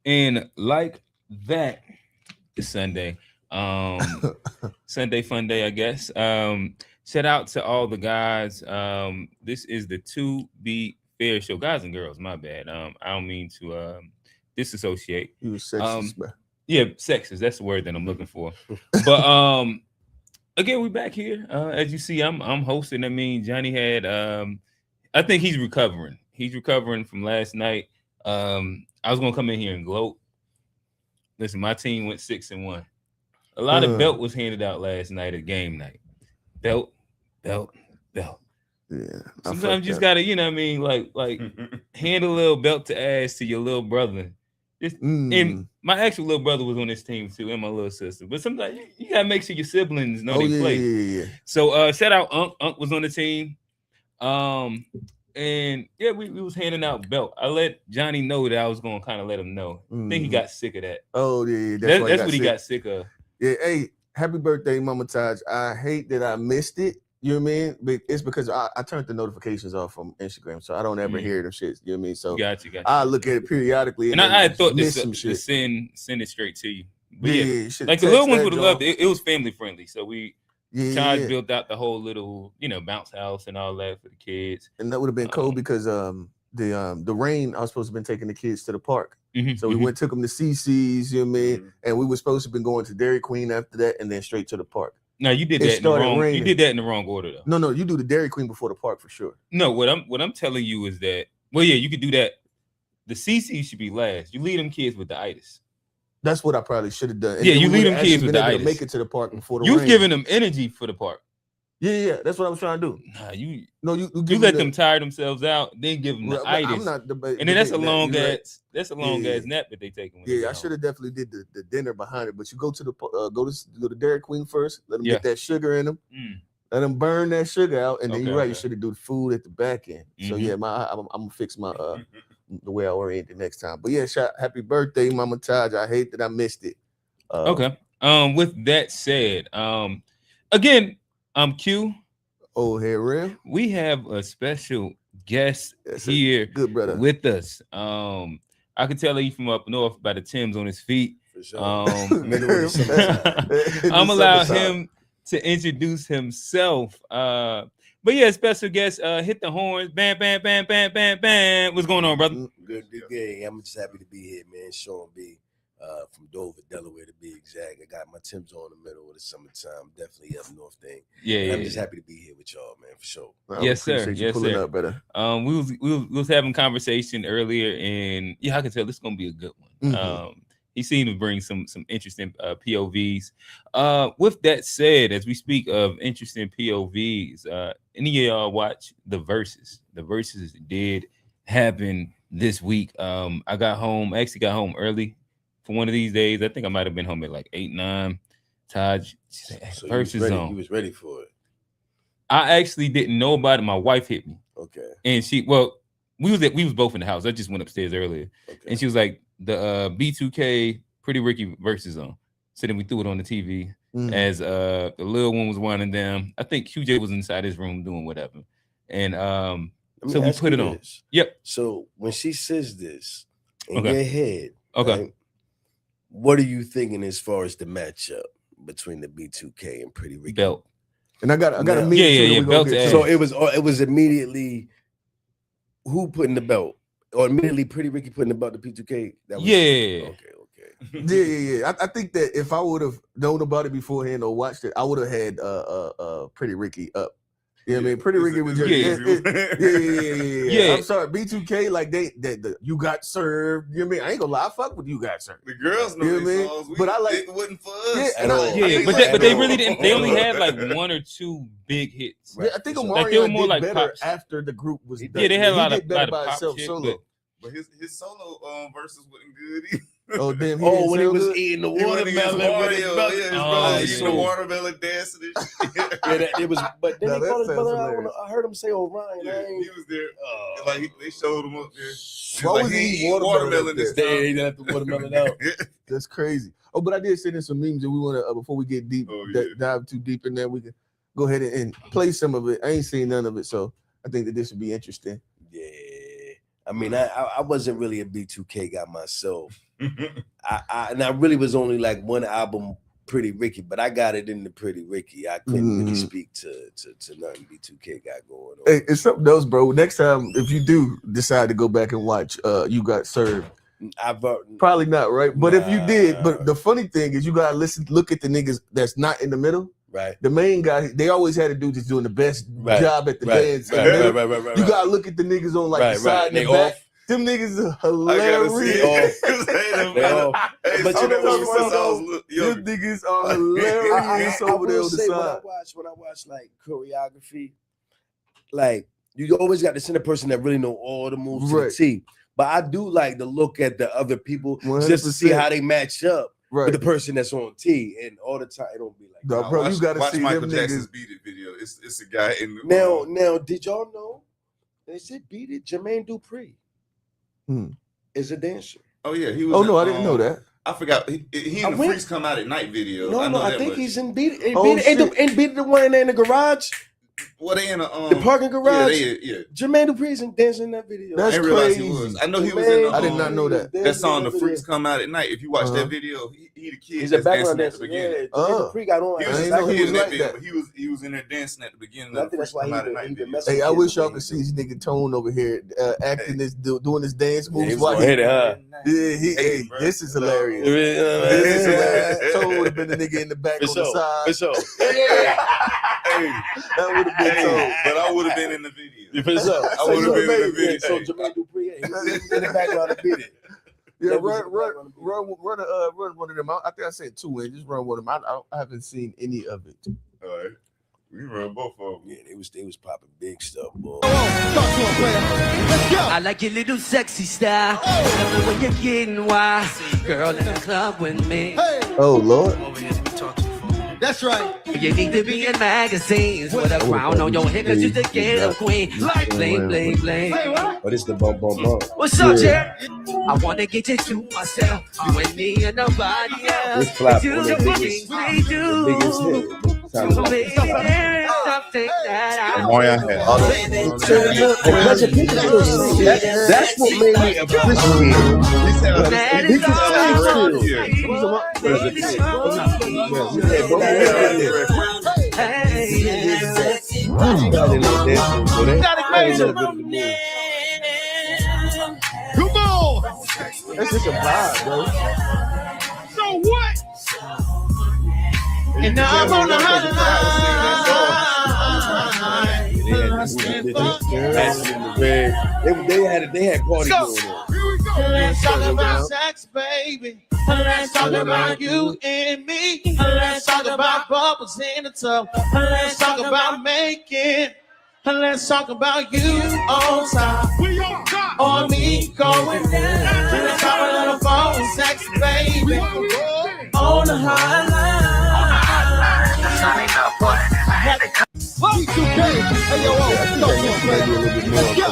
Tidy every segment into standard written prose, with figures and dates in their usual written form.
And like that, it's Sunday. Sunday fun day, I guess. Shout out to all the guys. This is the To Be Fair show, guys and girls. My bad. I don't mean to disassociate. You was Um, sexist, bro. yeah, sexist. That's the word that I'm looking for. But again, we back here. As you see, I'm hosting. I mean, Johnny had I think he's recovering. He's recovering from last night. I was gonna come in here and gloat. Listen, my team went 6-1. A lot of belt was handed out last night at game night. Belt, belt, belt. Yeah. Sometimes you just gotta, you know what I mean, like hand a little belt to ass to your little brother. Just and my actual little brother was on this team too, and my little sister. But sometimes you gotta make sure your siblings know they play. Yeah. So shout out Unc. Unc was on the team. And yeah, we was handing out belt. I let Johnny know that I was gonna kind of let him know. I think he got sick of that. Oh yeah, that's what he got sick of. Yeah, hey, happy birthday, Mama Taj. I hate that I missed it. You know what I mean? But it's because I turned the notifications off from Instagram, so I don't ever hear them shit. You know what I mean? So got you. I look at it periodically, and I thought to send it straight to you. But yeah, like the little ones would have loved it. It was family friendly, so we built out the whole little bounce house and all that for the kids. And that would have been cool because the rain. I was supposed to have been taking the kids to the park. So we took them to CC's, you know what I mean? And we were supposed to have been going to Dairy Queen after that and then straight to the park. No, you did that in the wrong. Raining. You did that in the wrong order though. No, you do the Dairy Queen before the park for sure. No, what I'm telling you is that you could do that. The CC should be last. You lead them kids with the itis. That's what I probably should have done. And you lead them kids with the itis. Make it to the park before the rain. You've given them energy for the park. Yeah, that's what I was trying to do. Nah, you let them tire themselves out, then give them the itis. And then that's a long ass nap that they take. Yeah, I should have definitely did the dinner behind it. But you go to the go to Dairy Queen first. Let them get that sugar in them. Let them burn that sugar out, and then you're right. You should have do the food at the back end. So yeah, I'm gonna fix my the way I orient it next time. But yeah, happy birthday, Mama Taj. I hate that I missed it. Okay. With that said, again. I'm Q. Old Head Rim. We have a special guest here good brother with us. I can tell he's from up north by the Timbs on his feet. For sure. I'm allow him to introduce himself. But yeah, special guest, hit the horns. Bam, bam, bam, bam, bam, bam. What's going on, brother? Good day. I'm just happy to be here, man. Sean B. From Dover, Delaware, to be exact. I got my Timbs on in the middle of the summertime. Definitely up north thing. Yeah, I'm just happy to be here with y'all, man, for sure. Yes, sir. Yes, sir. Up, brother. We was having conversation earlier, and I can tell this is gonna be a good one. He seemed to bring some interesting POVs. With that said, as we speak of interesting POVs, any of y'all watch the Versus? The Versus did happen this week. I got home early. For one of these days, I think I might have been home at like 8, 9. Taj, so Versus Zone. You was ready for it. I actually didn't know about it. My wife hit me. Okay. And we was both in the house. I just went upstairs earlier. Okay. And she was like, the B2K Pretty Ricky Versus Zone. So then we threw it on the TV as the little one was winding down. I think QJ was inside his room doing whatever. And so we put it on. Yep. So when she says this in your head, okay. Right, what are you thinking as far as the matchup between the B2K and Pretty Ricky? Belt. And I got a meeting. Belt. So it was immediately who putting the belt, or immediately Pretty Ricky putting the belt to P2K. That was, Okay. Yeah. I think that if I would have known about it beforehand or watched it, I would have had Pretty Ricky up. You know what I mean? Pretty Ricky was just yeah. I'm sorry, B2K, like they you got served. You know what I mean? I ain't gonna lie, I fuck with you got served. The girls know these songs, but I like it wasn't for us. But they really didn't. They only had like 1 or 2 big hits. Yeah, I think Omarion did like better pops. After the group was done. Yeah, they had a lot of pop shit, solo. But his solo verses wasn't good either. Oh damn! When he was eating the watermelon, the watermelon dancing and shit. It was. But then he called his brother. I heard him say, "Oh, Ryan." Yeah, he was there. Like they showed him up there. Why was he eating watermelon this time? He left the watermelon out. That's crazy. Oh, but I did send in some memes, and we want to before we get deep, dive too deep in there. We can go ahead and play some of it. I ain't seen none of it, so I think that this would be interesting. Yeah. I mean, I wasn't really a B2K guy myself. I really was only like one album, Pretty Ricky, but I got it in the Pretty Ricky. I couldn't really speak to nothing B2K got going on. Hey, it's something else, bro. Next time, if you do decide to go back and watch You Got Served, probably not, right? But if you did, but the funny thing is you gotta look at the niggas that's not in the middle. Right. The main guy, they always had a dude that's doing the best job at the dance. Right. You gotta look at the niggas on like the side and the back. Them niggas are hilarious. But you know them niggas are hilarious over there on the side. When I watch like choreography, like you always got to send a person that really know all the moves to the T. But I do like to look at the other people 100%. Just to see how they match up with the person that's on T. And all the time it don't be like, no, bro, you gotta see Michael them Jackson's niggas. Beat It video. It's a guy in the now did y'all know they said Beat It? Jermaine Dupri is a dancer. Oh yeah, he was. Oh no, I didn't know that. I forgot. He and the Freaks Come Out at Night video. No, I think he's in Beat It. And Beat It, the one in the garage. Well, they in the parking garage. Yeah. Jermaine Dupri's dancing in that video. That's I didn't realize crazy. he was. I know he was in. I did not know that. That song, "The Freaks Come Out at Night." If you watch that video, he the kid. He's a background dancing at the beginning. Dupree got on. He was in that video, but he was in there dancing at the beginning. I think that's why he Hey, I wish y'all could see this nigga Tone over here acting this, doing this dance moves. This is hilarious. This is hilarious. Tone would have been the nigga in the back on the side. For sure. That would have been Tone. But I would have been in the video. For sure. I would have been in the video. So Jermaine Dupri, he was in the background of Beat It. Yeah, run one of them. I think I said two in. Just run one of them. I haven't seen any of it. All right. We run both of them. Yeah, they was popping big stuff, boy. I like your little sexy style. Love it when you're getting wild. Girl in the club with me. Oh Lord. That's right. You need to be in magazines with a crown on your head, cause you're the ghetto queen. Like bling, bling, bling. But it's the bump. What's up, Jerry? I wanna get you to myself. You and me and nobody else. This flap You on the the biggest things we do. hit. So baby, there is something that I Moya That's what made me appreciate it. That is Come on. That's just a vibe, bro. So what? And now I'm on the hotline. They had party going on. Let's talk about sex, baby. Let's talk about you and me. Let's talk about bubbles in the tub. Let's talk about making. Let's talk about you on top. Or me going down. Let's talk a little phone sex, baby. On the hotline.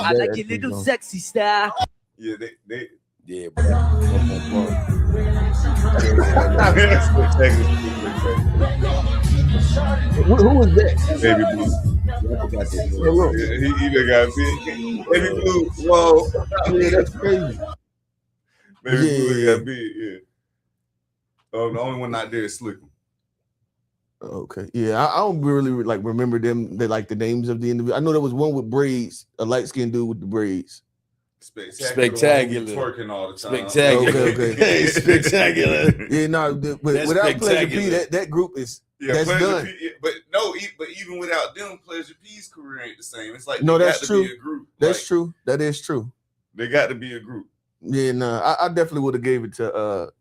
I like your little sexy style. Yeah, they Yeah, bro. Who was that? Baby Blue. He even got big. Baby Blue. Whoa. Yeah, that's crazy. Baby Blue got big. Yeah. The only one not there is Slicker. Okay, yeah, I don't really like remember them. They like the names of the individual. I know there was one with braids, a light skinned dude with the braids. Spectacular. Twerking all the time. Spectacular. Okay. Hey, spectacular. Yeah, no, but without Pleasure P, that group is that's done. P, but even without them, Pleasure P's career ain't the same. It's like no, that's true. Be a group. That's true. That is true. They got to be a group. Yeah, no, I definitely would have gave it to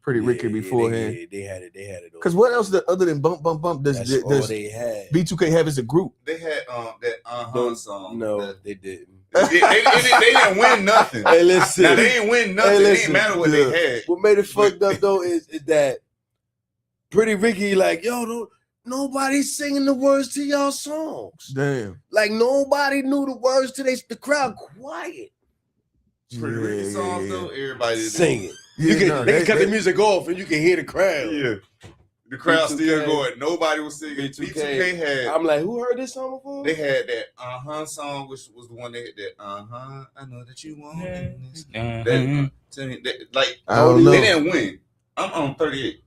Pretty Ricky beforehand. Yeah, they had it. Because what else other than bump does they had. B2K have as a group? They had that song. No, they didn't. They didn't win nothing. Hey, listen. Now, they didn't win nothing. It didn't matter what they had. What made it fucked up though is that Pretty Ricky like, nobody's singing the words to y'all songs. Damn. Like nobody knew the words to the crowd quiet. Pretty Ricky songs though, everybody sing it. Yeah, they can cut the music off and you can hear the crowd. The crowd still going. Nobody was singing. B2K had. I'm like, who heard this song before? They had that song, which was the one they had that I know that you want this. Like they didn't win. I'm on 38.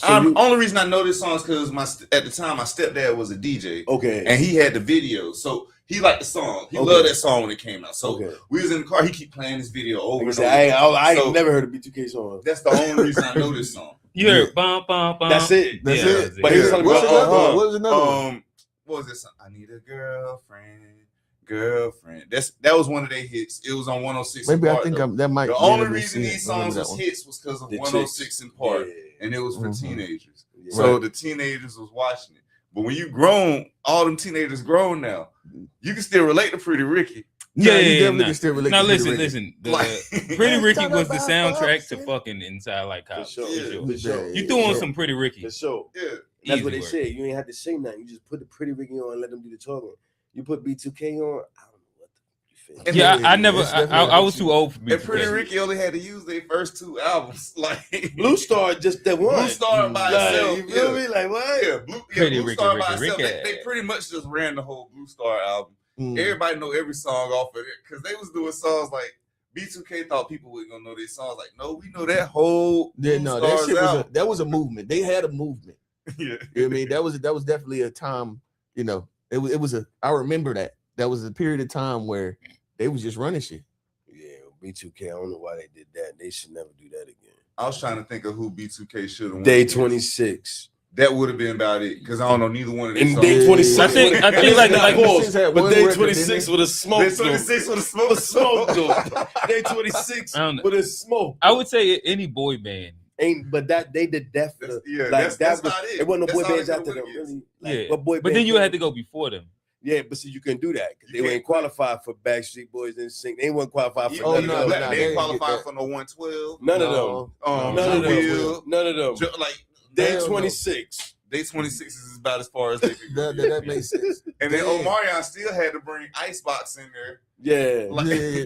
Only reason I know this song is because at the time my stepdad was a DJ. Okay. And he had the video, so he liked the song. He loved that song when it came out. So we was in the car. He keep playing this video over and over. I ain't never heard a B2K song. That's the only reason I know this song. You heard bum bum bum. That's it. That's it. But he was talking about what was another one? What was this? I need a girlfriend. That was one of their hits. It was on 106. Maybe I think that might. The only reason these songs was hits was because of 106 in part, and it was for teenagers. Yeah. So the teenagers was watching it. But when you grown, all them teenagers grown now. You can still relate to Pretty Ricky. Yeah, you definitely can still relate. Now listen. Pretty Ricky was the soundtrack to fucking Inside Like Cops. For sure. You threw on some Pretty Ricky. For sure. Yeah. That's what they said. You ain't have to say nothing. You just put the Pretty Ricky on and let them do the talking. You put B2K on, I don't know what you feel. Yeah, I never. I was too old for B2K. And Pretty Ricky only had to use their first 2 albums. Like Blue Star, just that one. Blue Star by itself. You feel me? Like what? Yeah, Blue Star by itself. They pretty much just ran the whole Blue Star album. Everybody know every song off of it because they was doing songs like B2K thought people weren't gonna know their songs. Like, no, we know that whole. That shit that was a movement. They had a movement. Yeah, you know what I mean, that was definitely a time. You know, it was a. I remember that. That was a period of time where they was just running shit. Yeah, B2K. I don't know why they did that. They should never do that again. I was trying to think of who B2K should have. Day 26. That would have been about it because I don't know neither one of these. And Day 26, I think like pause. But Day 26 with a smoke. Day 26 with a smoke. Day 26 with a smoke. I would say any boy band. But they did that. That's not it. It wasn't no boy bands after them. Really. Yeah, but then you had to go before them. Yeah, but see, you couldn't do that because they weren't qualified for Backstreet Boys and Sing. They weren't qualified for. They ain't qualified for no 112. None of them. None of them. Like. Day 26. Day 26 is about as far as they could go. That makes sense. And then Omarion still had to bring Icebox in there. Yeah.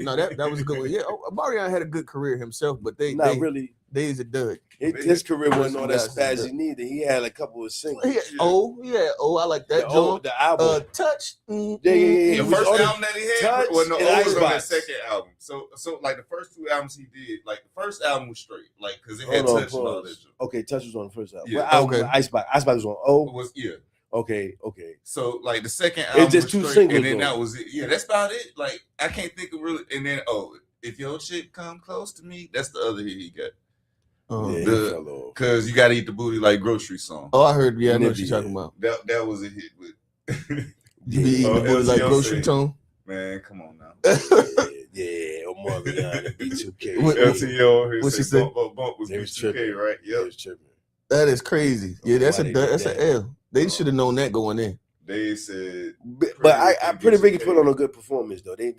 No, that was a good one. Yeah, Omarion had a good career himself, but they really. They's a dud. His career wasn't all that spazzy neither. He had a couple of singles. I like that. The album. Touch. Yeah. The first album that he had was on that second album. So like the first 2 albums he did, like the first album was straight, like because it had Touch and all that shit. Okay, Touch was on the first album. Yeah. What album was Icebox? Icebox was on O. Okay. So like the second album, it's just 2 singles, and then that was it. Yeah, that's about it. Like I can't think of really. And then if your shit come close to me, that's the other hit he got. Because you gotta eat the booty like grocery song. Oh, I heard. Yeah, I know what you're talking about. That was a hit with. You be eating the booty like grocery tone. Man, come on now. Yeah, Omarion, B2K. What's he say? Bump was B2K, right? Yeah, that is crazy. Yeah, that's an L. They should have known that going in. They said, but I Pretty Ricky put on a good performance though. They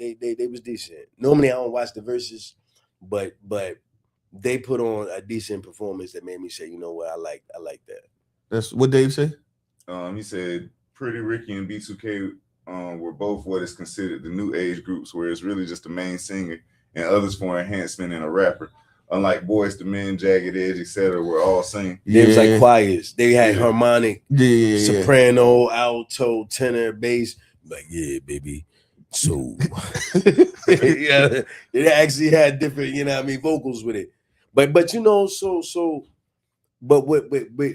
was decent. Normally I don't watch the verses, but they put on a decent performance that made me say, you know what, I like that. That's what Dave said. He said Pretty Ricky and B2K were both what is considered the new age groups, where it's really just the main singer and others for enhancement in a rapper. Unlike Boyz II Men, Jagged Edge, etc., were all singing. They was like choirs. They had harmonic, soprano, alto, tenor, bass. Like, yeah, baby. So, yeah, it actually had different, vocals with it. But with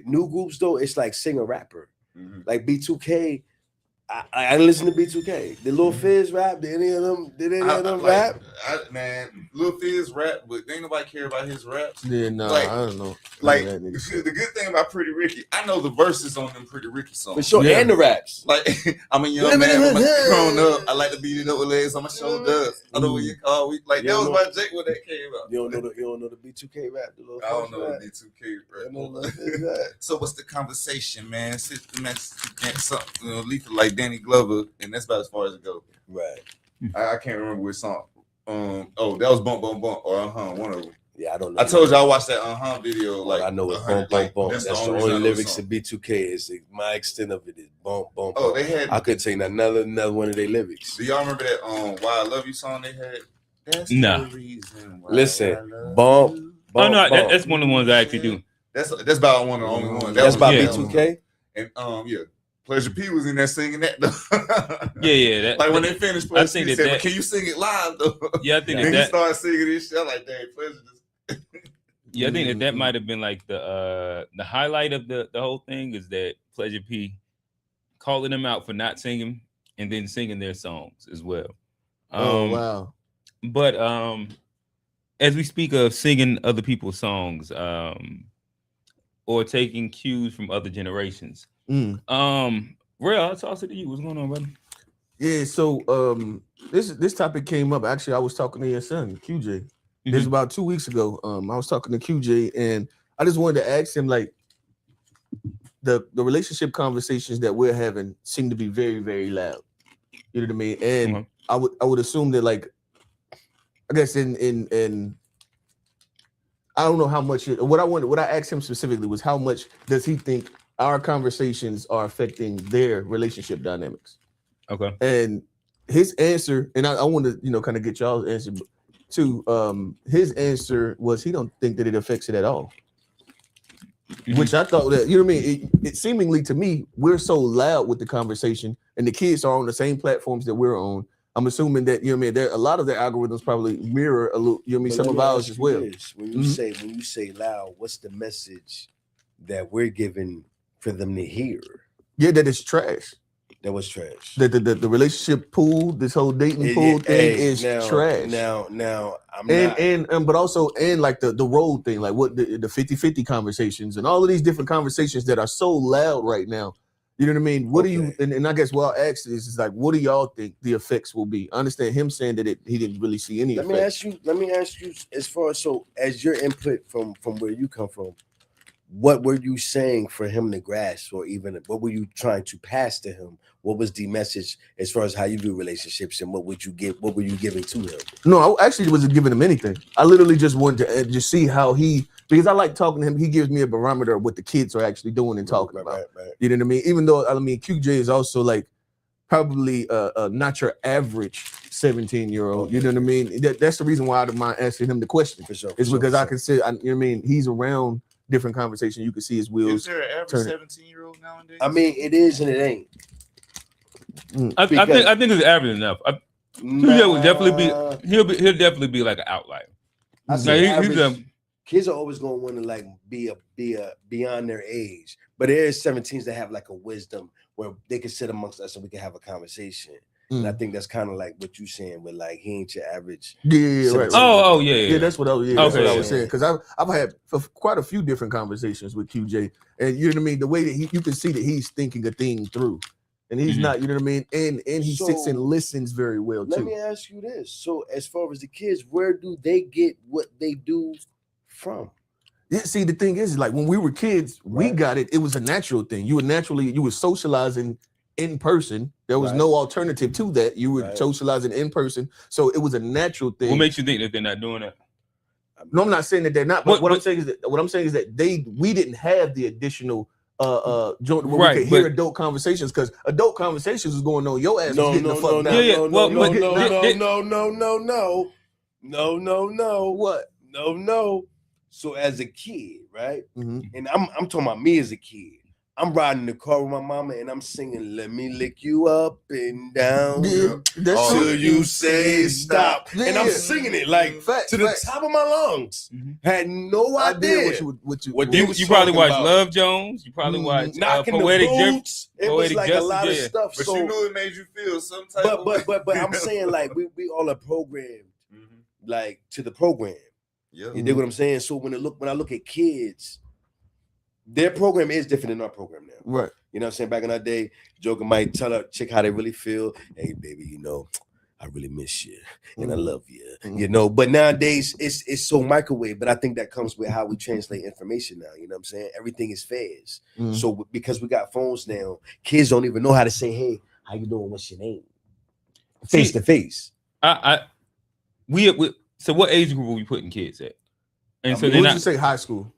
new groups though, it's like singer rapper. Mm-hmm. Like B2K, I listen to B2K. Did Lil Fizz rap? Did any of them rap? Lil Fizz rap, but ain't nobody care about his raps. Yeah, no, I don't know. Like the good thing about Pretty Ricky, I know the verses on them Pretty Ricky songs. For sure, and the raps. Like I'm a young man, grown up. I like to beat it up with legs on my shoulders. I know what you call me. Like that was my Jake when that came out. You don't know the B2K rap. I don't know the B2K rap. So what's the conversation, man? Something lethal like Danny Glover, and that's about as far as it goes. Right. I can't remember which song. That was Bump Bump Bump or one of them. Yeah, I don't know. I told you I watched that video. Like I know it's Bump Bump Bump. That's the only lyrics to B2K. Is my extent of it is Bump Bump. Oh, they had. I couldn't say another one of their lyrics. Do y'all remember that Why I Love You song they had? That's the reason. Listen, Bump. Oh no, that's one of the ones I actually do. That's about one of the only ones. That's about B2K. And Pleasure P was in there singing that though. Yeah. Like when they finished Pleasure P, said, "Can you sing it live though?" Yeah, I think that he started singing this shit. I'm like, "Dang, Pleasure just." Yeah, I think that might have been like the highlight of the whole thing is that Pleasure P calling them out for not singing and then singing their songs as well. Wow. But as we speak of singing other people's songs or taking cues from other generations, Real, I'll toss it to you. What's going on, brother? Yeah, so this topic came up. Actually, I was talking to your son, QJ. This is about 2 weeks ago. I was talking to QJ, and I just wanted to ask him, like, the relationship conversations that we're having seem to be very, very loud. You know what I mean? And I would assume that, like, I guess in I don't know how much what I asked him specifically was how much does he think our conversations are affecting their relationship dynamics. Okay. And his answer, and I want to, kind of get y'all's answer too. His answer was he don't think that it affects it at all. Which I thought that, you know what I mean? It seemingly to me, we're so loud with the conversation and the kids are on the same platforms that we're on. I'm assuming that, you know what I mean, there a lot of their algorithms probably mirror a little, you know what I mean, some of ours as well. When you say loud, what's the message that we're giving for them to hear? Yeah, that it's trash. That was trash. The relationship pool, this whole dating pool thing is trash. Now I'm but also like the role thing, like what the 50-50 conversations and all of these different conversations that are so loud right now. You know what I mean? What do you and I guess what I'll ask is like, what do y'all think the effects will be? I understand him saying that he didn't really see any effects. Let me ask you as far as your input from where you come from, what were you saying for him to grasp, or even what were you trying to pass to him? What was the message as far as how you view relationships, and what were you giving to him? No, I actually wasn't giving him anything. I literally just wanted to just see how because I like talking to him. He gives me a barometer of what the kids are actually doing and talking about. Right. You know what I mean? Even though QJ is also like probably not your average 17-year-old. You know what I mean? That's the reason why I don't mind asking him the question. For sure. It's because I can say, you know what I mean? He's around different conversations. You can see his wheels. Is there an average 17-year-old nowadays? I mean, it is and it ain't. I think it's average enough. QJ would definitely be. He'll definitely be like an outlier. I say kids are always going to want to like be beyond their age, but there is 17s that have like a wisdom where they can sit amongst us and we can have a conversation. And I think that's kind of like what you're saying, with like he ain't your average. Yeah, right. Oh, yeah. That's what I was. Yeah, that's what I was saying. Because I've had quite a few different conversations with QJ, and you know what I mean. The way that you can see that he's thinking a thing through, and he's not. You know what I mean. And he sits and listens very well too. Let me ask you this: so as far as the kids, where do they get what they do from? Yeah, see, the thing is, like when we were kids, we got it. It was a natural thing. You were socializing in person. There was no alternative to that. You were socializing in person, so it was a natural thing. What makes you think that they're not doing that? No, I'm not saying that they're not. But what I'm saying is that we didn't have the additional joint where we could hear adult conversations, because adult conversations was going on. Your ass was getting the fuck down. No. So as a kid, right? And I'm talking about me as a kid. I'm riding the car with my mama and I'm singing, "Let me lick you up and down till you say stop." And I'm singing it like to the top of my lungs. Had no idea what you probably watched Love Jones. You probably watched Poetic Justice. It was like a lot of stuff. But you knew it made you feel some type of way. But I'm saying, like, we all are programmed like to the program. Yeah. You dig what I'm saying? So when I look at kids, their program is different than our program now. Right. You know what I'm saying? Back in our day, Joker might tell a chick how they really feel. "Hey, baby, you know, I really miss you and I love you." You know, but nowadays it's so microwave. But I think that comes with how we translate information now. You know what I'm saying? Everything is fast. So because we got phones now, kids don't even know how to say, "Hey, how you doing? What's your name?" Face to face. So what age group are we putting kids at? And so would you say high school?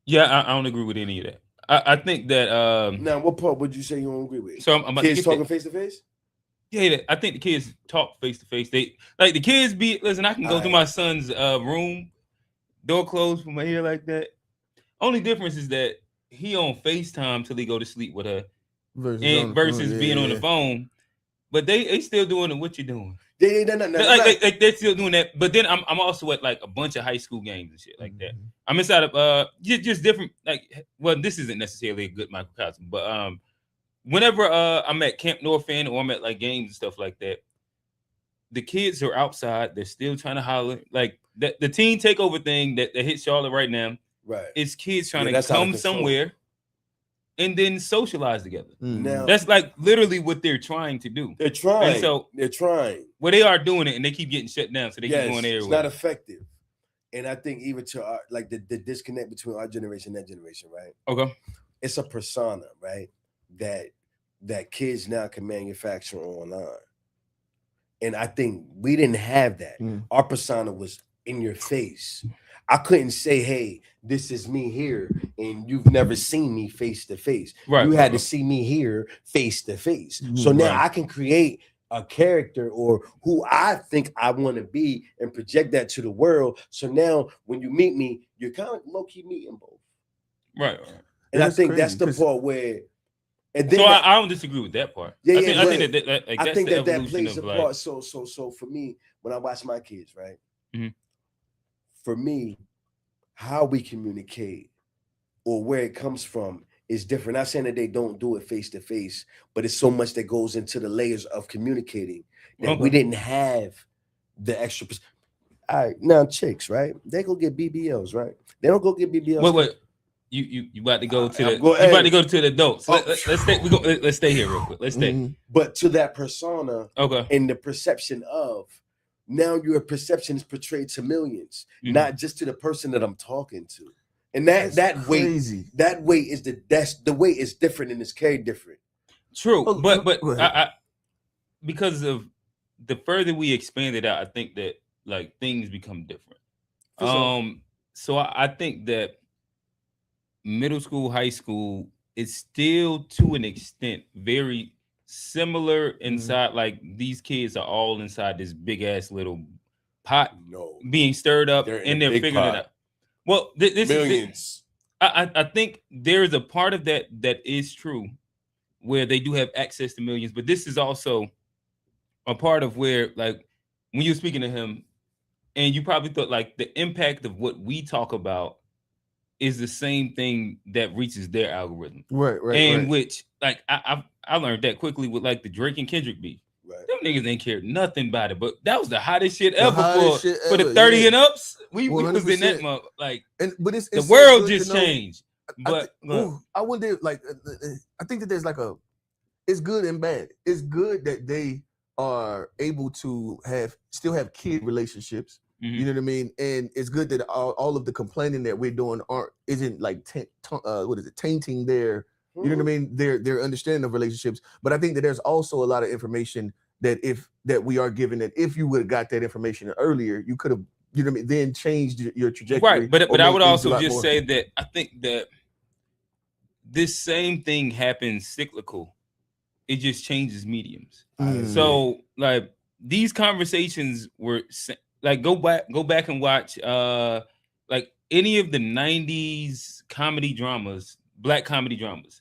Yeah, I don't agree with any of that. I think that now, what part would you say you don't agree with? So I'm kids talking face to face? Yeah, I think the kids talk face to face. They like the kids listen, I can go through my son's room, door closed, put my hair like that. Only difference is that he on FaceTime till he go to sleep with her, versus being on the phone. But they still doing it. What you doing? They're still doing that. But then I'm also at like a bunch of high school games and shit like that. I'm inside of just different this isn't necessarily a good microcosm, but whenever I'm at Camp North End or I'm at like games and stuff like that, the kids are outside. They're still trying to holler. Like the teen takeover thing that hit Charlotte right now. Right. It's kids trying to come somewhere and then socialize together. Now, that's like literally what they're trying to do. They're trying. And so they're trying. Well, they are doing it, and they keep getting shut down. So they keep going everywhere. It's not effective. And I think even to our, like the disconnect between our generation and that generation, right? Okay. It's a persona, right? That kids now can manufacture online. And I think we didn't have that. Our persona was in your face. I couldn't say, hey, this is me here, and you've never seen me face to face. Right. You had to see me here face to face. So now I can create a character or who I think I want to be and project that to the world. So now when you meet me, you're kind of low-key meeting both. Right. And I think that's the part where. And then so I don't disagree with that part. Yeah, I think that plays a part. So for me, when I watch my kids, right? For me, how we communicate or where it comes from is different. Not saying that they don't do it face to face, but it's so much that goes into the layers of communicating that we didn't have the extra. All right, now chicks, right? They go get BBLs, right? They don't go get BBLs. Wait. You about to go to the you about to go to the adults. Let's stay. Let's stay here real quick. Let's stay. But to that persona, and the perception of. Now your perception is portrayed to millions, not just to the person that I'm talking to. And that weight is the weight is different and it's carried different. True. But I because of the further we expand it out, I think that like things become different. So I think that middle school, high school is still to an extent very similar inside. Like these kids are all inside this big ass little pot being stirred up, and they're figuring it out. Well, this millions. I think there's a part of that is true, where they do have access to millions, but this is also a part of where, like, when you're speaking to him, and you probably thought like the impact of what we talk about is the same thing that reaches their algorithm, right? And which, like, I learned that quickly with like the Drake and Kendrick beef. Right. Them niggas ain't cared nothing about it, but that was the hottest shit ever for the 30 and ups. We was in that mode, like, but it's the world just changed. But I wonder, like, I think that there's like it's good and bad. It's good that they are able to still have kid relationships. You know what I mean? And it's good that all of the complaining that we're doing isn't like tainting their, you know what I mean, their understanding of relationships. But I think that there's also a lot of information that we are given, that if you would have got that information earlier, you could have, you know what I mean, then changed your trajectory. Right. But I would also just say that I think that this same thing happens cyclical. It just changes mediums. So like these conversations were like, go back and watch like any of the 90s comedy dramas, black comedy dramas.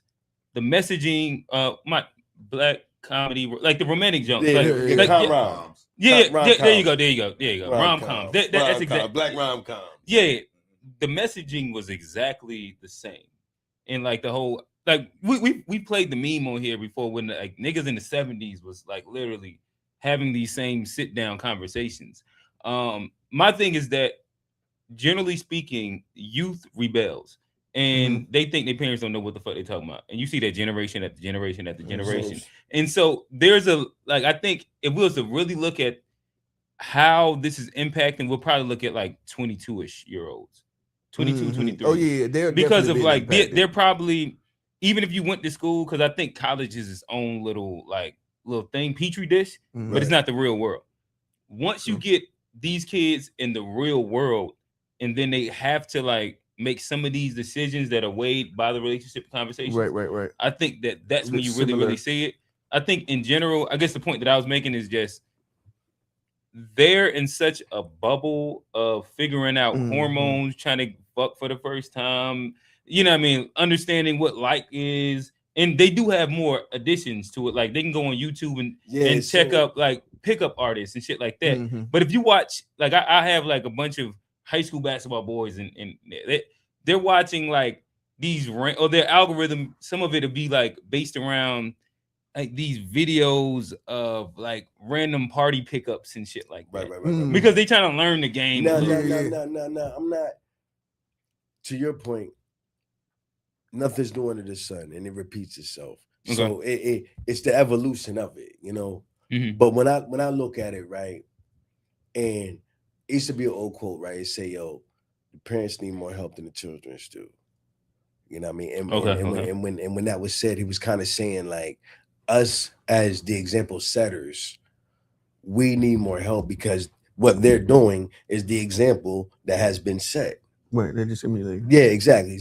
The messaging, my black comedy, like the romantic jump. There you go. Rom-com. That's exactly black rom-com. Yeah. The messaging was exactly the same. And like the whole, like we played the meme on here before when like niggas in the 70s was like literally having these same sit-down conversations. My thing is that generally speaking, youth rebels. And they think their parents don't know what the fuck they're talking about. And you see that generation after generation after generation. And so there's I think if we was to really look at how this is impacting, we'll probably look at like 22-ish year olds, 22, 23. Oh yeah, they're because of like they're probably, even if you went to school, because I think college is its own little thing, petri dish, but it's not the real world. Once you get these kids in the real world, and then they have to like make some of these decisions that are weighed by the relationship conversation. Right. I think that's when you really see it. I think in general, I guess the point that I was making is just they're in such a bubble of figuring out hormones, trying to fuck for the first time. you know what I mean, understanding what like is, and they do have more additions to it. Like they can go on YouTube and check up like pickup artists and shit like that. Mm-hmm. But if you watch, like I have like a bunch of high school basketball boys, and they're watching like these or their algorithm. Some of it will be like based around like these videos of like random party pickups and shit like that. Right. Because they trying to learn the game. No. I'm not. To your point, nothing's new under the sun, and it repeats itself. Okay. So it's the evolution of it, you know. Mm-hmm. But when I look at it, right, and it used to be an old quote, right? It say, "Yo, the parents need more help than the children do." You know what I mean? And when that was said, he was kind of saying like, us as the example setters, we need more help because what they're doing is the example that has been set. Right, they're just emulating. Yeah, exactly.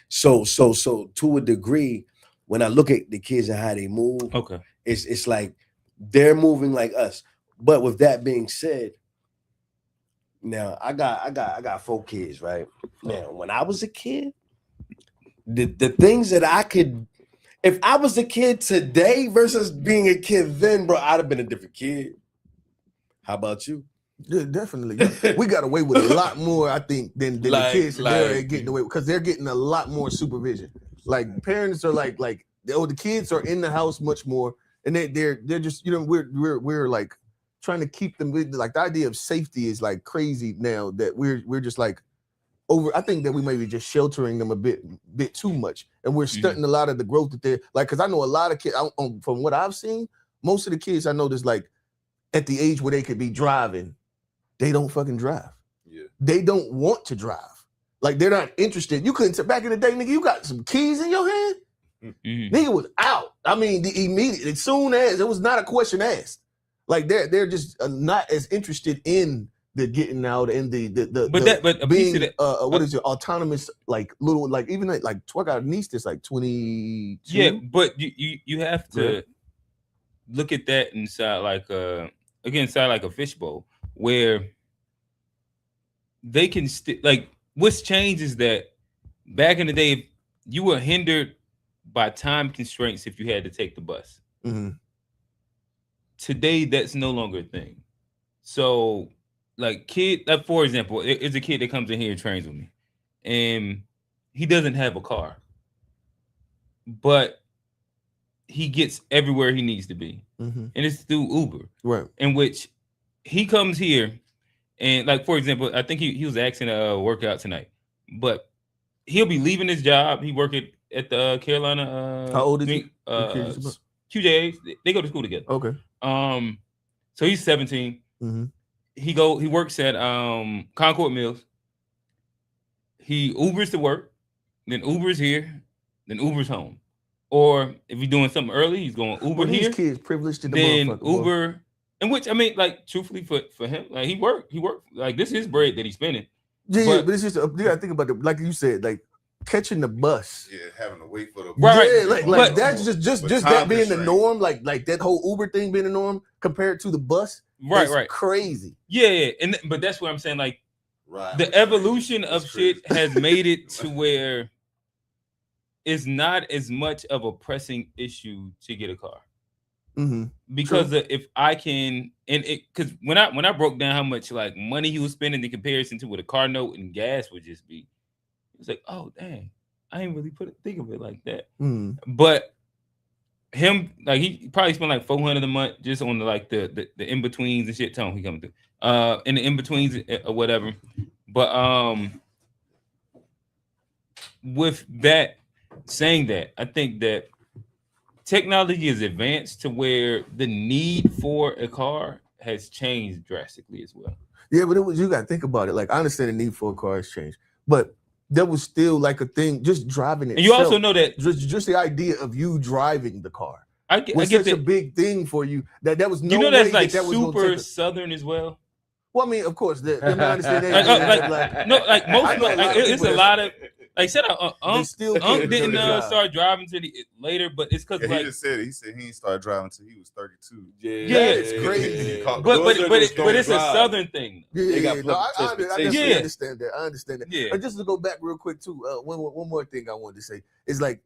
So to a degree, when I look at the kids and how they move, it's like they're moving like us. But with that being said, now I got 4 kids, right? Now, when I was a kid, the things that I could, if I was a kid today versus being a kid then, bro, I'd have been a different kid. How about you? Yeah, definitely. We got away with a lot more, I think, than the kids today are getting away with, because they're getting a lot more supervision. Like parents are like the kids are in the house much more, and they're just, you know, we're like trying to keep them with, like, the idea of safety is like crazy now that we're just like over. I think that we may be just sheltering them a bit too much, and we're stunting a lot of the growth that they're like. Because I know a lot of kids, from what I've seen, most of the kids I noticed, like at the age where they could be driving, they don't fucking drive. Yeah. They don't want to drive. Like, they're not interested. You couldn't, back in the day, nigga, you got some keys in your hand? Mm-hmm. Nigga was out. I mean, immediately, as soon as, it was not a question asked. Like, they're just not as interested in the getting out and what is it, autonomous, like, little, like, even like I got a niece that's like 22. Yeah, but you have to look at that inside like inside like a fishbowl, where they can like, what's changed is that back in the day, you were hindered by time constraints if you had to take the bus. Mm-hmm. Today, that's no longer a thing. So, like, for example, it's a kid that comes in here and trains with me, and he doesn't have a car, but he gets everywhere he needs to be, and it's through Uber, right? In which he comes here, and, like, for example, I think he was asking to work out tonight, but he'll be leaving his job. He work at the Carolina. How old is he? QJ. They go to school together. Okay. So he's 17. Mm-hmm. He works at Concord Mills. He Ubers to work, then Ubers here, then Ubers home. Or if he's doing something early, he's going Uber here. These kids privileged to the then Uber. Boy. In which, I mean, like, truthfully, for him, like, he worked. Like, this is his bread that he's spending. Yeah, but it's just, you gotta think about it, like you said, like, catching the bus. Yeah, having to wait for the bus. Right. Yeah, like that's just that being the norm, like that whole Uber thing being the norm compared to the bus. Right. Crazy. Yeah. But that's what I'm saying, like, the evolution of shit has made it to where it's not as much of a pressing issue to get a car. Mm-hmm. Because if I can, because when I broke down how much, like, money he was spending in comparison to what a car note and gas would just be, it's like, oh dang, I ain't really think of it like that. Mm. But him, like, he probably spent like $400 a month just on the in betweens and shit. Tone he coming through, in the in betweens or whatever. But with that, saying that, I think that technology is advanced to where the need for a car has changed drastically as well. Yeah, but you got to think about it. Like, I understand the need for a car has changed, but that was still like a thing, just driving it. And you also know that just the idea of you driving the car was such a big thing for you. That was no, you know, that's like that super Southern as well. Well, I mean, of course, I understand that. It's a lot of Like said, Unc didn't start driving to the later, but it's because he just said it. He said he didn't start driving until he was 32. Yeah, it's crazy. But it's a Southern thing. Yeah, I understand that. I understand that. Yeah. But just to go back real quick too, one more thing I wanted to say is like,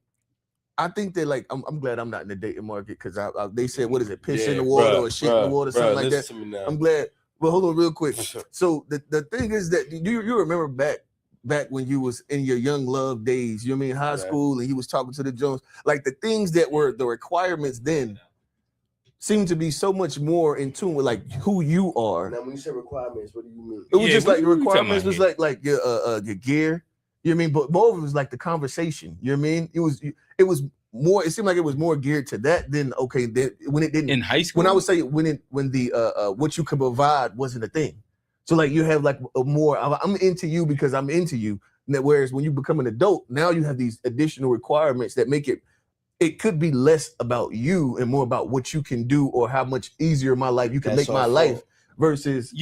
I think that like I'm glad I'm not in the dating market because they said what is it, piss in the water or shit in the water, something like that. I'm glad. But hold on real quick. So the thing is that you remember back when you was in your young love days, you know what I mean, high school, and you was talking to the Jones, like the things that were the requirements then seem to be so much more in tune with like who you are. Now when you say requirements, what do you mean? It was just like the requirements was like your gear. You know what I mean? But more of it was like the conversation. You know what I mean? It was more. It seemed like it was more geared to that than when it didn't in high school. When I would say when the what you could provide wasn't a thing. So like you have like a more. I'm into you because I'm into you. Whereas when you become an adult, now you have these additional requirements that make it. It could be less about you and more about what you can do or how much easier my life you can make my life. Versus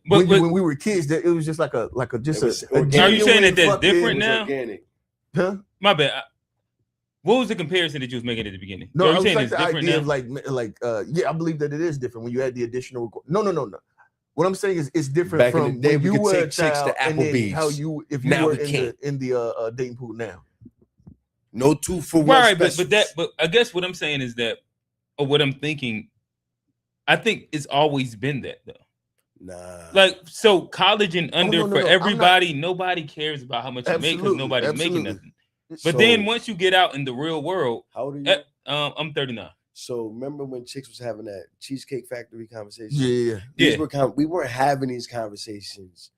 but when we were kids, that it was just like a are you saying that that's different now? Organic. Huh? My bad. What was the comparison that you was making at the beginning? No, I was like the idea of I believe that it is different when you add the additional. No. What I'm saying is it's different back from in the day, when you were a child to and then how you if you now were in the dating pool now. No 2 for 1. Right, but I guess what I'm saying is that, or what I'm thinking, I think it's always been that though. Nah. Like so college and under for everybody, nobody cares about how much you make because nobody's making nothing. But then once you get out in the real world, how old are you? I'm 39. So remember when chicks was having that Cheesecake Factory conversation? Yeah. We weren't having these conversations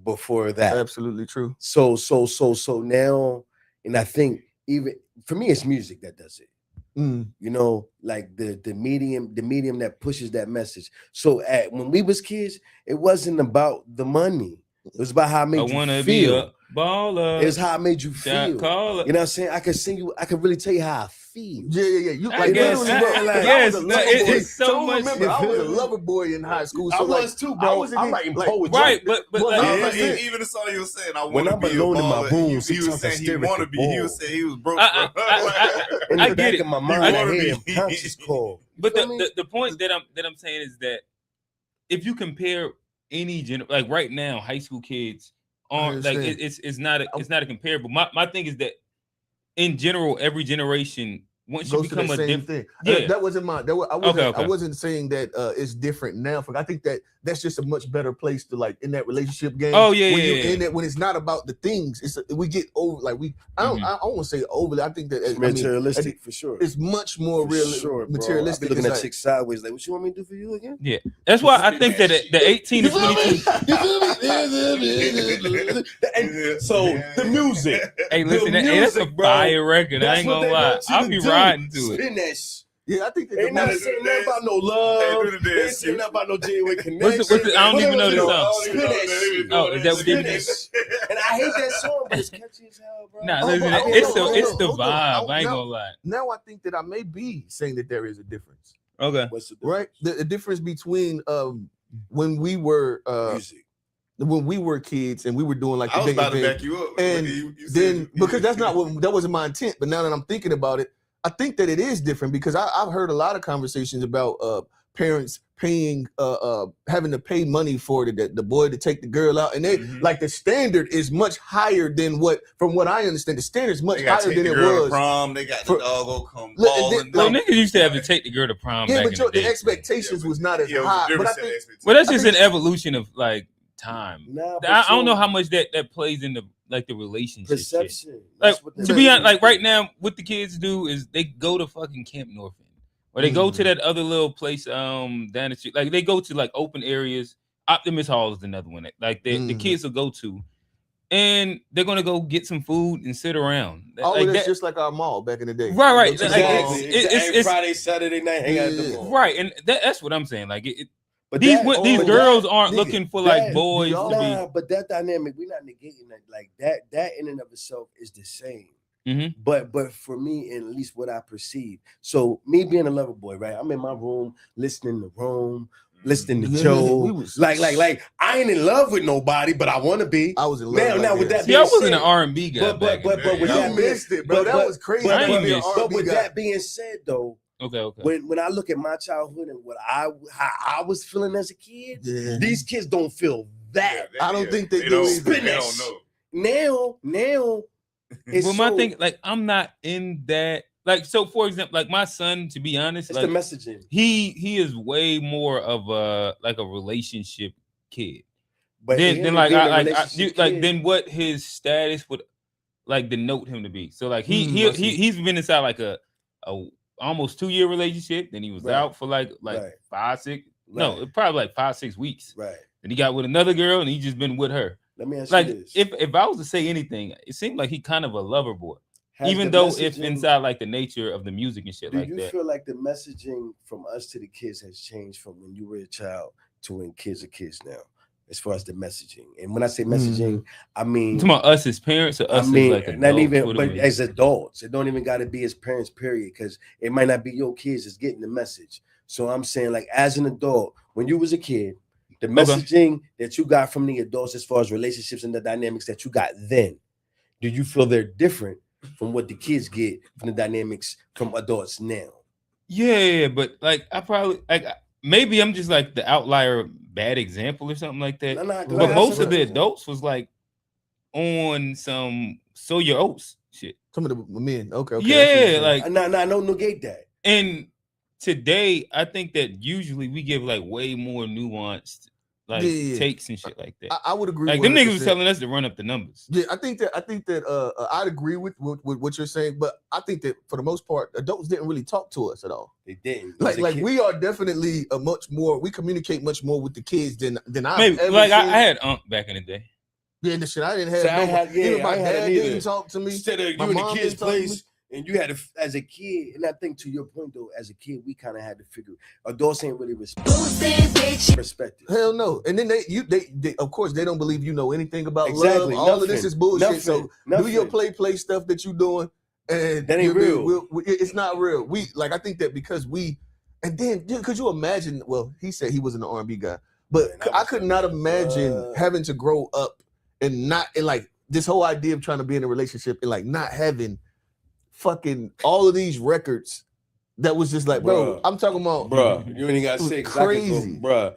before that. Absolutely true. So now, and I think even for me, it's music that does it. You know, like the medium that pushes that message. So when we was kids, it wasn't about the money. It was about how I made you feel. Be a baller. It was how I made you feel. You know what I'm saying? I can really tell you how I feel. Yeah. You like it's so much. Remember, I was a lover boy in high school. So I was too, bro. I'm writing poetry. Right, but even the song you were saying, when I'm alone in my room, he was saying he wanted to be. He was saying he was broke. In the back of my mind, I hear him conscious call. But the point that I'm saying is that if you compare any like right now, high school kids aren't like it's not a comparable. My thing is that in general, every generation once you become a different thing. That wasn't my. I wasn't saying that it's different now. I think that's just a much better place to like in that relationship game. Oh yeah, when you're in it, when it's not about the things, we get over like we. I don't want to say overly. I think that it's materialistic for sure. It's much more materialistic. I be looking at chicks sideways, like, what you want me to do for you again? Yeah, that's why I think that the 18 to 22. So the music. Hey, listen, that's a fire record. I ain't gonna lie. I'll be riding to it. Finish. Yeah, I think that ain't nothing about no love. Ain't nothing about no genuine connection. I don't even know this song. Oh, is that what they did? And I hate that song, but it's catchy as hell, bro. Nah, listen, it's the vibe. I ain't gonna lie. Now I think that I may be saying that there is a difference. Okay. What's the difference? Right? The difference between when we were music. When we were kids and we were doing like I was about to back you up, and you then because that wasn't my intent. But now that I'm thinking about it, I think that it is different because I've heard a lot of conversations about parents paying having to pay money for the boy to take the girl out, and they like the standard is much higher than from what I understand. The standard is much higher than it was. Prom, they got the dog come balling. Well, niggas used to have to take the girl to prom. Yeah, back but the expectations was not as high. But I think, that's just an evolution of like time. Nah, I don't know how much that plays into like the relationship perception. Like to be honest, like right now, what the kids do is they go to fucking Camp North End, or they go to that other little place down the street. Like they go to like open areas. Optimus Hall is another one that like the kids will go to, and they're gonna go get some food and sit around. All of that's just like our mall back in the day. Right. Exactly. It's Friday, Saturday night, hang out at the mall. Right, and that's what I'm saying. Like But these girls aren't looking for like boys to be. But that dynamic, we're not negating that. Like that in and of itself is the same. Mm-hmm. But for me, and at least what I perceive. So me being a lover boy, right? I'm in my room listening to Rome, listening to Joe. Like I ain't in love with nobody, but I want to be. I was in love. Now with that being said, I wasn't an R&B guy. But with that missed it, bro. That was crazy. But with that being said, though, okay. When I look at my childhood and how I was feeling as a kid, these kids don't feel that. I don't think they do. They don't know. Now. Well, my thing, like, I'm not in that. Like, so for example, like my son, to be honest, it's like the messaging. He is way more of a relationship kid. But then then what his status would like denote him to be. So like he's been inside like a almost 2-year relationship. Then he was out for like 5, 6. No, probably like 5, 6 weeks. Right. And he got with another girl, and he just been with her. Let me ask you this. If I was to say anything, it seemed like he kind of a lover boy. Even though if inside like the nature of the music and shit like that. Do you feel like the messaging from us to the kids has changed from when you were a child to when kids are kids now, as far as the messaging? And when I say messaging, I mean talking about us as parents or us as like adults? Not even, but as adults. It don't even got to be as parents, period, because it might not be your kids that's getting the message. So I'm saying, like, as an adult, when you was a kid, the messaging that you got from the adults as far as relationships and the dynamics that you got then, do you feel they're different from what the kids get from the dynamics from adults now? Yeah, but like I probably like maybe I'm just like the outlier bad example or something like that. But most of the adults was like on some sow your oats shit. Some of the men, okay. Yeah, like I don't negate that. And today, I think that usually we give like way more nuanced takes and shit like that. I would agree. Like 100%. them niggas was telling us to run up the numbers. Yeah, I think that I'd agree with what you're saying, but I think that for the most part, adults didn't really talk to us at all. They didn't. Like we are definitely we communicate much more with the kids than I've maybe. Ever like seen. I had Unc back in the day. Yeah, the shit I didn't have. Even my dad didn't talk to me. Instead of you in the kids' place. And you had to, as a kid, and I think to your point though, as a kid, we kind of had to figure adults ain't really perspective. Hell no. And then they of course they don't believe you know anything about love. All of this is bullshit. Do your play stuff that you doing, and that ain't real. It's not real. I think that because and then could you imagine? Well, he said he wasn't an R&B guy, but I could not imagine having to grow up and not and like this whole idea of trying to be in a relationship and like not having fucking all of these records that was just like, bro, I'm talking about, bro, you ain't got to say crazy, bro.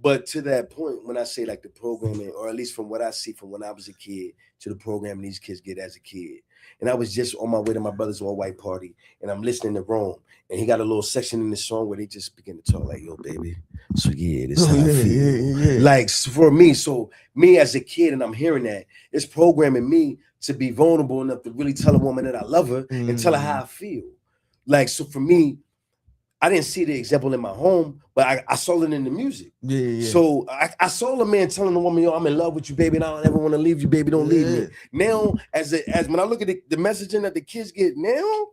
But to that point, when I say like the programming, or at least from what I see from when I was a kid to the programming these kids get as a kid, and I was just on my way to my brother's all-white party, and I'm listening to Rome, and he got a little section in the song where they just begin to talk like, yo, baby, so yeah, this is how I feel. Like for me, so me as a kid, and I'm hearing that, it's programming me to be vulnerable enough to really tell a woman that I love her and tell her how I feel. Like, so for me, I didn't see the example in my home, but I saw it in the music. Yeah. So I saw a man telling a woman, yo, I'm in love with you, baby, and I don't ever want to leave you, baby, don't leave me. Now, as when I look at the messaging that the kids get now,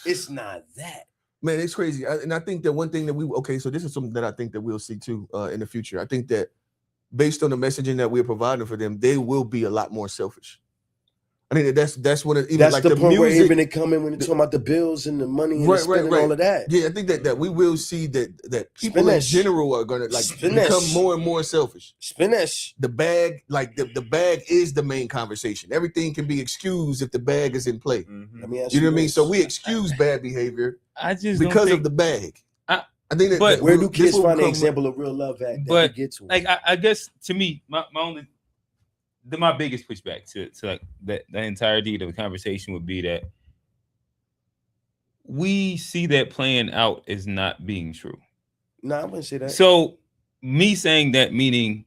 it's not that. Man, it's crazy. And I think that one thing that so this is something that I think that we'll see too in the future. I think that based on the messaging that we're providing for them, they will be a lot more selfish. I think that's what even that's like the point music, where even they come in when they're talking about the bills and the money and all of that. Yeah, I think that we will see that people in general are gonna like become more and more selfish. The bag, like the bag is the main conversation. Everything can be excused if the bag is in play. Mm-hmm. Let me ask you know what I mean? So we excuse bad behavior because of the bag. I think that, but where do kids find an example of real love at? But get to like I guess to me, my biggest pushback to like the entirety of the conversation would be that we see that playing out as not being true. No, I wouldn't say that. So me saying that, meaning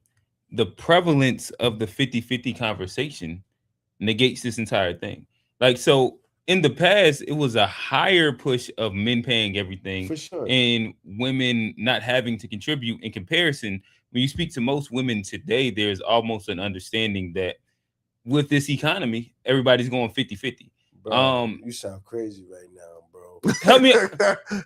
the prevalence of the 50-50 conversation negates this entire thing. Like, so in the past, it was a higher push of men paying everything for sure, and women not having to contribute. In comparison, when you speak to most women today, there's almost an understanding that with this economy, everybody's going 50-50. Bro, you sound crazy right now, bro. Help me.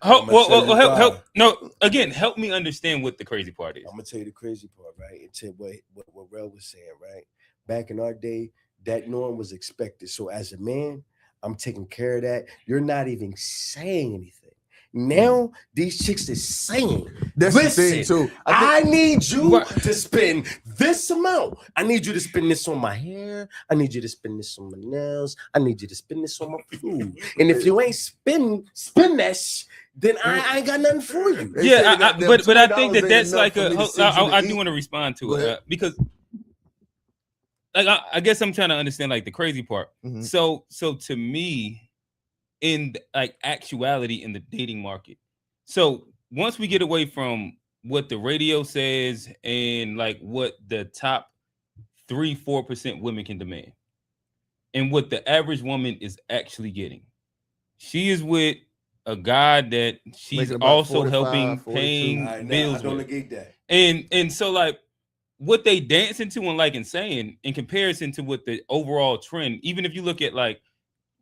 help. No, again, help me understand what the crazy part is. I'm gonna tell you the crazy part, right? And tell what Rel was saying, right? Back in our day, that norm was expected. So as a man, I'm taking care of that. You're not even saying anything. Now these chicks is saying, that's listen, the thing too. I need you to spend this amount. I need you to spend this on my hair. I need you to spend this on my nails. I need you to spend this on my food. And if you ain't spend that, then I ain't got nothing for you. Yeah, but I think that's like I do want to respond to it because like I guess I'm trying to understand like the crazy part. Mm-hmm. So to me, in like actuality in the dating market, so once we get away from what the radio says and like what the top 3-4% women can demand and what the average woman is actually getting, she is with a guy that she's also helping paying bills. I don't negate that. And so like what they dancing to and like and saying in comparison to what the overall trend, even if you look at like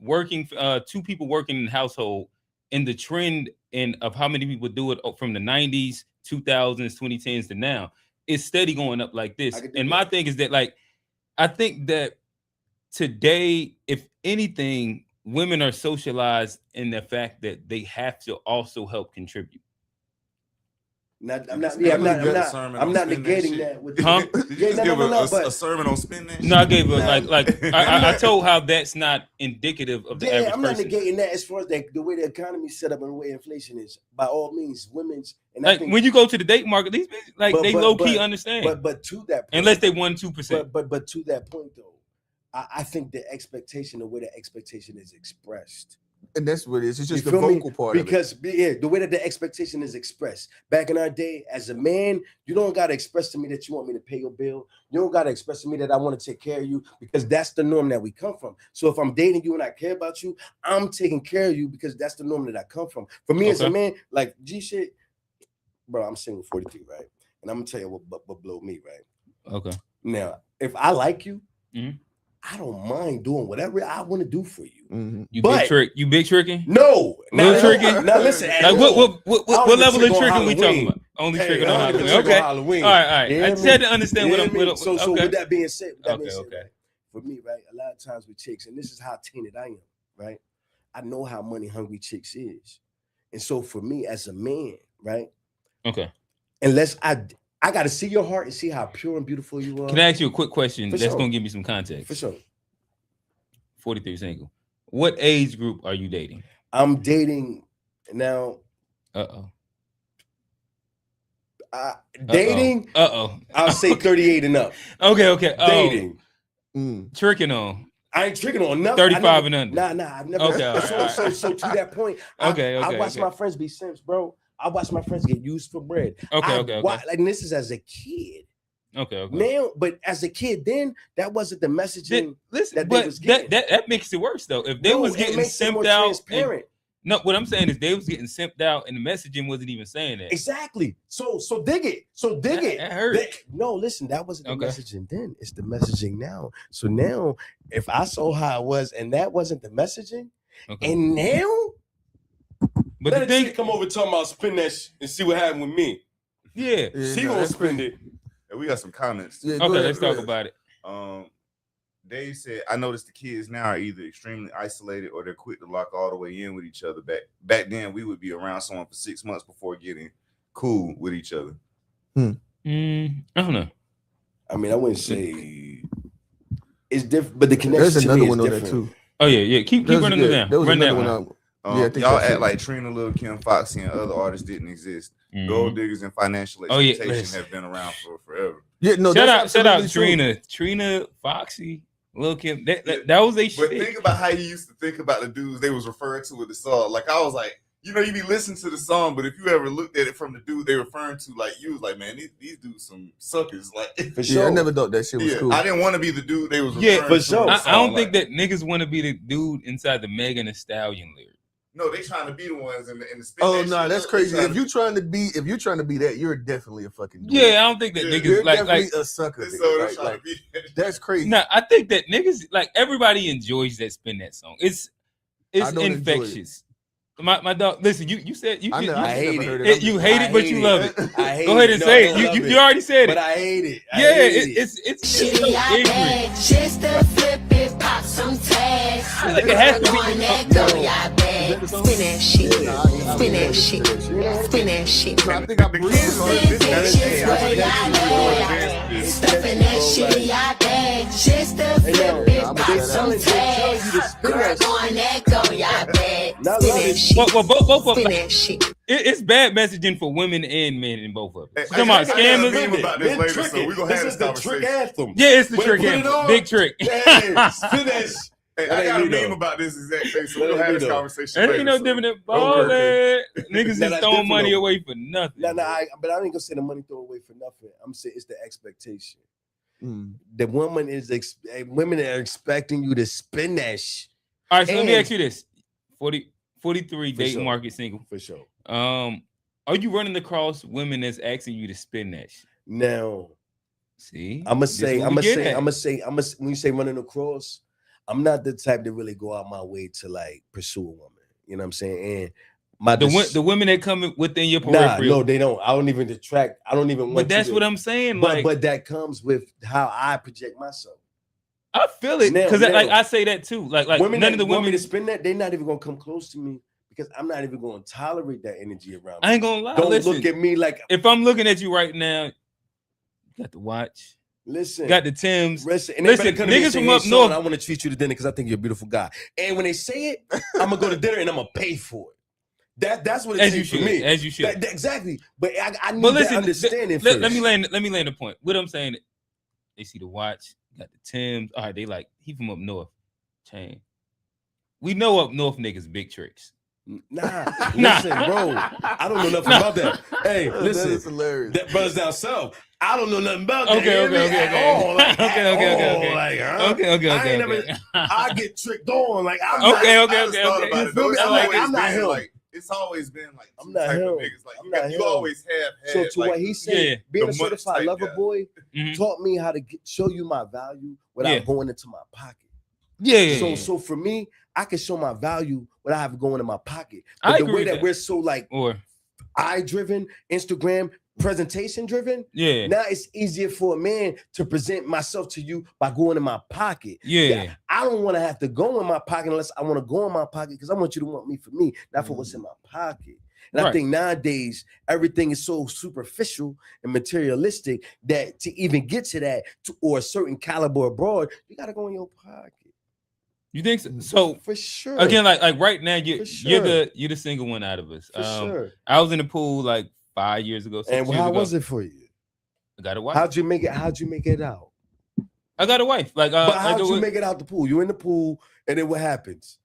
working two people working in the household and the trend and of how many people do it from the 90s, 2000s, 2010s to now, it's steady going up like this. And my thing is that like I think that today, if anything, women are socialized in the fact that they have to also help contribute. I'm not negating that. With Did you just give a sermon on spending? No, I gave I told how that's not indicative of the average I'm not person. negating that as far as the way the economy is set up and the way inflation is. By all means, women's and like when you go to the date market, these bitches they low key understand. But to that point, unless they 1-2%. But to that point though, I think the way the expectation is expressed. And that's what it is. It's just the vocal part because the way that the expectation is expressed. Back in our day, as a man, you don't got to express to me that you want me to pay your bill. You don't got to express to me that I want to take care of you because that's the norm that we come from. So if I'm dating you and I care about you, I'm taking care of you because that's the norm that I come from. For me as a man, like G shit, bro, I'm single 43, right? And I'm gonna tell you what blow me, right? Okay. Now, if I like you, mm-hmm. I don't mind doing whatever I want to do for you. Mm-hmm. You big tricking? No. Little tricking? Now listen. Like what level of tricking we talking about? Only tricking on Halloween. Okay. Halloween. All right. I just had to understand what I'm. So with that being said, okay. For me, right, a lot of times with chicks, and this is how tainted I am, right? I know how money hungry chicks is, and so for me as a man, right? Okay. Unless I got to see your heart and see how pure and beautiful you are. Can I ask you a quick question that's going to give me some context? For sure. 43 single. What age group are you dating? I'm dating now. Dating? I'll say 38 and up. Okay. Dating. Tricking on. I ain't tricking on nothing. 35 and under. Nah. I've never. Okay. So to that point, I watch my friends be simps, bro. I watch my friends get used for bread. Okay. Like this is as a kid. Okay. Now, but as a kid, then that wasn't the messaging that they was getting. That makes it worse though. If they was getting simped out, what I'm saying is they was getting simped out, and the messaging wasn't even saying that. Exactly. So dig it. That hurt. No, listen, that wasn't the messaging then. It's the messaging now. So now, if I saw how it was, and that wasn't the messaging, and now. But let the thing come over talking about spend that and see what happened with me. Yeah, she gonna spend it. And we got some comments. Yeah, let's talk about it. Dave said, I noticed the kids now are either extremely isolated or they're quick to lock all the way in with each other. Back then, we would be around someone for 6 months before getting cool with each other. I don't know. I mean, I wouldn't say it's different, but the connection There's to another me one is on different. that too. Oh yeah. Keep running it down. There was Run another that one. Y'all act like Trina, Lil Kim, Foxy, and other artists didn't exist. Mm-hmm. Gold diggers and financial exploitation have been around for forever. Yeah, no. Shout out Trina, Foxy, Lil Kim. That was a shit. But think about how you used to think about the dudes they was referring to with the song. Like I was like, you be listening to the song, but if you ever looked at it from the dude they referring to, like you was like, man, these dudes some suckers. Like for sure. I never thought that shit was cool. I didn't want to be the dude they was referring to. For sure. I don't think that niggas want to be the dude inside the Megan Thee Stallion lyric. No, they trying to be the ones in the spin. Oh no, that's crazy. If you're trying to be that, you're definitely a fucking dude. Yeah, I don't think that niggas you're like a sucker. So that's crazy. No, I think that niggas like everybody enjoys that spin that song. It's infectious. My dog, listen, you said you I hate it. You hate it, but you love it. I hate Go ahead and say it. You already said it. But I hate it. It's so ignorant. Just to flip it, pop some tags. Like it has to be. Spin that shit. Spin that shit. Spin that shit. I think I breathed on this. Stuffing that shit in y'all bag. Just to flip it. Got some tags. Girl, going that go y'all bag. Spin that shit. Well, both of Spin that shit. It's bad messaging for women and men in both of them. Come on, scammers. About this later, so we're gonna have this conversation. Trick anthem. Yeah, it's the trick anthem. Big trick. Spin that shit. Hey, I got a meme about this exact thing, so we're gonna have this conversation. Ain't no different than balling. Niggas is throwing money away for nothing. But I ain't gonna say the money throw away for nothing. I'm saying it's the expectation. The women are expecting you to spend that shit. All right, so let me ask you this: 43 dating market single for sure. Are you running across women that's asking you to spend that shit? Now, see, I'm gonna say, when you say running across, I'm not the type to really go out my way to like pursue a woman. You know what I'm saying? And the women that come within your peripheral. No, they don't. I don't even detract. I don't even. But that's what I'm saying. But that comes with how I project myself. I feel it because like I say that too. Like women none of the women to spend that, they're not even gonna come close to me because I'm not even gonna tolerate that energy around me. I ain't gonna lie. Don't look at me like if I'm looking at you right now. You got the watch. Listen, got the Timbs. Listen, niggas from up north. I want to treat you to dinner because I think you're a beautiful guy. And when they say it, I'm gonna go to dinner and I'm gonna pay for it. That's what it takes for me. As you should. Exactly. But I need to understand it first. Let me land the point. What I'm saying, they see the watch, got the Timbs. All right, they like he from up north. Chain. We know up north niggas big tricks. Listen, bro. I don't know nothing about that. Hey, listen, that is hilarious. That brother's down south. I don't know nothing about that. Okay. I get tricked on. Like, I'm not him. Like, it's always been like I'm not him. Like you always have had. So to like, what he said, being a certified lover boy taught me how to show you my value without going into my pocket. Yeah. So for me, I can show my value without having going in my pocket. But the way that we're so like eye driven, Instagram presentation driven, now it's easier for a man to present myself to you by going in my pocket. Yeah. I don't want to have to go in my pocket unless I want to go in my pocket because I want you to want me for me, not for what's in my pocket. And I think nowadays everything is so superficial and materialistic that to even get to that or a certain caliber abroad, you gotta go in your pocket. You think so? So for sure. Again, like right now, you're the single one out of us. For sure. I was in the pool like 5 years ago. And how was it for you? I got a wife. How'd you make it out? I got a wife. Like, but how'd you make it out the pool? You're in the pool, and then what happens?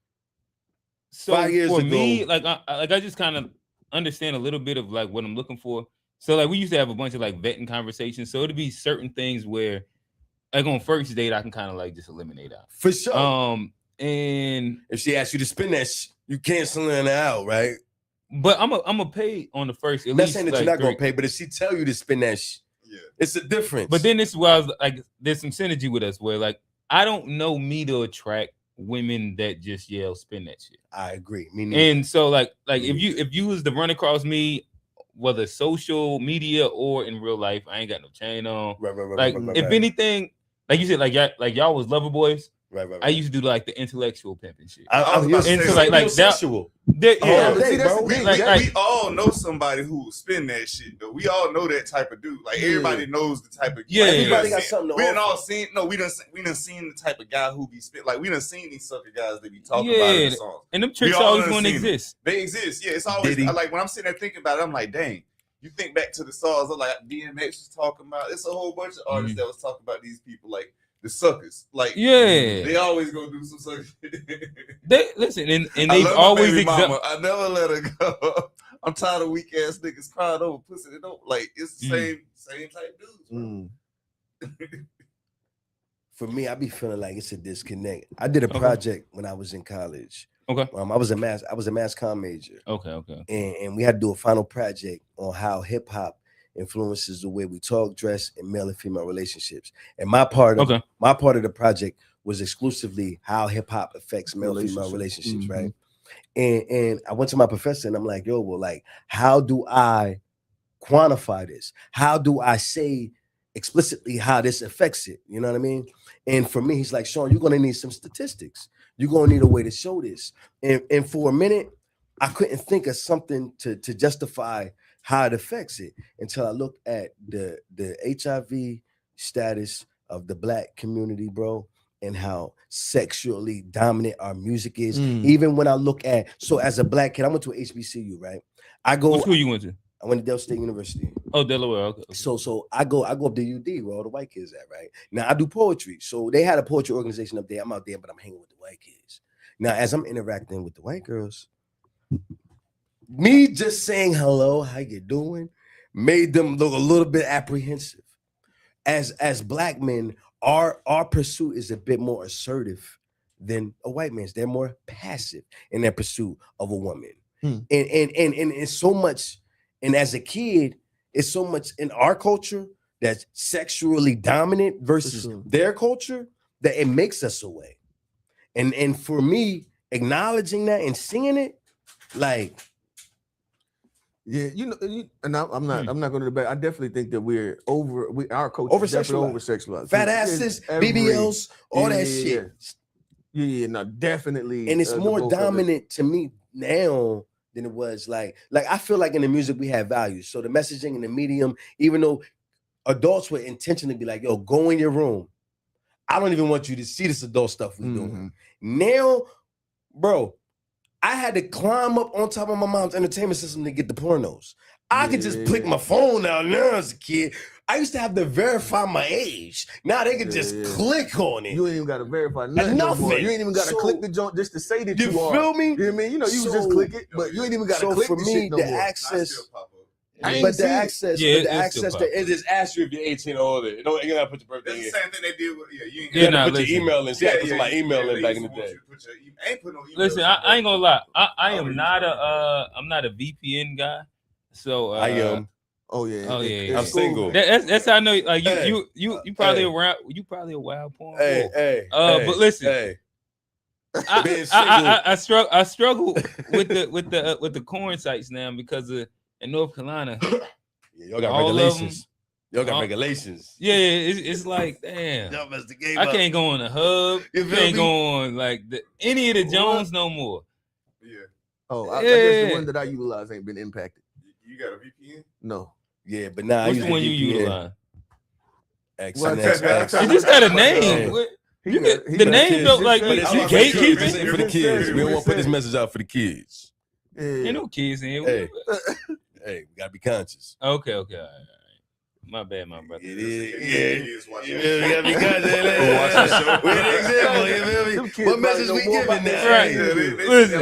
So 5 years ago, me, I just kind of understand a little bit of like what I'm looking for. So like we used to have a bunch of like vetting conversations. So it'd be certain things where like on first date, I can kind of like just eliminate out. For sure. And if she asks you to spend that, you cancel it out, right? But I'm a pay on the first. Not saying that like you're not gonna pay, but if she tell you to spend that, it's a difference. But then this is where I was like, there's some synergy with us where like I don't know me to attract women that just yell spend that shit. I agree. Me neither. And so like if you was to run across me, whether social media or in real life, I ain't got no chain on. Right. If anything, like you said, like y'all was lover boys. Right. I used to do like the intellectual pimping shit. Like sexual. We all know somebody who will spend that shit though. We all know that type of dude. Like everybody knows the type of everybody got something to we done all seen we done seen the type of guy who be spent like we done seen these sucker guys that be talking about in the songs. And them tricks always gonna exist. They exist, it's always like when I'm sitting there thinking about it, I'm like, dang. You think back to the songs like DMX was talking about. It's a whole bunch of artists that was talking about these people like the suckers, like they always gonna do some sucker shit. They listen, and they've always I never let her go. I'm tired of weak ass niggas crying over pussy. They don't like it's the same type dudes. For me, I be feeling like it's a disconnect. I did a project when I was in college. Okay. I was a mass comm major. Okay. And we had to do a final project on how hip hop influences the way we talk, dress, and male and female relationships. And my part of the project was exclusively how hip hop affects male and female relationships, right? And I went to my professor and I'm like, yo, well, like, how do I quantify this? How do I say explicitly how this affects it? You know what I mean? And for me, he's like, Sean, you're gonna need some statistics. You're gonna need a way to show this. And for a minute, I couldn't think of something to justify how it affects it until I looked at the HIV status of the Black community, bro, and how sexually dominant our music is. Even when I look at, so as a Black kid, I went to a HBCU, right? What school you went to? I went to Delaware State University. Oh, Delaware. Okay. So I go up to UD where all the white kids at, right? Now I do poetry. So they had a poetry organization up there. I'm out there, but I'm hanging with the white kids. Now, as I'm interacting with the white girls, me just saying hello, how you doing, made them look a little bit apprehensive. As Black men, our pursuit is a bit more assertive than a white man's. They're more passive in their pursuit of a woman. And it's so much, and as a kid, it's so much in our culture that's sexually dominant versus their culture that it makes us away. And for me, acknowledging that and seeing it, like, yeah, and I'm not going to debate. I definitely think that our culture is definitely over sexualized. Fat asses, BBLs, all that shit. Yeah, no, definitely. And it's more dominant to me now than it was like I feel like in the music we have values. So the messaging and the medium, even though adults would intentionally be like, yo, go in your room. I don't even want you to see this adult stuff we're doing. Now, bro, I had to climb up on top of my mom's entertainment system to get the pornos. I could just click my phone out now as a kid. I used to have to verify my age. Now they can just click on it. You ain't even got to verify nothing. You ain't even got to click the joint just to say that you are. You feel me? You know what I mean? You just click it, but you ain't even got to click for the me, shit no the more. access. But the access it just asks you if you're 18 or older. You don't gotta put your birthday in. That's the same thing they did with you gotta put your email in. See, I put my email in back in the day. Listen, I ain't gonna lie. I am not I'm not a VPN guy. So I am. Oh yeah. I'm single. That's how I know. Like you probably around. You probably a wild porn. But listen. I struggle with the corn sites now because in North Carolina, y'all got regulations. Y'all got regulations. Yeah, it's like, damn. Y'all messed the game I up. can't go on the hub. You can't go on like any of the Jones no more. Yeah. Oh, I guess the one that I utilize ain't been impacted. You got a VPN? No. Yeah, but now what's the one you utilize? X. You just got a name. The name don't like gatekeeping for the kids. We don't want to put this message out for the kids. Ain't no kids in here. Hey, we gotta be conscious. Okay, all right. My bad, my brother. You gotta be conscious. What message we giving now? Right. Listen,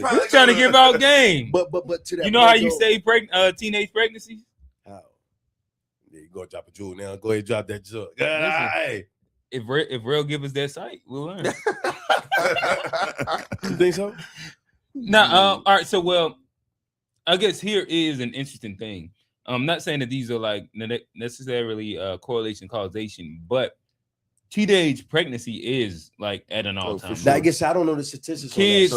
we're trying to give out game. But to that, you know how you say teenage pregnancies? How? Yeah, you go drop a jewel now. Go ahead, drop that jewel. Hey. If Real give us that site, we'll learn. You think so? All right. So, well, I guess here is an interesting thing. I'm not saying that these are like necessarily correlation causation, but teenage pregnancy is like at an all-time. Sure. I guess I don't know the statistics. Kids,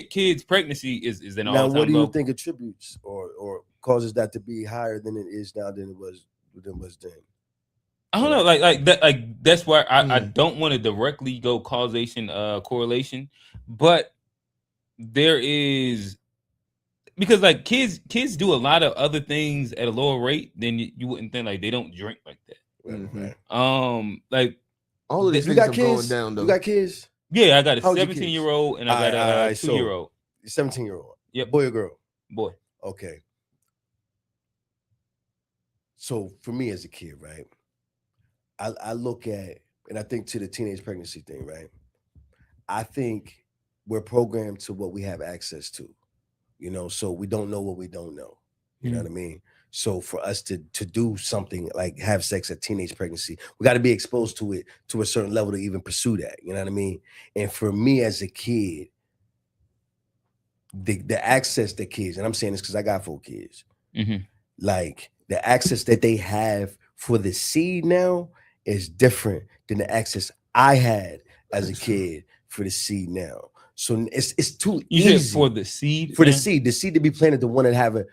kids pregnancy is an all-time. Now, what do you think attributes or causes that to be higher than it is now than it was then? I don't know, like that, like that's why I don't want to directly go causation, correlation, but there is, because like kids do a lot of other things at a lower rate than you wouldn't think. Like they don't drink like that. Like all of these things are going down though. You got kids? Yeah, I got a 17-year-old and I got a 2-year-old. 17-year-old. Yep. Boy or girl? Boy. Okay. So for me as a kid, right? I look at, and I think to the teenage pregnancy thing, right? I think we're programmed to what we have access to, so we don't know what we don't know. You know what I mean? So for us to do something like have sex at teenage pregnancy, we got to be exposed to it to a certain level to even pursue that. You know what I mean? And for me as a kid, the access that kids, and I'm saying this because I got 4 kids, like the access that they have for the seed now is different than the access I had as a kid for the seed now. So it's too easy for the seed. For the seed to be planted, the one that have it.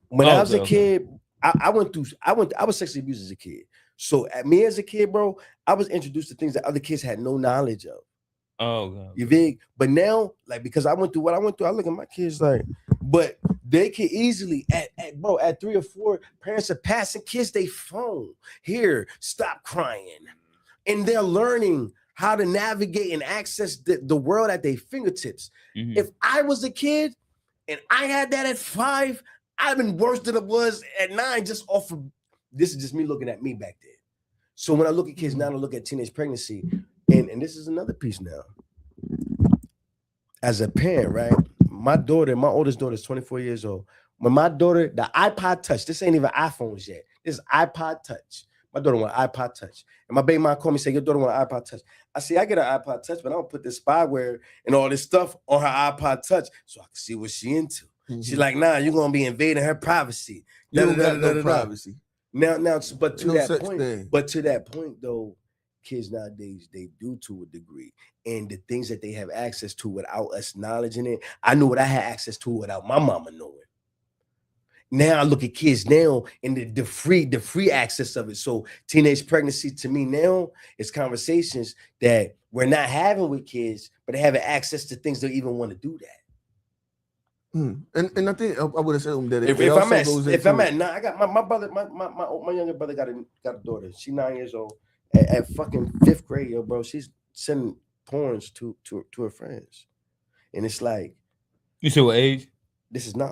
When I was a kid, I was sexually abused as a kid. So at me as a kid, bro, I was introduced to things that other kids had no knowledge of. Oh God. You think? But now, like, because I went through what I went through, I look at my kids like, but they can easily at 3 or 4, parents are passing kids their phone. Here, stop crying. And they're learning how to navigate and access the world at their fingertips. Mm-hmm. If I was a kid and I had that at 5, I'd been worse than it was at 9, just off of, this is just me looking at me back then. So when I look at kids now, I look at teenage pregnancy, and this is another piece now. As a parent, right? My oldest daughter is 24 years old. When my daughter, the iPod Touch, this ain't even iPhones yet. This is iPod Touch. My daughter want an iPod Touch. And my baby mom called me and said, your daughter want an iPod Touch. I see, I get an iPod Touch, but I don't put this spyware and all this stuff on her iPod Touch so I can see what she into. Mm-hmm. She's like, nah, you're going to be invading her privacy. You don't got no privacy. Now, but to that point, though, kids nowadays, they do to a degree. And the things that they have access to without us acknowledging it, I knew what I had access to without my mama knowing. Now I look at kids now and the free access of it. So teenage pregnancy to me now is conversations that we're not having with kids, but they have access to things they even want to do that. And I think I would assume that if I'm at 9, I got my brother, my younger brother got a daughter. She's 9 years old at fucking 5th grade, yo, bro. She's sending porns to her friends, and it's like, you said what age? This is 9,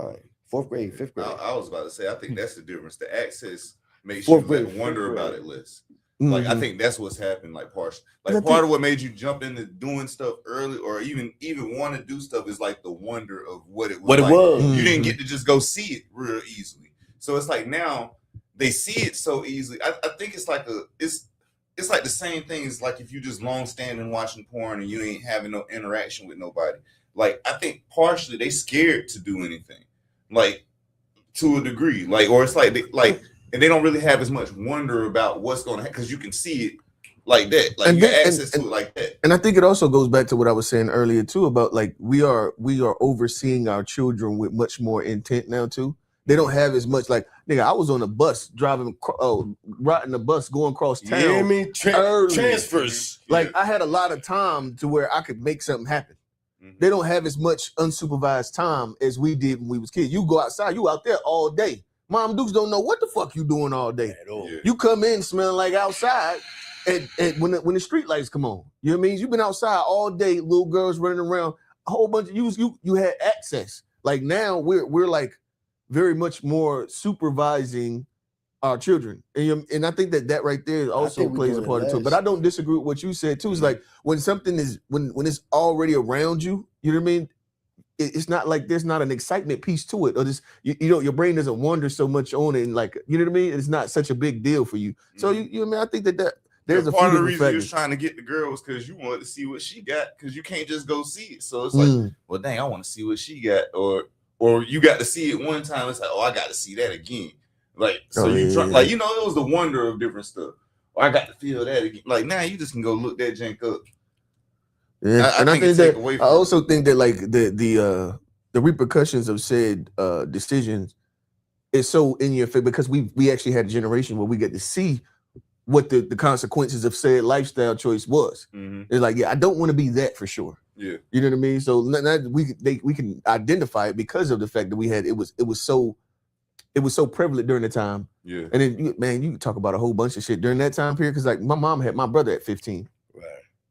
4th grade, 5th grade. I was about to say, I think that's the difference. The access makes you wonder about it less. Like, I think that's what's happened, like, partially. Like, part of what made you jump into doing stuff early or even want to do stuff is, like, the wonder of what it was. You didn't get to just go see it real easily. So it's like now they see it so easily. I think it's like it's like the same thing as, like, if you just long standing watching porn and you ain't having no interaction with nobody. Like, I think partially they scared to do anything, like, to a degree. Like, or it's like and they don't really have as much wonder about what's going to happen because you can see it like that. Like, you got access to it like that. And I think it also goes back to what I was saying earlier too about, like, we are overseeing our children with much more intent now too. They don't have as much, like, nigga, I was on a bus riding the bus going across town. You hear me? Transfers. Like, I had a lot of time to where I could make something happen. Mm-hmm. They don't have as much unsupervised time as we did when we was kids. You go outside, you out there all day. Mom Dukes don't know what the fuck you doing all day. At all. Yeah. You come in smelling like outside and when the street lights come on. You know what I mean? You've been outside all day, little girls running around, a whole bunch of you had access. Like, now we're like very much more supervising our children. And I think that right there also plays a part of it. But I don't disagree with what you said too. It's like when something is when it's already around you, you know what I mean? It's not like there's not an excitement piece to it, or this, your brain doesn't wander so much on it, and, like, you know what I mean? It's not such a big deal for you. So you know, I think that there's a part of the reason you're trying to get the girls because you wanted to see what she got, because you can't just go see it. So it's like, well, dang, I want to see what she got, or you got to see it one time. It's like, oh, I got to see that again. Like, so like, you know, it was the wonder of different stuff. Or I got to feel that again. Like, now you just can go look that jank up. Yeah, I also think that, like, the repercussions of said decisions is so in your face, because we actually had a generation where we get to see what the consequences of said lifestyle choice was. Mm-hmm. It's like, yeah, I don't want to be that for sure. Yeah, you know what I mean. So we can identify it because of the fact that we had it was so prevalent during the time. Yeah, and then you can talk about a whole bunch of shit during that time period, because, like, my mom had my brother at 15. Right.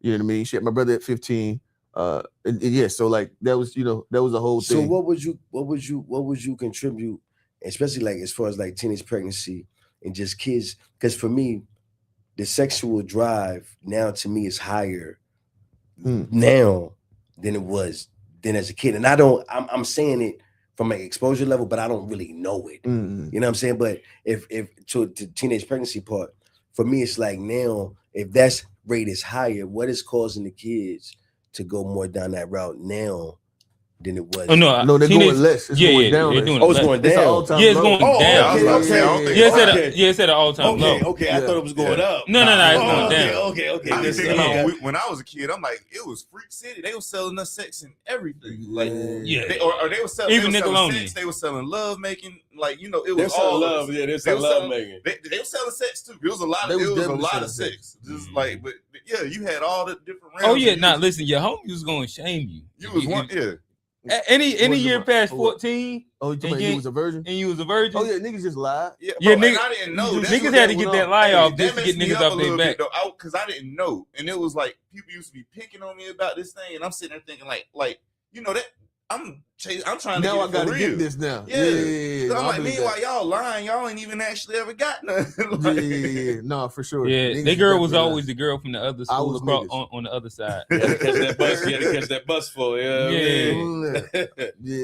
You know what I mean? She had my brother at 15. And yeah, so, like, that was a whole thing. So what would you contribute, especially, like, as far as, like, teenage pregnancy and just kids? Because for me, the sexual drive now to me is higher now than it was then as a kid. And I'm saying it from an exposure level, but I don't really know it. Mm-hmm. You know what I'm saying? But if to teenage pregnancy part, for me, it's like, now, if that rate is higher, what is causing the kids to go more down that route now than it was. Oh no, they're going less. It's going down. It's going down. It's going down. It's at an all-time low. Okay, I thought it was going up. No, it's going down. Okay. I was thinking about when I was a kid. I'm like, it was Freak City. They were selling us sex and everything. Like, they were selling even Nickelodeon. Sex. They were selling love making. Like, it was all love. Yeah, they're love making. They were selling sex too. It was a lot of sex. Just like, but yeah, you had all the different rounds. Oh yeah, listen, your homie was going to shame you. You was one, yeah. Any year past 14. Oh, you was a virgin? And you was a virgin? Oh yeah, niggas just lied. Yeah, niggas, I didn't know. Niggas had to get that lie off just to get niggas off their back. Because I didn't know. And it was like, people used to be picking on me about this thing. And I'm sitting there thinking like, that I'm trying to now I gotta get this now. Yeah. So I'm like, meanwhile, y'all lying. Y'all ain't even actually ever got nothing. Yeah. No, for sure. Yeah, that girl was always the girl from the other school across on the other side. You had to catch that bus for. Yeah,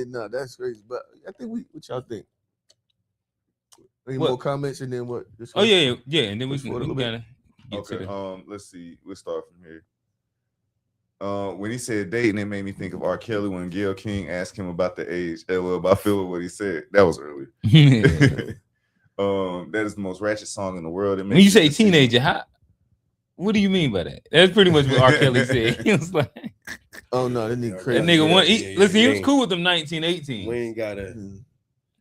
no, that's crazy. But I think what y'all think? Any more comments and then what? Oh yeah, and then we can kind of get to the... let's see. We'll start from here. When he said dating, it made me think of R. Kelly when Gayle King asked him about the age. I feel what he said. That was early. That is the most ratchet song in the world. When you say teenager, what do you mean by that? That's pretty much what R. Kelly said. He was like, "Oh no, that nigga crazy." That nigga listen, he was cool with them 1918. We ain't gotta.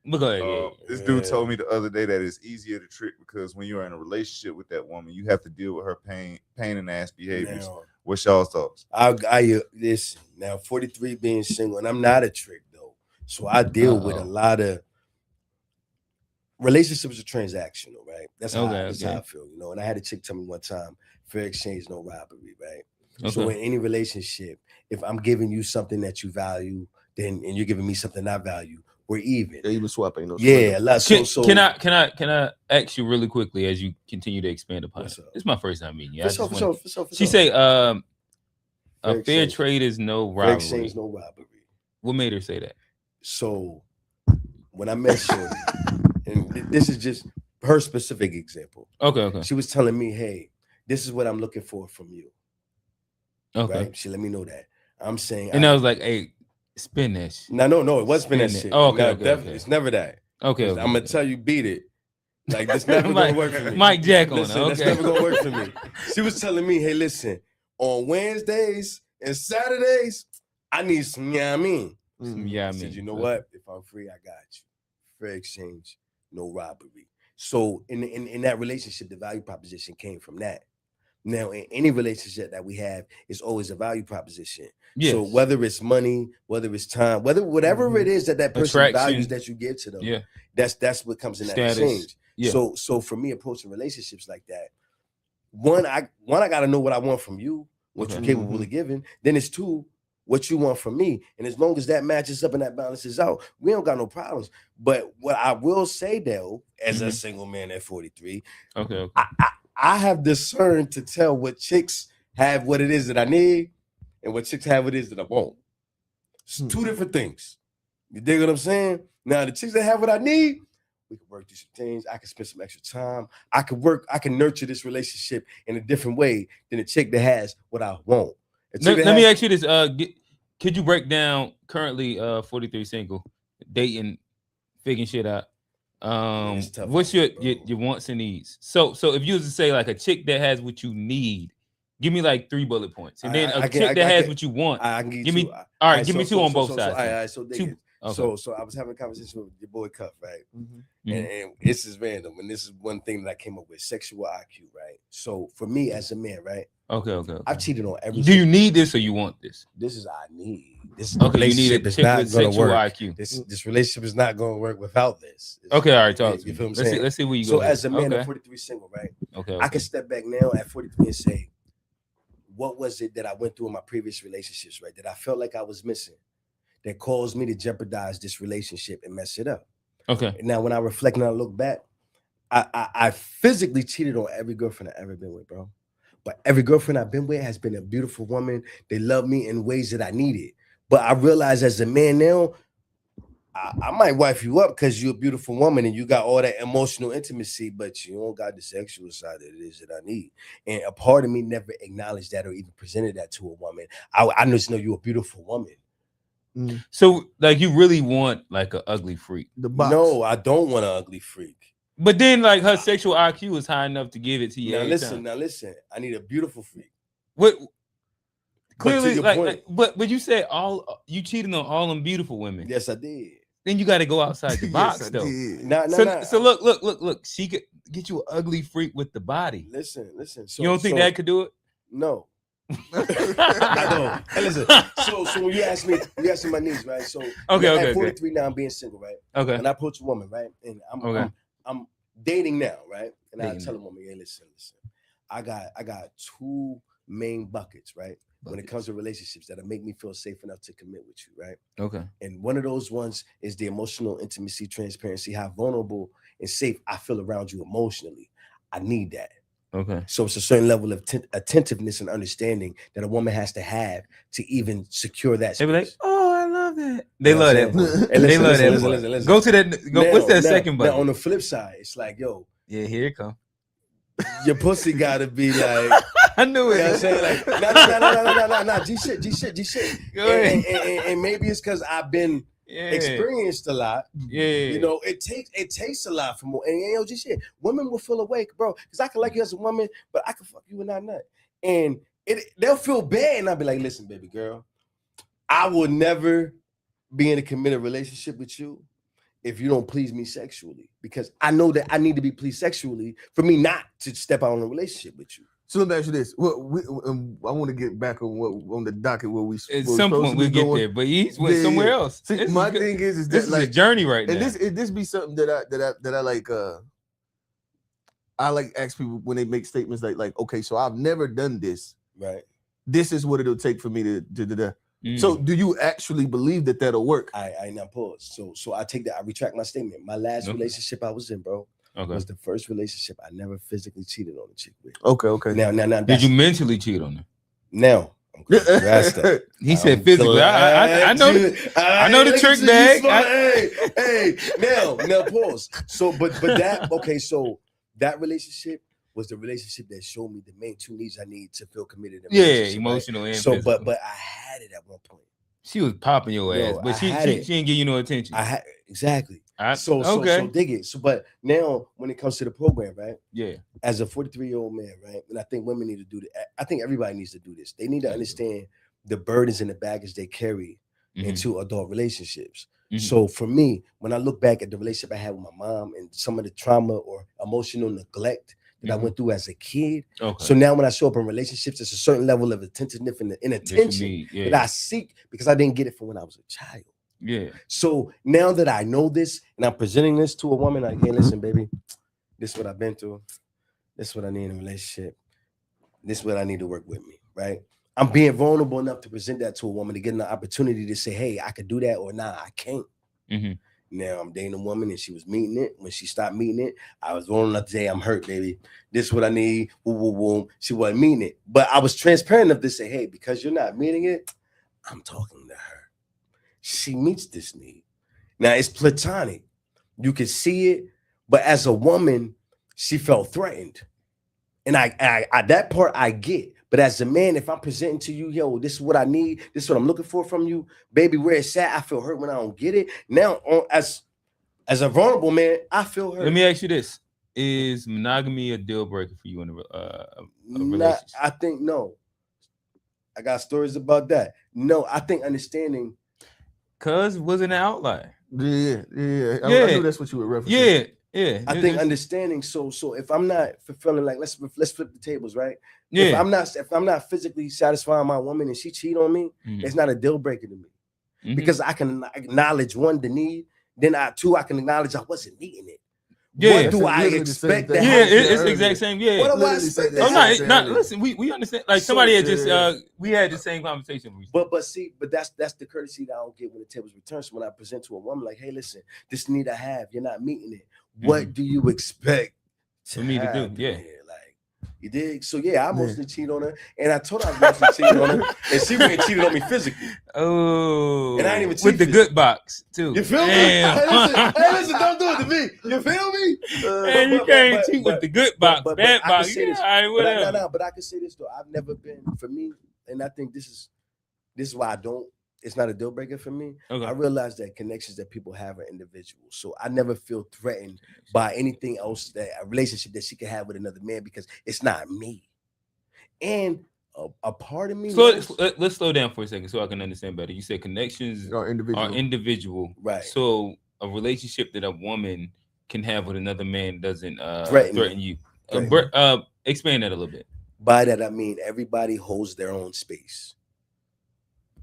But go ahead. This dude told me the other day that it's easier to trick because when you're in a relationship with that woman, you have to deal with her pain and ass behaviors. What's y'all's thoughts? I listen now. 43 being single, and I'm not a trick though, so I deal with a lot of relationships are transactional, right? That's how I feel, And I had a chick tell me one time, fair exchange, no robbery, right? Okay. So in any relationship, if I'm giving you something that you value, and you're giving me something I value, we're even. Yeah, even swapping those. Yeah, can I ask you really quickly as you continue to expand upon it? This is my first time meeting you. For sure. She say, a fair trade is no robbery. Fair exchange, no robbery. What made her say that? So when I met Shorty, and this is just her specific example. Okay. She was telling me, "Hey, this is what I'm looking for from you." Okay. Right? She let me know that. I'm saying, and I was like, "Hey, spin that shit." No, it wasn't spin that shit. Oh, okay, definitely. It's never that. Okay. I'm gonna tell you, beat it. Like this never gonna work for me. Mike Jack on listen, that's never gonna work for me. She was telling me, "Hey, listen, on Wednesdays and Saturdays, I need some, I said, you know what? If I'm free, I got you. Fair exchange, no robbery. So in that relationship, the value proposition came from that. Now, in any relationship that we have, it's always a value proposition. Yes. So whether it's money, whether it's time, whatever it is that person values that you give to them, that's what comes in that exchange. Yeah. So for me, approaching relationships like that, one, I got to know what I want from you, what you're capable of giving. Then it's two, what you want from me. And as long as that matches up and that balances out, we don't got no problems. But what I will say though, as a single man at 43, I have discerned to tell what chicks have what it is that I need and what chicks have what it is that I want. It's two different things. You dig what I'm saying? Now, the chicks that have what I need, we can work through some things. I can spend some extra time. I can nurture this relationship in a different way than a chick that has what I want. Let me ask you this. Could you break down currently 43 single, dating, figuring shit out? What's your wants and needs? So if you was to say like a chick that has what you need, give me like 3 bullet points, and then a chick that has what you want. I can give me. All right, give me 2 on both sides. All right, so I was having a conversation with your boy Cuff, right? And this is random, and this is one thing that I came up with: sexual IQ, right? So for me as a man, right? Okay. I've cheated on every. Do you need this or you want this? This is I need. This relationship is not going to work. IQ. This relationship is not going to work without this. Okay, all right, talk to me. You feel what I'm saying? Let's see where you go. So as a man at 43 single, right? Okay. I can step back now at 43 and say, what was it that I went through in my previous relationships, right? That I felt like I was missing, that caused me to jeopardize this relationship and mess it up. Okay. Now, when I reflect and I look back, I physically cheated on every girlfriend I've ever been with, bro. But every girlfriend I've been with has been a beautiful woman. They love me in ways that I needed. But I realize as a man now, I might wife you up because you're a beautiful woman and you got all that emotional intimacy, but you don't got the sexual side that it is that I need. And a part of me never acknowledged that or even presented that to a woman. I just know you're a beautiful woman. So like you really want like an ugly freak? No, I don't want an ugly freak. But then like her sexual IQ is high enough to give it to you. Now listen. I need a beautiful freak. What? Clearly, but you said you cheated on all them beautiful women. Yes, I did. Then you got to go outside the box though. So look. She could get you an ugly freak with the body. Listen. So, you don't think that could do it? No. I don't. Hey, listen. So when you ask me my needs, right? So okay. At 43 now, I'm being single, right? Okay. And I approach a woman, right? And I'm dating now, right? And I tell a woman, hey, listen. I got two main buckets, right? When it comes to relationships that'll make me feel safe enough to commit with you, right? Okay. And one of those ones is the emotional intimacy, transparency, how vulnerable and safe I feel around you emotionally. I need that. Okay. So it's a certain level of attentiveness and understanding that a woman has to have to even secure that space. They be like, oh, I love that. They love that. They love that. Listen. Go to that. What's that second button? Now on the flip side, it's like, yo. Yeah, here it comes. Your pussy gotta be like. I knew it. You know what I'm saying? Like, no. G shit. Go ahead. And maybe it's because I've been experienced a lot. Yeah. You know, it takes a lot for more. And G shit. Women will feel awake, bro. Because I can like you as a woman, but I can fuck you and not nut. And they'll feel bad. And I'll be like, listen, baby girl, I will never be in a committed relationship with you if you don't please me sexually, because I know that I need to be pleased sexually for me not to step out on a relationship with you. So let me ask you this: I want to get back on the docket where we. At some point we'll get there, but he's went somewhere else. See, my thing is this that like is a journey right now. And this be something that I like. I like ask people when they make statements like, okay, so I've never done this. Right. This is what it'll take for me to. So do you actually believe that that'll work? I now pause. So I take that. I retract my statement. My last relationship I was in, bro, was the first relationship I never physically cheated on a chick with. Okay. Now. Did you mentally cheat on her? No. He said physically. I know the trick bag. Hey, now pause. So, but that okay. So that relationship was the relationship that showed me the main two needs I need to feel committed. Emotional and so, physical. but I had it at one point. She was popping your ass, but she didn't give you no attention. Exactly. So dig it. So, but now when it comes to the program, right? Yeah. As a 43-year-old man, right, and I think women need to do that. I think everybody needs to do this. They need to understand the burdens and the baggage they carry into adult relationships. So for me, when I look back at the relationship I had with my mom and some of the trauma or emotional neglect that I went through as a kid. So now when I show up in relationships, it's a certain level of attentiveness and attention that I seek because I didn't get it from when I was a child. Yeah. So now that I know this and I'm presenting this to a woman, like, hey, listen, baby, this is what I've been through. This is what I need in a relationship. This is what I need to work with me, right? I'm being vulnerable enough to present that to a woman to get an opportunity to say, hey, I could do that or nah, I can't. Now I'm dating a woman and she was meeting it. When she stopped meeting it, I was vulnerable enough to say, I'm hurt, baby. This is what I need. Woo, woo, woo. She wasn't meeting it. But I was transparent enough to say, hey, because you're not meeting it, I'm talking to her. She meets this need. Now it's platonic. You can see it, but as a woman, she felt threatened. And I that part I get. But as a man, if I'm presenting to you, yo, this is what I need, this is what I'm looking for from you, baby, where it's at, I feel hurt when I don't get it. Now, as a vulnerable man, I feel hurt. Let me ask you this. Is monogamy a deal breaker for you in a relationship? I think no. I got stories about that. No, I think understanding. Cuz wasn't an outlier. Yeah. I knew that's what you were referencing. Yeah. I think understanding. So if I'm not fulfilling, like let's flip the tables, right? Yeah. If I'm not physically satisfying my woman and she cheat on me, it's not a deal breaker to me. Because I can acknowledge the need, then I can acknowledge I wasn't needing it. Yeah. What do I expect that? Yeah, it's the exact same. Yeah. What do I expect? Listen, we understand. Like somebody had just we had the same conversation recently. But that's the courtesy that I don't get when the tables return. So when I present to a woman, like, hey, listen, this need I have, you're not meeting it. What do you expect for me to do? Yeah. Like, you dig? So yeah, I mostly cheat on her, and I told her I mostly cheated on her, and she went and cheated on me physically. Oh, and I didn't even cheat with the good box too. You feel me? Hey, listen, don't do it to me. You feel me? Man, you can't cheat with the good box, bad box. Yeah, all right, whatever. But I can say this though. I've never been, for me, and I think this is why I don't. it's not a deal breaker for me. Okay. I realize that connections that people have are individual, so I never feel threatened by anything else, that a relationship that she can have with another man, because it's not me. And a part of me. Let's slow down for a second so I can understand better. You said connections are individual, right? So a relationship that a woman can have with another man doesn't threaten you. Expand that a little bit. By that I mean everybody holds their own space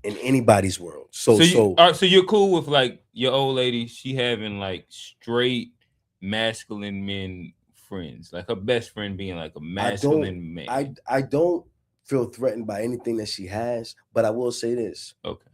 in anybody's world. So you're cool with like your old lady, she having like straight masculine men friends, like her best friend being like a masculine man. I don't feel threatened by anything that she has, but I will say this. Okay.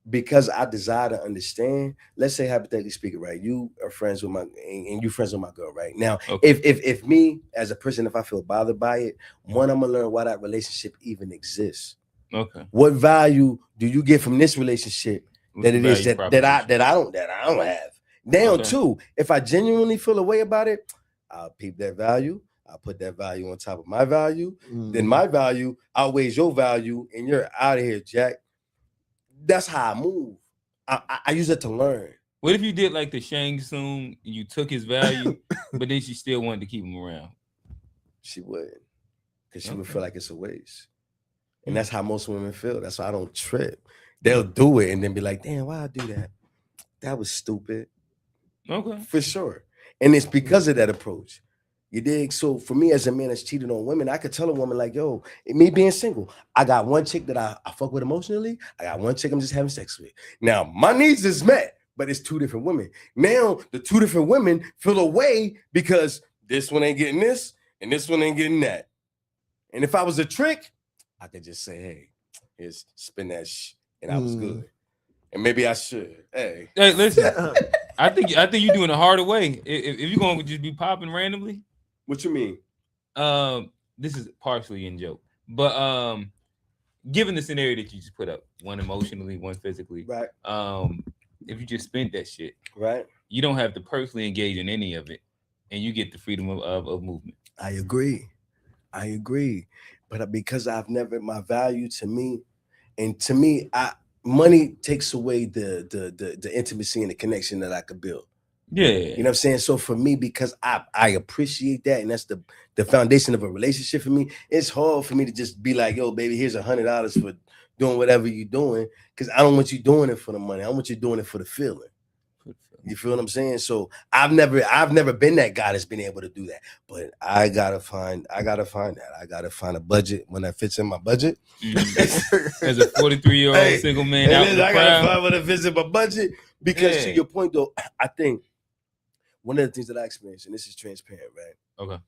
Because I desire to understand, let's say hypothetically speaking, right? You are friends with and you friends with my girl, right? Now, if me as a person, if I feel bothered by it, one, I'm gonna learn why that relationship even exists. Okay. What value do you get from this relationship that it is that I don't have? Now, two, if I genuinely feel a way about it, I'll peep that value. I'll put that value on top of my value. Then my value outweighs your value, and you're out of here, Jack. That's how I move. I use it to learn. What if you did like the Shang Tsung, you took his value, but then she still wanted to keep him around? She would, because she would feel like it's a waste. And that's how most women feel. That's why I don't trip. They'll do it and then be like, damn, why I do that? That was stupid. Okay. For sure. And it's because of that approach. You dig? So for me as a man that's cheated on women, I could tell a woman like, yo, me being single, I got one chick that I fuck with emotionally. I got one chick I'm just having sex with. Now, my needs is met, but it's two different women. Now, the two different women feel away because this one ain't getting this and this one ain't getting that. And if I was a trick, I could just say, hey, here's spin that and I was good. And maybe I should. Hey, listen, I think you're doing it the harder way. If you're going to just be popping randomly. What you mean? This is partially in joke, but given the scenario that you just put up, one emotionally, one physically, right? If you just spent that shit, right, you don't have to personally engage in any of it, and you get the freedom of movement. I agree, but because I've never my value to me, and to me, money takes away the intimacy and the connection that I could build. Yeah, you know what I'm saying? So for me, because I appreciate that, and that's the foundation of a relationship for me, it's hard for me to just be like, yo, baby, here's $100 for doing whatever you're doing, because I don't want you doing it for the money. I want you doing it for the feeling. You feel what I'm saying? So I've never been that guy that's been able to do that. But I gotta find that. I gotta find a budget when that fits in my budget. As a 43-year-old single man out in the I gotta find when it fits in my budget. Because to your point though, I think one of the things that I experienced, and this is transparent, right? Okay.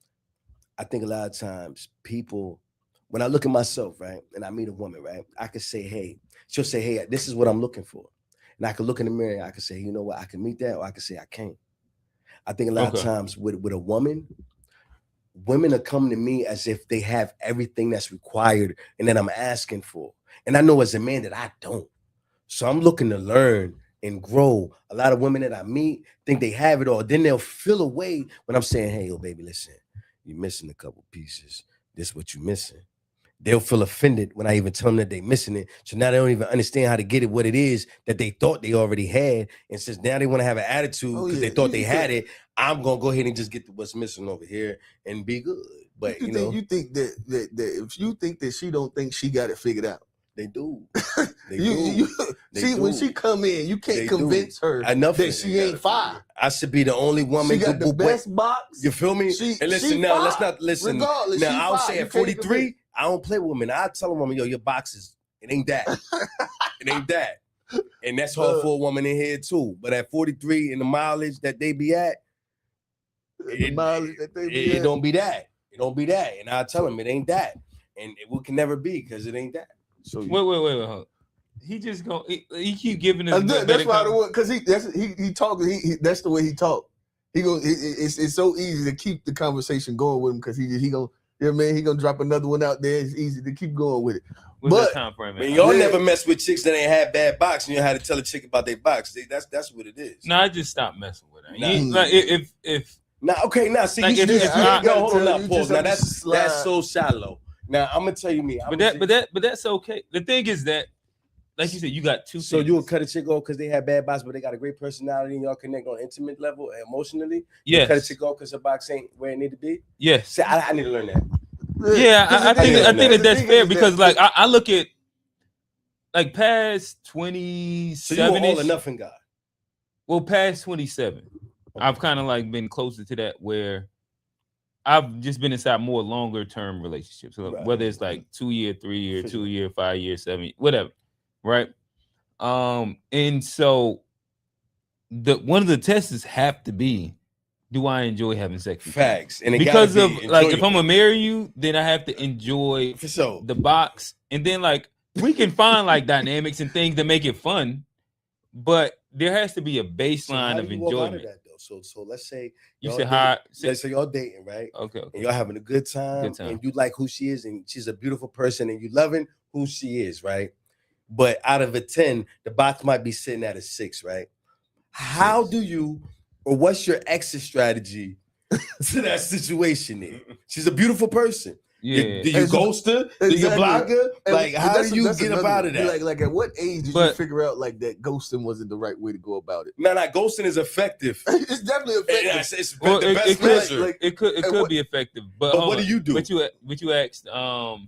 I think a lot of times people, when I look at myself, right, and I meet a woman, right, I could say, hey, she'll say, hey, this is what I'm looking for. And I could look in the mirror, I could say, you know what, I can meet that, or I could say I can't. I think a lot of times with a woman, women are coming to me as if they have everything that's required and that I'm asking for. And I know as a man that I don't. So I'm looking to learn and grow. A lot of women that I meet think they have it all. Then they'll feel away when I'm saying, hey, yo, baby, listen, you're missing a couple pieces. This is what you're missing. They'll feel offended when I even tell them that they're missing it. So now they don't even understand how to get it, what it is that they thought they already had. And since now they want to have an attitude because they thought they had it, I'm going to go ahead and just get to what's missing over here and be good. But you think that if you think that she don't think she got it figured out, they do. When she come in, you can't convince her that she ain't fire. I should be the only woman. She got the best box. You feel me? And listen now, let's not listen. Regardless, now I would say at 43, I don't play with women. I tell a woman, yo, your box it ain't that. It ain't that. And that's hard for a woman in here too. But at 43, in the mileage that they be at, it don't be that. It don't be that. And I tell them it ain't that. And it can never be because it ain't that. So wait. He just he keep giving us. That's why I want, because he talking. That's the way he talk. It's so easy to keep the conversation going with him because he gonna. Yeah, man, he gonna drop another one out there. It's easy to keep going with it. What's that time frame? Man, y'all never mess with chicks that ain't had bad box, and you had to tell a chick about their box. That's what it is. No, I just stopped messing with her. Hold on now, pause. Now that's so shallow. Now I'm gonna tell you me. But that's okay. The thing is that, like you said, you got two. So things. you would cut a chick off because they have bad box, but they got a great personality and y'all connect on an intimate level and emotionally. Yes. Cut a chick off because her box ain't where it need to be. Yes. See, I need to learn that. Yeah, I think that's fair because like I look at like past 27. So you were all or nothing guy. Well, past 27, I've kind of like been closer to that where I've just been inside more longer term relationships. So whether it's like 2 year, 3 year, 2 year, 5 year, 7 year, whatever, right? And so one of the tests have to be, do I enjoy having sex with Facts. And because of like if I'm gonna marry you, then I have to enjoy the box, and then like we can find like dynamics and things that make it fun, but there has to be a baseline of enjoyment. So let's say you said hi. Let's say y'all dating, right? Okay. And y'all having a good time, and you like who she is, and she's a beautiful person, and you loving who she is, right? But out of a 10, the box might be sitting at a 6, right? How do you, or what's your exit strategy to that situation? There, she's a beautiful person. Yeah. Do you ghost her? Do you block her? Like, how do you get up out of that? Like at what age did you figure out like that ghosting wasn't the right way to go about it? No, ghosting is effective. It's definitely effective. It's the best measure. It could be effective, but what do you do? But you asked your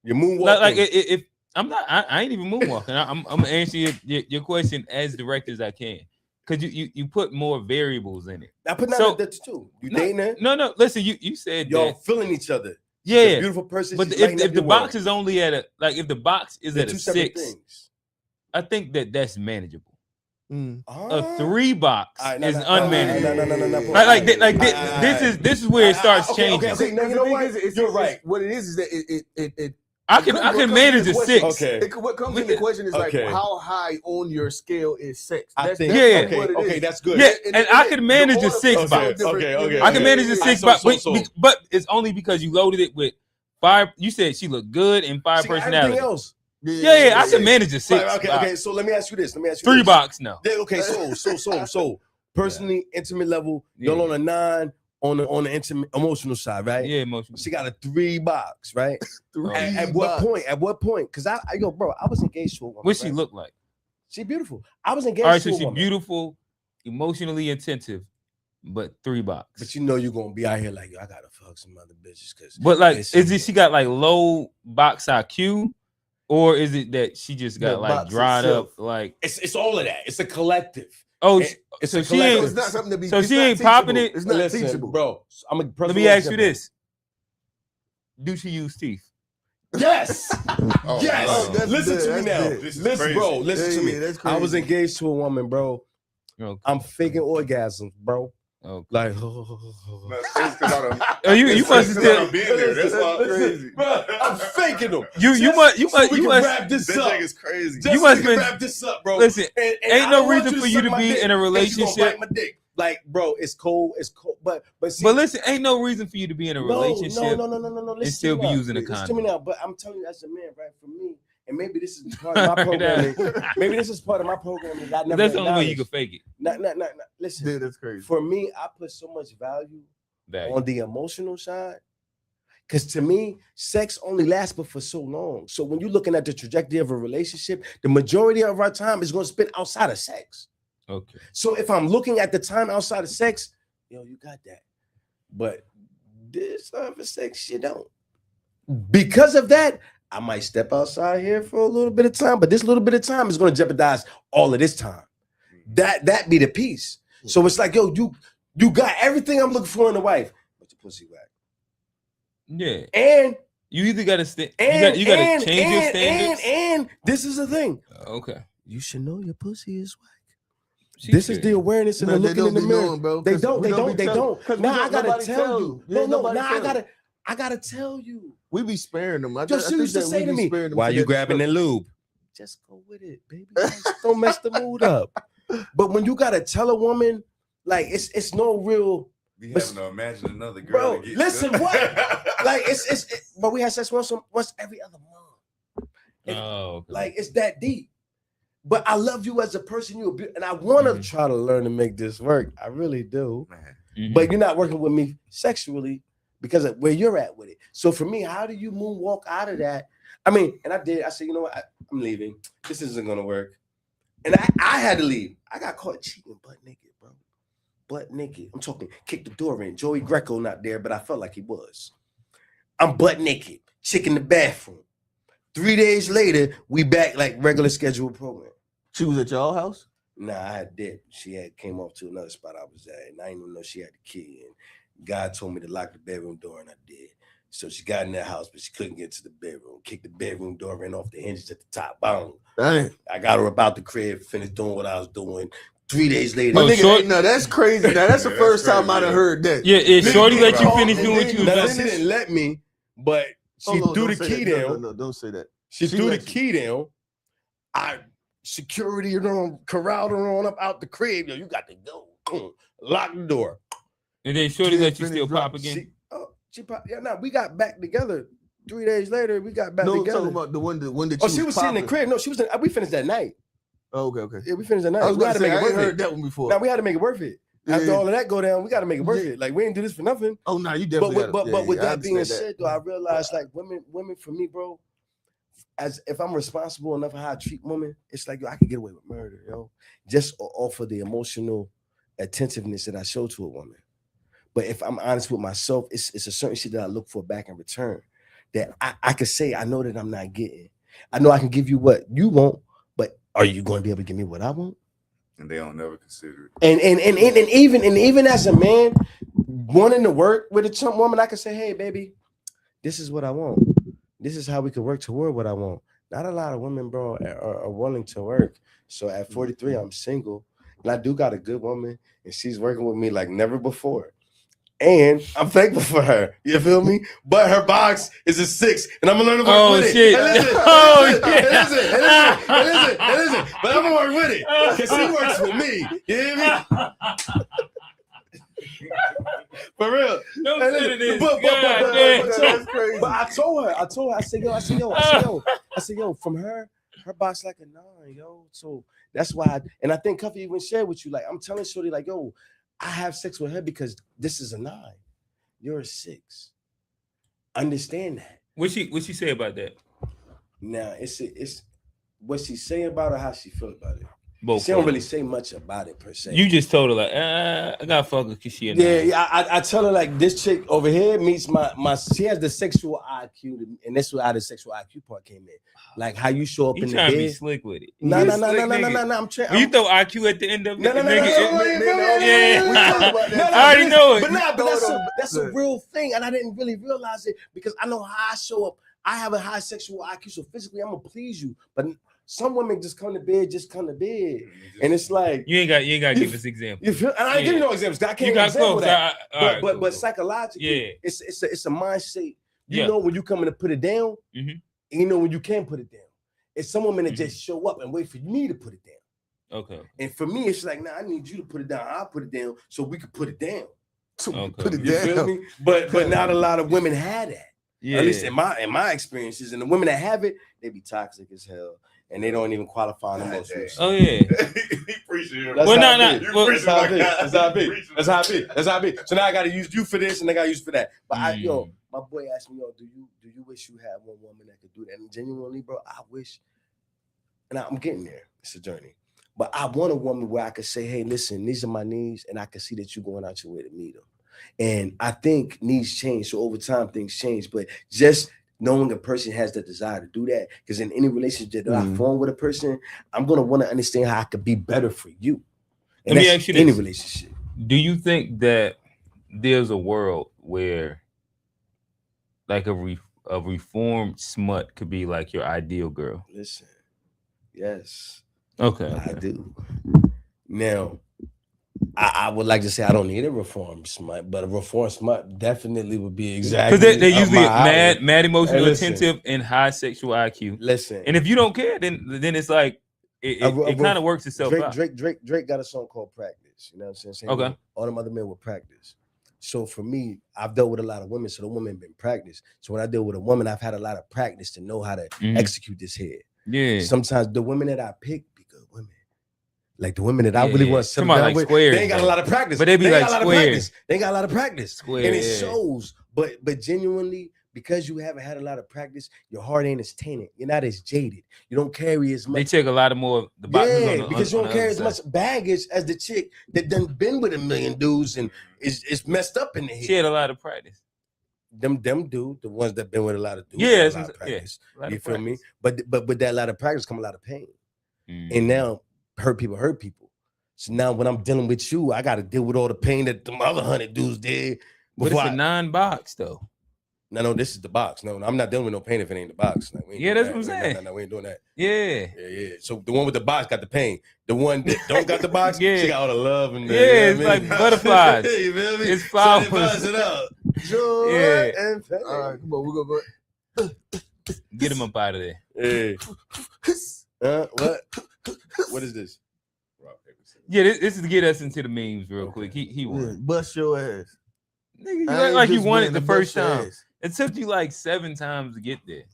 moonwalking. Like if I'm not, I ain't even moonwalking. I'm gonna answer your question as direct as I can. Because you put more variables in it. I put that too. You dating her? No. Listen, you said y'all feeling each other. Yeah, she's a beautiful person. But if the box is only at if the box is at a 6, I think that's manageable. A 3 box is unmanageable. No. Like this is where it starts changing. Okay. No, you know what? You're right. What it is that it I can manage a 6. Okay. What comes into question is like how high on your scale is sex. Okay, that's good. Yeah, and I can manage a 6 box. Okay. I can manage a 6 box, but it's only because you loaded it with 5. You said she looked good and 5 personality. Else. Yeah, I can manage a 6. Okay. So let me ask you this. 3 box now. Okay, so personally, intimate level, y'all on a 9. On the intimate emotional side, right? Yeah, emotional. She got a 3 box, right? At what point? Because I was engaged to a woman. What she look like? She beautiful. I was engaged to a woman. So she beautiful, emotionally attentive, but 3 box. But you know you're gonna be out here like, yo, I gotta fuck some other bitches. But like, is it she got like low box IQ? Or is it that she just got like dried up? Like it's all of that. It's a collective. Oh, it's so she ain't. It's not something to be. So she ain't popping it. It's not teachable, bro. Let me ask you this: do she use teeth? Yes. Yes. Wow. Listen to me now. Listen, bro. Listen to me. I was engaged to a woman, bro. Okay. I'm faking orgasms, bro. Okay. Like, you must still be there. That's all crazy. Bro, I'm faking them. You must wrap this up. That is crazy. You must wrap this up, bro. Listen, ain't no reason for you to be in a relationship. Like, bro, it's cold. But listen, ain't no reason for you to be in a relationship. No. And still be using a condom. Listen to me now, but I'm telling you, as a man, right? For me, and maybe this is part of my programming. Maybe this is part of my programming. That's the only way you can fake it. No. Listen, dude, that's crazy. For me, I put so much value on the emotional side. Because to me, sex only lasts but for so long. So when you're looking at the trajectory of a relationship, the majority of our time is going to spend outside of sex. Okay. So if I'm looking at the time outside of sex, yo, you got that. But this other sex, you don't. Because of that, I might step outside here for a little bit of time, but this little bit of time is going to jeopardize all of this time. That be the piece. So it's like, yo, you got everything I'm looking for in a wife, but your pussy whack. Yeah. And you either got to you got to change your standards. And this is the thing. Okay. You should know your pussy is whack. This is the awareness and the looking in the mirror. Bro, they don't. Now I gotta tell you. I gotta tell you. We be sparing them. She used to say to me, "Why you grabbing the lube? Just go with it, baby. Don't mess the mood up." But when you gotta tell a woman, like it's no real. We having to imagine another girl. Bro, listen, what? Like but we have sex once every other month. Like it's that deep. But I love you as a person, and I want to try to learn to make this work. I really do. But you're not working with me sexually because of where you're at with it. So for me, how do you moonwalk out of that? I mean, and I did. I said, you know what? I'm leaving. This isn't gonna work. And I had to leave. I got caught cheating butt naked, bro. Butt naked. I'm talking, kick the door in. Joey Greco not there, but I felt like he was. I'm butt naked. Chick in the bathroom. 3 days later, we back like regular scheduled program. She was at y'all house? Nah, I had did. She had came off to another spot I was at, and I didn't even know she had the key. And God told me to lock the bedroom door, and I did. So she got in that house, but she couldn't get to the bedroom. Kicked the bedroom door in off the hinges at the top. Boom. Dang. I got her about the crib, finished doing what I was doing. 3 days later. No, that's crazy. Now that's the first time I'd have heard that. Yeah, Shorty let you finish doing what you was doing. She didn't let me, but she threw the key down. No, don't say that. She threw the key down. Security corralled her on up out the crib. Yo, you got to go. Lock the door. And then Shorty let you still pop again. She popped. Yeah, we got back together. 3 days later, we got back together. No, talking about the one that she was sitting in the crib. No, she was. We finished that night. Oh, okay. Yeah, we finished that night. I was going to say, I ain't heard that one before. Now we had to make it worth it. After all of that go down, we got to make it worth it. Like we didn't do this for nothing. Oh no, you definitely. But with that being said, though, I realized like women for me, bro. As if I'm responsible enough for how I treat women, it's like, yo, I could get away with murder, yo, just off of the emotional attentiveness that I show to a woman. But if I'm honest with myself, it's a certain shit that I look for back in return that I could say I know that I'm not getting. I know I can give you what you want, but are you going to be able to give me what I want? And they don't never consider it. And even as a man wanting to work with a chump woman, I can say, hey, baby, this is what I want. This is how we could work toward what I want. Not a lot of women, bro, are willing to work. So at 43, I'm single, and I do got a good woman, and she's working with me like never before. And I'm thankful for her. You feel me? But her box is a 6, and I'm gonna learn to work with it. Listen. But I'm gonna work with it because she works with me. You hear me? For real. No, but I told her, I said, yo, from her box like a 9, yo. So that's why, and I think Cuffy even shared with you, like, I'm telling Shorty, like, yo, I have sex with her because this is a 9. You're a 6. Understand that. What she say about that? Now, it's what she say about it, how she feel about it. Both she don't really say much about it per se. You just told her like, I gotta fuck her because she a 9. Yeah. I tell her like this chick over here meets my. She has the sexual IQ, and that's where the sexual IQ part came in. Like how you show up in the bed. You trying to be slick with it? No. I'm trying. You throw IQ at the end of it. No. I already know it. But that's a real thing, and I didn't really realize it because I know how I show up. I have a high sexual IQ, so physically I'm gonna please you, but. Some women just come to bed, and it's like you ain't got to give us examples. You feel, and I ain't give you no examples. I can't example that. But psychologically, it's a mindset. You know when you coming to put it down, and you know when you can't put it down. It's some women that just show up and wait for me to put it down. Okay. And for me, it's like, I need you to put it down. I'll put it down so we can put it down. Put it you down. Feel me? But not a lot of women had that. Yeah. At least in my experiences, and the women that have it, they be toxic as hell. And they don't even qualify on emotions. Oh yeah. He preaching. Well, That's how it be. So now I gotta use you for this and I gotta use for that. But my boy asked me, do you wish you had one woman that could do that? And genuinely, bro, I wish, and I'm getting there. It's a journey. But I want a woman where I could say, hey, listen, these are my needs, and I can see that you're going out your way to meet them. And I think needs change. So over time, things change. But just knowing a person has the desire to do that, because in any relationship that I form with a person, I'm going to want to understand how I could be better for you. And let me ask you any this. Relationship. Do you think that there's a world where like a reformed smut could be like your ideal girl? Listen, yes. Okay. I do. Now, I would like to say I don't need a reformed smut, but a reformed smut definitely would be exactly because they're usually mad emotional, attentive, and high sexual IQ. Listen, and if you don't care, then it's like it kind of works itself out. Drake got a song called Practice. You know what I'm saying? Okay. All them other men will practice. So for me, I've dealt with a lot of women, so the woman been practiced. So when I deal with a woman, I've had a lot of practice to know how to execute this head. Yeah. Sometimes the women that I pick be good women. Like the women that I really want to settle down with, squares, they ain't got a lot of practice. But they be like squares. They ain't got a lot of practice. Square, and it shows. But genuinely, because you haven't had a lot of practice, your heart ain't as tainted. You're not as jaded. You don't carry as much. They take a lot of more the boxers because you don't carry as much baggage as the chick that done been with a million dudes and is messed up in the head. She had a lot of practice. Them do the ones that been with a lot of dudes. Yeah, a lot of practice. Yeah, you feel me? But with that lot of practice come a lot of pain. And now hurt people. So now when I'm dealing with you, I got to deal with all the pain that the other 100 dudes did. But it's a non-box though. No, this is the box. No, I'm not dealing with no pain if it ain't the box. Like, that's what I'm saying. No, we ain't doing that. Yeah. So the one with the box got the pain. The one that don't got the box, she got all the love and it's like butterflies. You feel me? It's flowers. So buzz it up. Joy and pain. All right, come on, we're gonna go. Get him up out of there. Yeah. What? What is this? Yeah, this is to get us into the memes real quick. He won. Bust your ass. Nigga, you act like you won it the first time. It took you like 7 times to get there.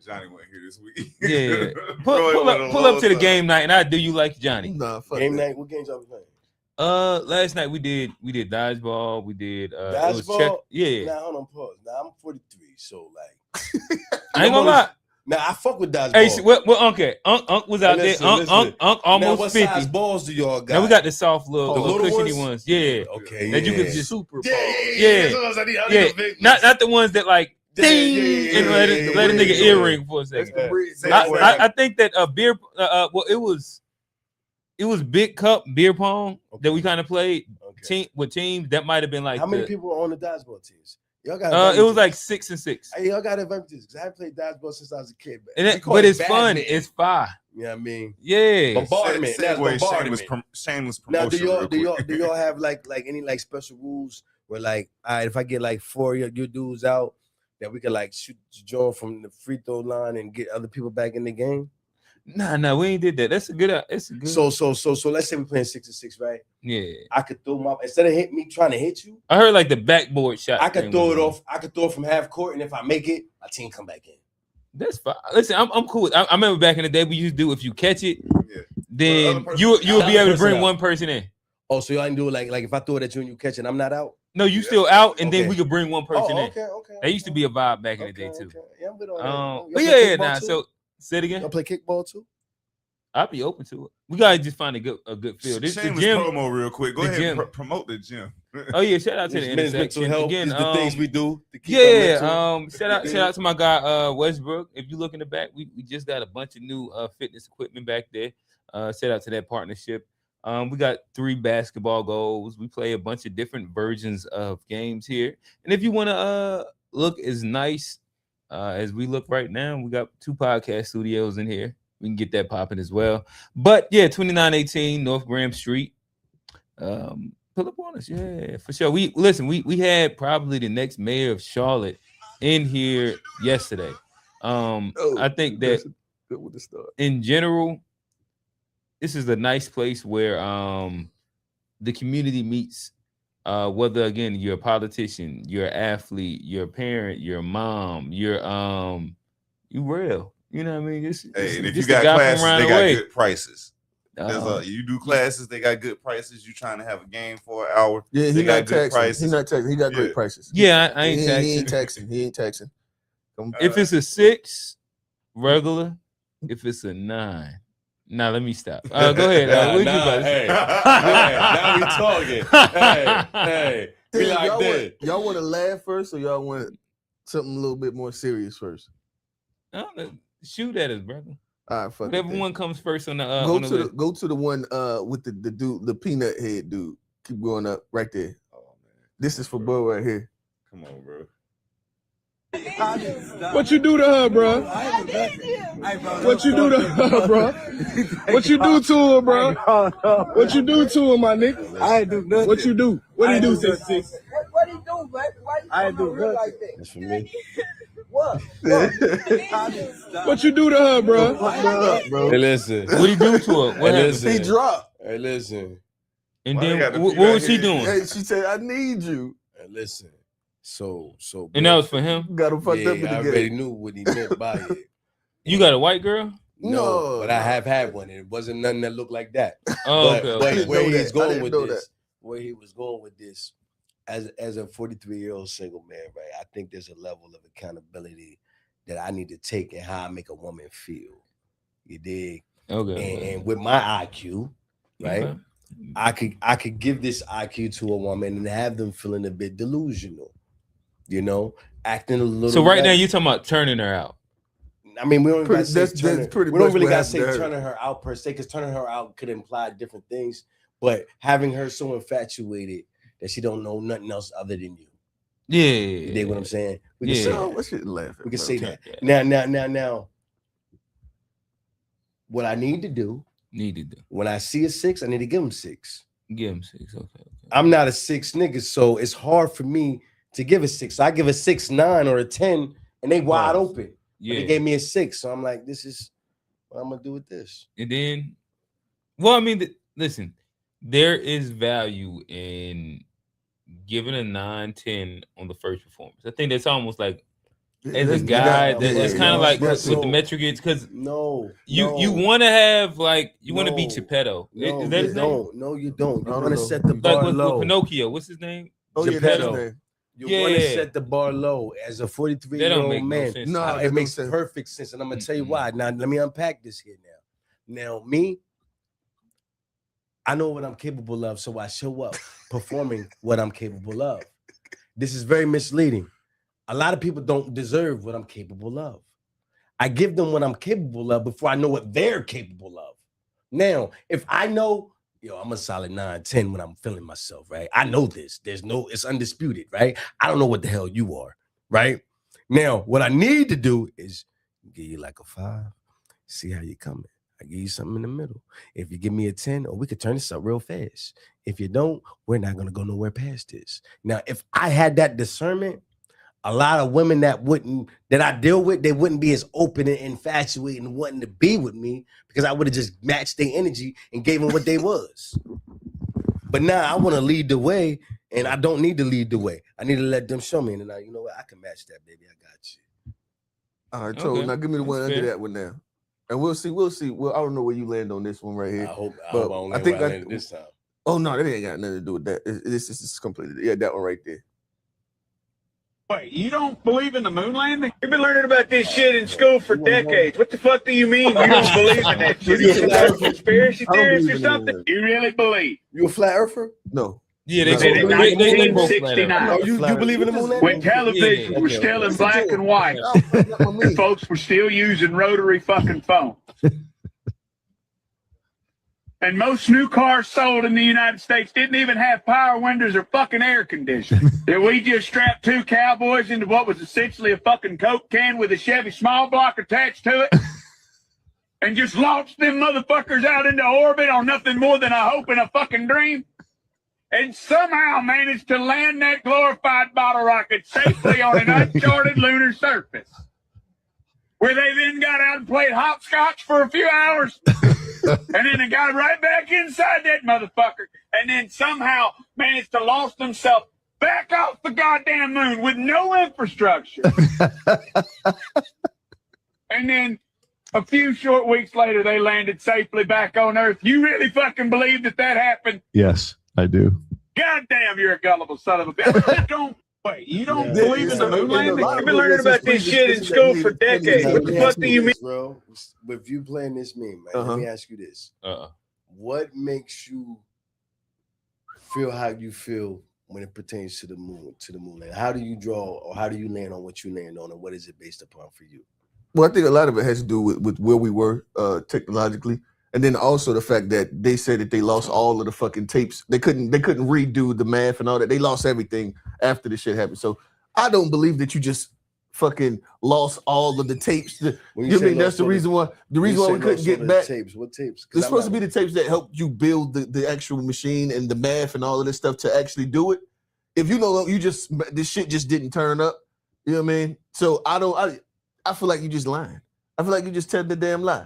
Johnny went here this week. Yeah. Pull up to the game night and I do you like Johnny. Nah, fuck game that. night. What games y'all playing? Last night we did dodgeball. We did dodgeball. Yeah. Nah, hold on, pause. Nah, I'm 43, so like I ain't gonna lie. Nah, I fuck with dodgeball. Hey, okay. Unc was out there. Unc almost now, what 50. Size balls do y'all got? Now we got the soft little cushiony ones? ones. Yeah. Okay. That you can just super. Yeah. Not the ones that like ding and let a nigga earring for a second. I think that beer. Well, it was big cup beer pong that we kind of played with teams. That might have been like how many people were on the dodgeball teams? Y'all got it was like 6 and 6. Hey, y'all got advantages because I played dodgeball since I was a kid. But it's fun. It's fun. You know what I mean? Yeah. Bombardment. Shameless promotion. Now, do y'all have like any like special rules where like, all right, if I get like 4 of your dudes out, that we can like shoot Joe from the free throw line and get other people back in the game? Nah, we ain't did that. That's a good. So let's say we're playing 6 and 6, right? Yeah. I could throw my instead of me trying to hit you. I heard like the backboard shot. I could throw it off. I could throw it from half court, and if I make it, my team come back in. That's fine. Listen, I'm cool. I remember back in the day we used to do if you catch it, then you'll be able to bring one person in. Oh, so y'all can do it like if I throw it at you and you catch it, I'm not out. No, you still out, and then we could bring one person in. Okay. That used to be a vibe back in the day too. Yeah, I'm good on that. But yeah. Now, so say it again. Y'all play kickball too? I'd be open to it. We gotta just find a good field. This Shameless the gym promo real quick. Go ahead and promote the gym. Oh yeah, shout out to the intersection again. The things we do. Shout out to my guy Westbrook. If you look in the back, we just got a bunch of new fitness equipment back there. Shout out to that partnership. We got 3 basketball goals. We play a bunch of different versions of games here. And if you want to look as nice as we look right now, we got 2 podcast studios in here. We can get that popping as well. But yeah, 2918 North Graham Street. Pull up on us, yeah, for sure. We had probably the next mayor of Charlotte in here yesterday. I think that in general, this is a nice place where the community meets. Whether again you're a politician, you're an athlete, you're a parent, you're a mom, you're you real. You know what I mean? And if you got classes, they got good prices. You do classes, they got good prices. You trying to have a game for an hour? Yeah, he got good prices. He's not taxing. He got great prices. Yeah, I ain't taxing. He ain't taxing. If it's a 6, regular. If it's a 9. Now let me stop. Go ahead. What you about to say? Now we talking. Hey. Y'all want to laugh first, or y'all want something a little bit more serious first? Shoot at us, brother. All right, fuck whatever one comes first on the go to the one with the dude, the peanut head dude. Keep going up right there. Oh man, this is for Bo right here. Come on, bro. What you do to her, bro? What you do to her, bro? What you do to her, bro? What you do to her, my nigga? I ain't do nothing. What you do? What do you do, 66? What he do, man? Why you I ain't do nothing. like that? That's for me. What? What you do to her, bro? Hey, listen. What he do to her? What happened? He dropped. Hey, listen. And then what was she doing? Hey, she said, "I need you." Hey, listen. So. And that was for him. Got him fucked up in the I already knew what he meant by it. You got a white girl? No, but I have had one, and it wasn't nothing that looked like that. Oh, but where he was going with this, as a 43-year-old single man, right? I think there's a level of accountability that I need to take in how I make a woman feel. You dig? Okay. And with my IQ, right? Okay. I could give this IQ to a woman and have them feeling a bit delusional, acting a little. So right now you're talking about turning her out. I mean, we don't got to say we don't really got to say turning her out per se, because turning her out could imply different things. But having her so infatuated that she don't know nothing else other than you. Yeah. You dig what I'm saying? We can say what's it laughing? We can say that. Now. What I need to do. When I see a 6, I need to give him 6. Give him 6. Okay. I'm not a 6 nigga, so it's hard for me to give a 6. So I give a 6, 9, or a 10, and they wide open. Yeah. But they gave me a 6, so I'm like, this is what I'm gonna do with this. And then, well, I mean, listen, there is value in giving a 9, 10 on the first performance. I think that's almost like, as a guy, it's kind of like with the metric, because you want to have like want to be Geppetto. Is that his name? No, you don't. You want to set the bar low. With Pinocchio, what's his name? Geppetto. You want to set the bar low as a 43-year-old man. No, it makes perfect sense, and I'm gonna tell you why. Now, let me unpack this here. Now, me, I know what I'm capable of, so I show up performing what I'm capable of. This is very misleading. A lot of people don't deserve what I'm capable of. I give them what I'm capable of before I know what they're capable of. Now, if I know, I'm a solid 9, 10 when I'm feeling myself, right? I know this. It's undisputed, right? I don't know what the hell you are, right? Now, what I need to do is give you like a 5, see how you coming. I give you something in the middle. If you give me a 10, or we could turn this up real fast. If you don't, we're not going to go nowhere past this. Now, if I had that discernment, a lot of women that I deal with, they wouldn't be as open and infatuated and wanting to be with me, because I would have just matched their energy and gave them what they was. But now I want to lead the way, and I don't need to lead the way. I need to let them show me, and now, you know what? I can match that, baby. I got you. All right, so now give me the one under that one now, and we'll see. Well, I don't know where you land on this one right here. I think this time. Oh no, that ain't got nothing to do with that. This is completely that one right there. Wait, you don't believe in the moon landing? You've been learning about this shit in school for decades. What the fuck do you mean you don't believe in that shit? You a conspiracy theorist or something? You really believe? You a flat earther? No. Yeah, they in 1969. You believe in the moon landing? When television was still in black and white, and folks were still using rotary fucking phones. And most new cars sold in the United States didn't even have power windows or fucking air conditioning. Did we just strap 2 cowboys into what was essentially a fucking Coke can with a Chevy small block attached to it? And just launch them motherfuckers out into orbit on nothing more than a hope and a fucking dream? And somehow managed to land that glorified bottle rocket safely on an uncharted lunar surface, where they then got out and played hopscotch for a few hours. And then they got right back inside that motherfucker, and then somehow managed to launch themselves back off the goddamn moon with no infrastructure. And then a few short weeks later, they landed safely back on Earth. You really fucking believe that happened? Yes, I do. Goddamn, you're a gullible son of a bitch. Wait, you don't believe in the moon landing? You've been learning about this shit in school for decades. What the fuck do you mean? Bro, with you playing this meme, man, let me ask you this. What makes you feel how you feel when it pertains to the moon landing? How do you draw, or how do you land on what you land on, and what is it based upon for you? Well, I think a lot of it has to do with where we were technologically. And then also the fact that they said that they lost all of the fucking tapes. They couldn't redo the math and all that. They lost everything after this shit happened. So I don't believe that you just fucking lost all of the tapes. You mean that's the reason why? The reason why we couldn't get back. Tapes. What tapes? It's supposed to be the tapes that helped you build the actual machine and the math and all of this stuff to actually do it. If this shit just didn't turn up. You know what I mean? So I feel like you just lying. I feel like you just telling the damn lie.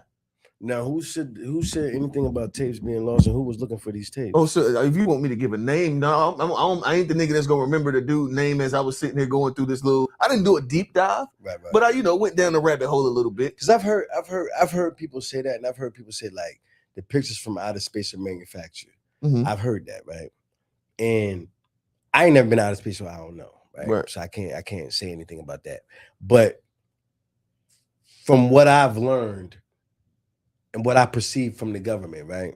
Now, who said anything about tapes being lost, and who was looking for these tapes? Oh, so if you want me to give a name, no, I ain't the nigga that's gonna remember the dude name as I was sitting here going through this little. I didn't do a deep dive, right. But I went down the rabbit hole a little bit. Because I've heard people say that, and I've heard people say like the pictures from outer space are manufactured. Mm-hmm. I've heard that, right? And I ain't never been out of space, so I don't know. Right. So I can't say anything about that. But from what I've learned and what I perceive from the government, right?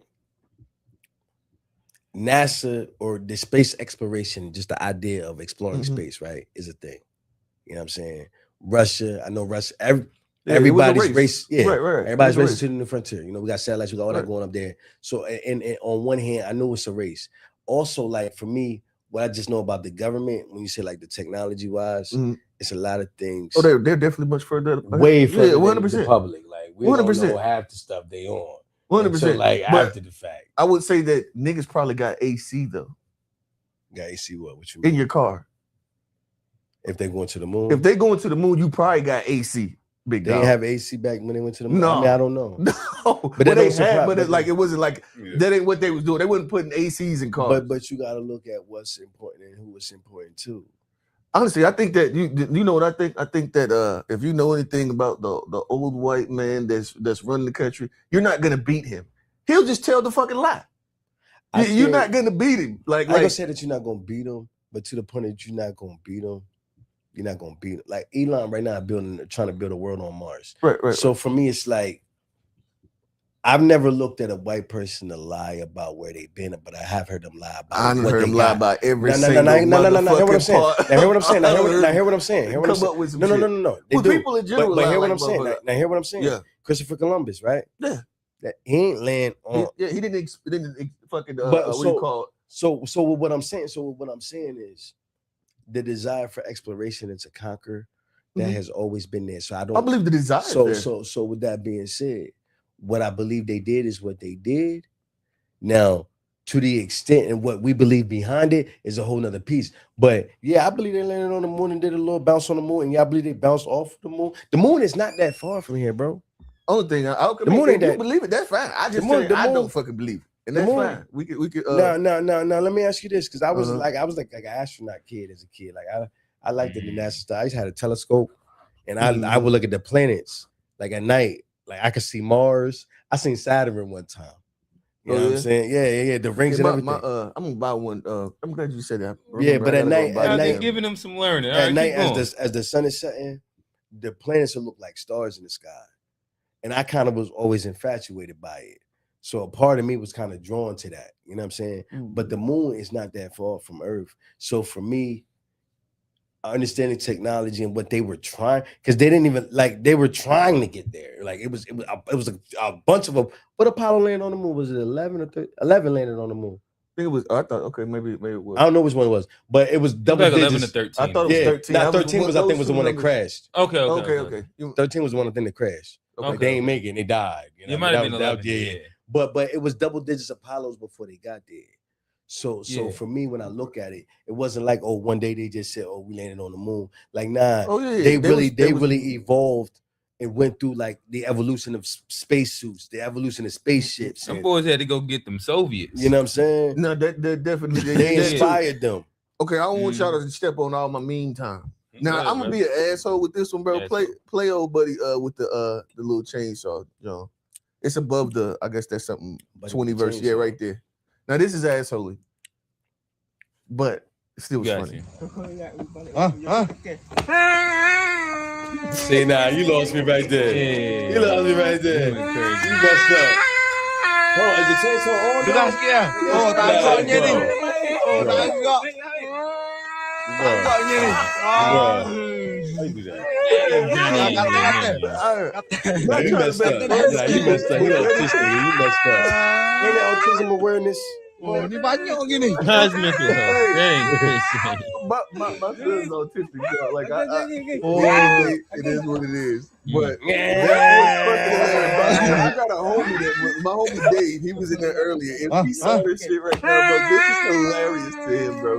NASA or the space exploration, just the idea of exploring space, right, is a thing. You know what I'm saying? Russia, I know Russia, everybody's race. Yeah, right. Everybody's racing to the frontier. You know, we got satellites, we got all that going up there. So, and on one hand, I know it's a race. Also, like for me, what I just know about the government, when you say like the technology wise, it's a lot of things. Oh, they're definitely much further, way further than the public. Like we 100%. Don't know half the stuff they on. 100%. Like after the fact, I would say that niggas probably got AC though. Got AC what? What you mean? In your car? If they going to the moon? If they going to the moon, you probably got AC. Big they dog. Didn't have AC back when they went to the moon. No, I mean, I don't know. No, but they had. But it wasn't like that. Ain't what they was doing. They wasn't putting ACs in cars. But you got to look at what's important and who is important too. Honestly, I think that you know what I think. I think that if you know anything about the old white man that's running the country, you're not gonna beat him. He'll just tell the fucking lie. You're not gonna beat him. Like I say that you're not gonna beat him, but to the point that you're not gonna beat him, you're not gonna beat him. Like Elon right now trying to build a world on Mars. Right. So for me, it's like I've never looked at a white person to lie about where they've been, but I have heard them lie about. I heard them lie about every single motherfucking Hear what I'm saying. Now hear what I'm saying. No. Well, people in general. But hear what I'm saying. Now hear what I'm saying. Yeah. Christopher Columbus, right? Yeah. That he ain't land on. Yeah, he didn't fucking. What do you call it? So what I'm saying. So what I'm saying is, the desire for exploration and to conquer that has always been there. So I believe the desire. So with that being said, what I believe they did is what they did. Now, to the extent and what we believe behind it is a whole nother piece. But yeah, I believe they landed on the moon and did a little bounce on the moon. And yeah, I believe they bounced off the moon. The moon is not that far from here, bro. Only thing the moon ain't that. You believe it? That's fine. I just I don't fucking believe it, and that's fine. We could. Now. Let me ask you this, because I was like an astronaut kid as a kid. Like I liked the NASA stuff. I just had a telescope, and I would look at the planets like at night. Like I could see Mars. I seen Saturn one time. You know what I'm saying? Yeah. The rings and everything. I'm gonna buy one. I'm glad you said that. But at night, giving them some learning. At night, as the sun is setting, the planets will look like stars in the sky. And I kind of was always infatuated by it. So a part of me was kind of drawn to that. You know what I'm saying? But the moon is not that far from Earth. So for me, understanding technology and what they were trying, because they didn't even they were trying to get there. Like it was a bunch of them. What Apollo landed on the moon? Was it 11 or 13? 11 landed on the moon. I think it was. I thought maybe it was. I don't know which one it was, but it was double digits. 11 to 13. I thought it was 13. Not 13 was I think was the one that crashed. Okay. 13 was the one thing that crashed. Okay. They ain't make it. They died. You might have been 11. Yeah. But it was double digits Apollos before they got there. So for me, when I look at it, it wasn't like, oh, one day they just said, oh, we landed on the moon. Like, nah, they really evolved and went through like the evolution of spacesuits, the evolution of spaceships. Some boys had to go get them Soviets. You know what I'm saying? No, that definitely they inspired them. Okay, I don't want y'all to step on all my mean time. Now I'm gonna be an asshole with this one, bro. Play old buddy with the little chainsaw, you know. It's above the, I guess that's something 20 verse. Yeah, right there. Now this is assholey, but it still was funny. See, now you lost me right there. Yeah. You lost me right there. You messed up. Oh, is the chainsaw on? How you do that? You messed up. You messed up. You messed up. Ain't that autism awareness? My son's autistic, so like it is what it is. But I got a homie that my homie Dave, he was in there earlier. If he saw this shit right now, bro, this is hilarious to him, bro.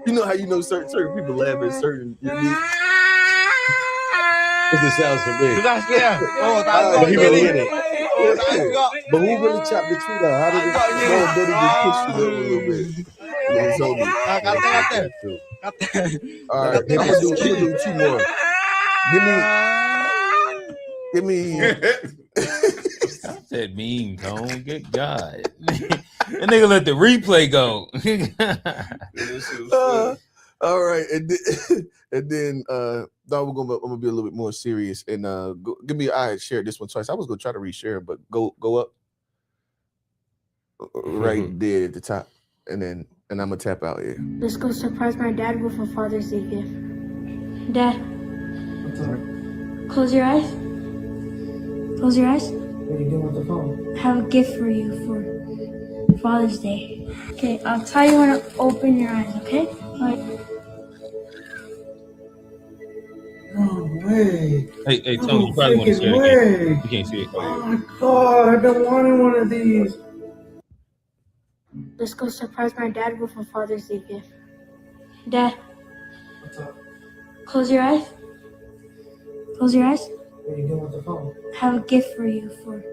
You know how you know certain people laugh at certain. You know, it sounds for me. But he really in it. But who really chopped the tree down? How did it just push you a little bit? All right, I'm gonna do 2 more. Give me. Stop that meme, Tone. Good God. That nigga let the replay go. All right, and then now I'm gonna be a little bit more serious and give me. I shared this one twice. I was gonna try to reshare, but go up right there at the top, and I'm gonna tap out here. Let's go surprise my dad with a Father's Day gift. Dad, close your eyes. Close your eyes. What are you doing with the phone? I have a gift for you for Father's Day. Okay, I'll tell you when to open your eyes. Okay? All right. No way. Hey, Tony, you probably want to share it. You can't see it. Oh my God, I've been wanting one of these. Let's go surprise my dad with a Father's Day gift. Dad. What's up? Close your eyes. Close your eyes. What are you doing with the phone? I have a gift for you for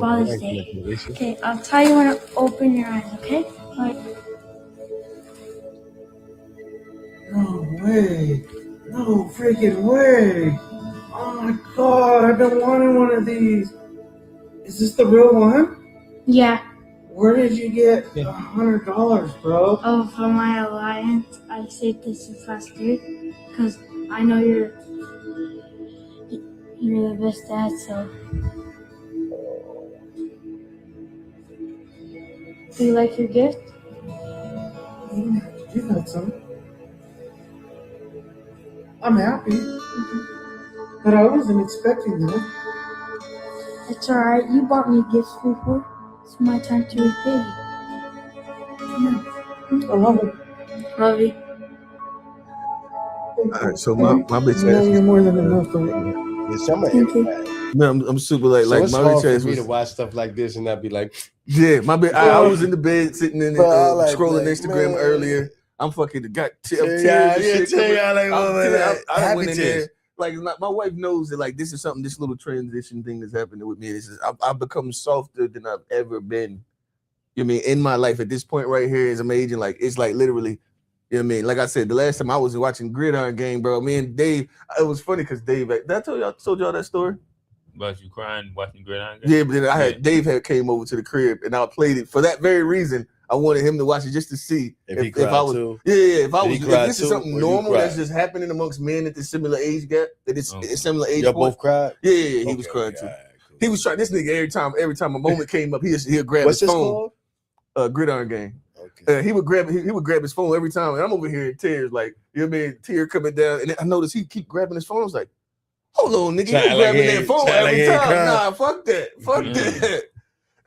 Father's Day. Okay, I'll tell you when to open your eyes. Okay? All right. No way. No freaking way. Oh my God, I've been wanting one of these. Is this the real one? Yeah. Where did you get $100, bro? Oh, for my alliance, I saved this since last year because I know you're the best dad, so. Do you like your gift? You got some. I'm happy, but I wasn't expecting that. It's alright, you bought me gifts before. It's my time to repay you. I love it. Love you. All right, so my bitch ass. You're more than enough for me. Thank you. Man, I'm super like it's my hard bitch ass for me was. to watch stuff like this and not be like, Yeah, my bitch. I was in the bed sitting in scrolling like, Instagram man. earlier. I'm fucking got tears. I went in there. Like my wife knows that like this is something, this little transition thing that's happening with me. This is I've become softer than I've ever been. You know what I mean, in my life at this point right here is amazing. Like it's like literally, you know what I mean. Like I said, the last time I was watching Gridiron Game, bro. Me and Dave, it was funny because Dave. Did I told y'all that story? About you crying watching Gridiron Game? Yeah, but then Dave came over to the crib and I played it for that very reason. I wanted him to watch it just to see if I was too. If this is something normal that's just happening amongst men at this similar age gap, that it's similar age. Y'all both cried? Yeah, he was crying too. Cool. He was trying. This nigga every time a moment came up, he'll grab his phone. Gridiron Game. Okay. He would grab his phone every time, and I'm over here in tears, like you know what I mean, tear coming down, and I noticed he keep grabbing his phone. I was like, hold on, nigga, you grabbing that phone every time. Nah, fuck that.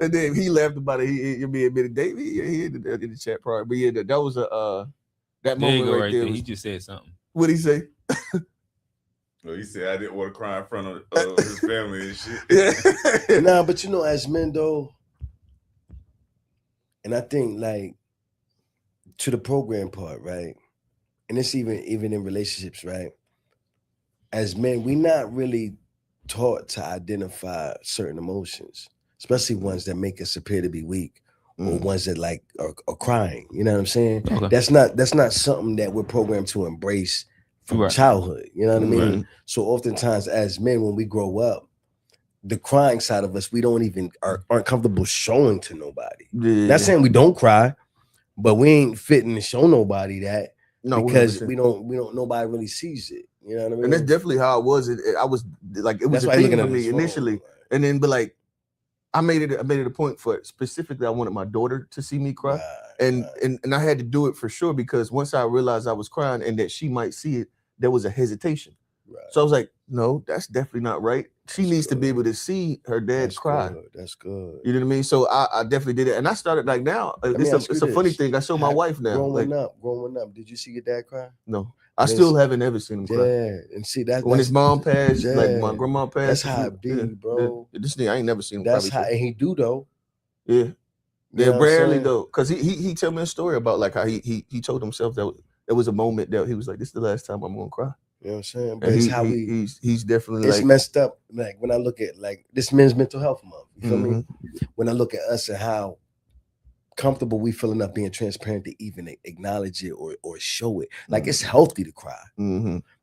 And then he laughed about it. He admitted, Dave, he in the chat part. But yeah, that was that moment right there. He just said something. What'd he say? Well, he said I didn't want to cry in front of his family and shit. Nah, but you know, as men though, and I think like to the program part, right? And it's even in relationships, right? As men, we're not really taught to identify certain emotions, especially ones that make us appear to be weak or ones that like are crying. You know what I'm saying? Okay. That's not something that we're programmed to embrace from childhood. You know what I mean? Right. So oftentimes as men, when we grow up, the crying side of us, we don't even aren't comfortable showing to nobody. Yeah. Not saying we don't cry, but we ain't fitting to show nobody that because we don't nobody really sees it. You know what I mean? And that's definitely how it was. I was like, it was a thing for me initially, and then but like I made it a point for specifically I wanted my daughter to see me cry, and I had to do it for sure because once I realized I was crying and that she might see it, there was a hesitation. Right. So I was like, no, that's definitely not right. She needs to be able to see her dad cry. That's good. You know what I mean? So I definitely did it, and I started like now. It's a funny thing. I show my wife now. Growing up, did you see your dad cry? No. I still haven't ever seen him cry. Yeah, and see that when his mom passed, like my grandma passed. That's how it be, bro. This nigga, I ain't never seen him. That's how, and he do though. Yeah, rarely though, because he tell me a story about like how he told himself that there was a moment that he was like, "This is the last time I'm gonna cry." You know what I'm saying? But it's how he's definitely it's messed up. Like when I look at like this Men's Mental Health Month, you feel me? When I look at us and how comfortable we feeling up being transparent to even acknowledge it or show it. Like it's healthy to cry,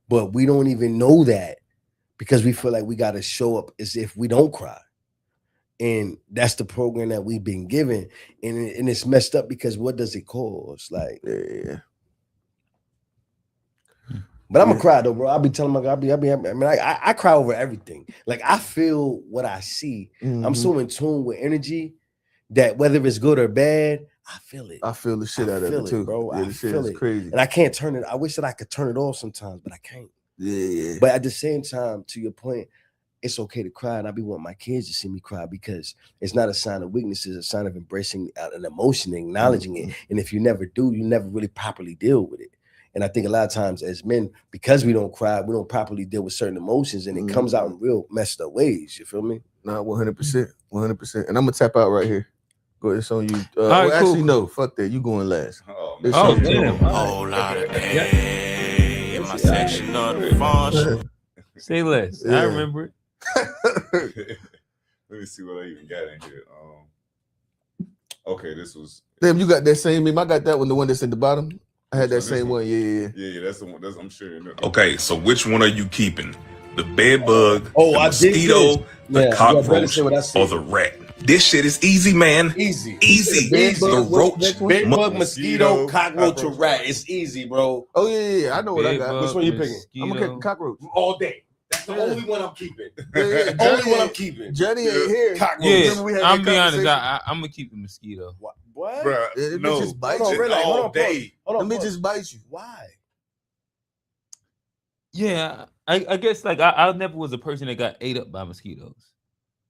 but we don't even know that because we feel like we got to show up as if we don't cry. And that's the program that we've been given. And it's messed up because what does it cause? Like, But I'm gonna cry though, bro. I'll be telling my God, I cry over everything. Like I feel what I see. I'm so in tune with energy that whether it's good or bad, I feel it. I feel the shit out of it too, bro. Yeah, the shit is crazy, and I can't turn it. I wish that I could turn it off sometimes, but I can't. Yeah. But at the same time, to your point, it's okay to cry, and I be wanting my kids to see me cry because it's not a sign of weakness; it's a sign of embracing an emotion, acknowledging it. And if you never do, you never really properly deal with it. And I think a lot of times as men, because we don't cry, we don't properly deal with certain emotions, and it comes out in real messed up ways. You feel me? Nah, 100%, 100%. And I'm gonna tap out right here. Go ahead, it's on you. Right, actually, no, fuck that. You going last. Oh, damn. Whole lot of pain in my section of the function. Say less. I remember it. Let me see what I even got in here. Okay, this was. Damn, you got that same meme. I got that one, the one that's at the bottom. I had that same one. Yeah, that's the one. That's I'm sure. Okay, so which one are you keeping? The bed bug, the mosquito, the cockroach, or the rat? This shit is easy, man. Easy. The roach, bed bug, mosquito, cockroach, or rat. It's easy, bro. Oh yeah. I know what I got. Which one you picking? I'm gonna pick cockroach all day. That's the only one I'm keeping. Only one I'm keeping. Johnny ain't here. Cockroach. Yeah, I'm be honest. I'm gonna keep the mosquito. What? Bruh, no, just bite hold on, you relax, all day. Let me just bite you. Why? Yeah, I guess like I never was a person that got ate up by mosquitoes.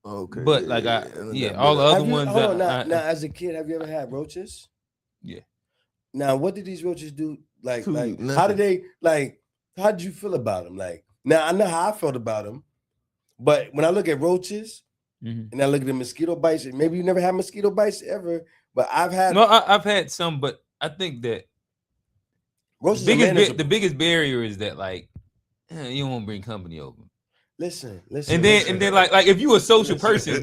Okay, but like all the other ones. Now, as a kid, have you ever had roaches? Yeah. Now, what did these roaches do? Like, Nothing. how did they? Like, how did you feel about them? Like, now I know how I felt about them, but when I look at roaches and I look at the mosquito bites, maybe you never had mosquito bites ever, but I've had. No, I've had some, but I think that the biggest barrier is that like you don't want to bring company over. Listen. And then like if you a social person,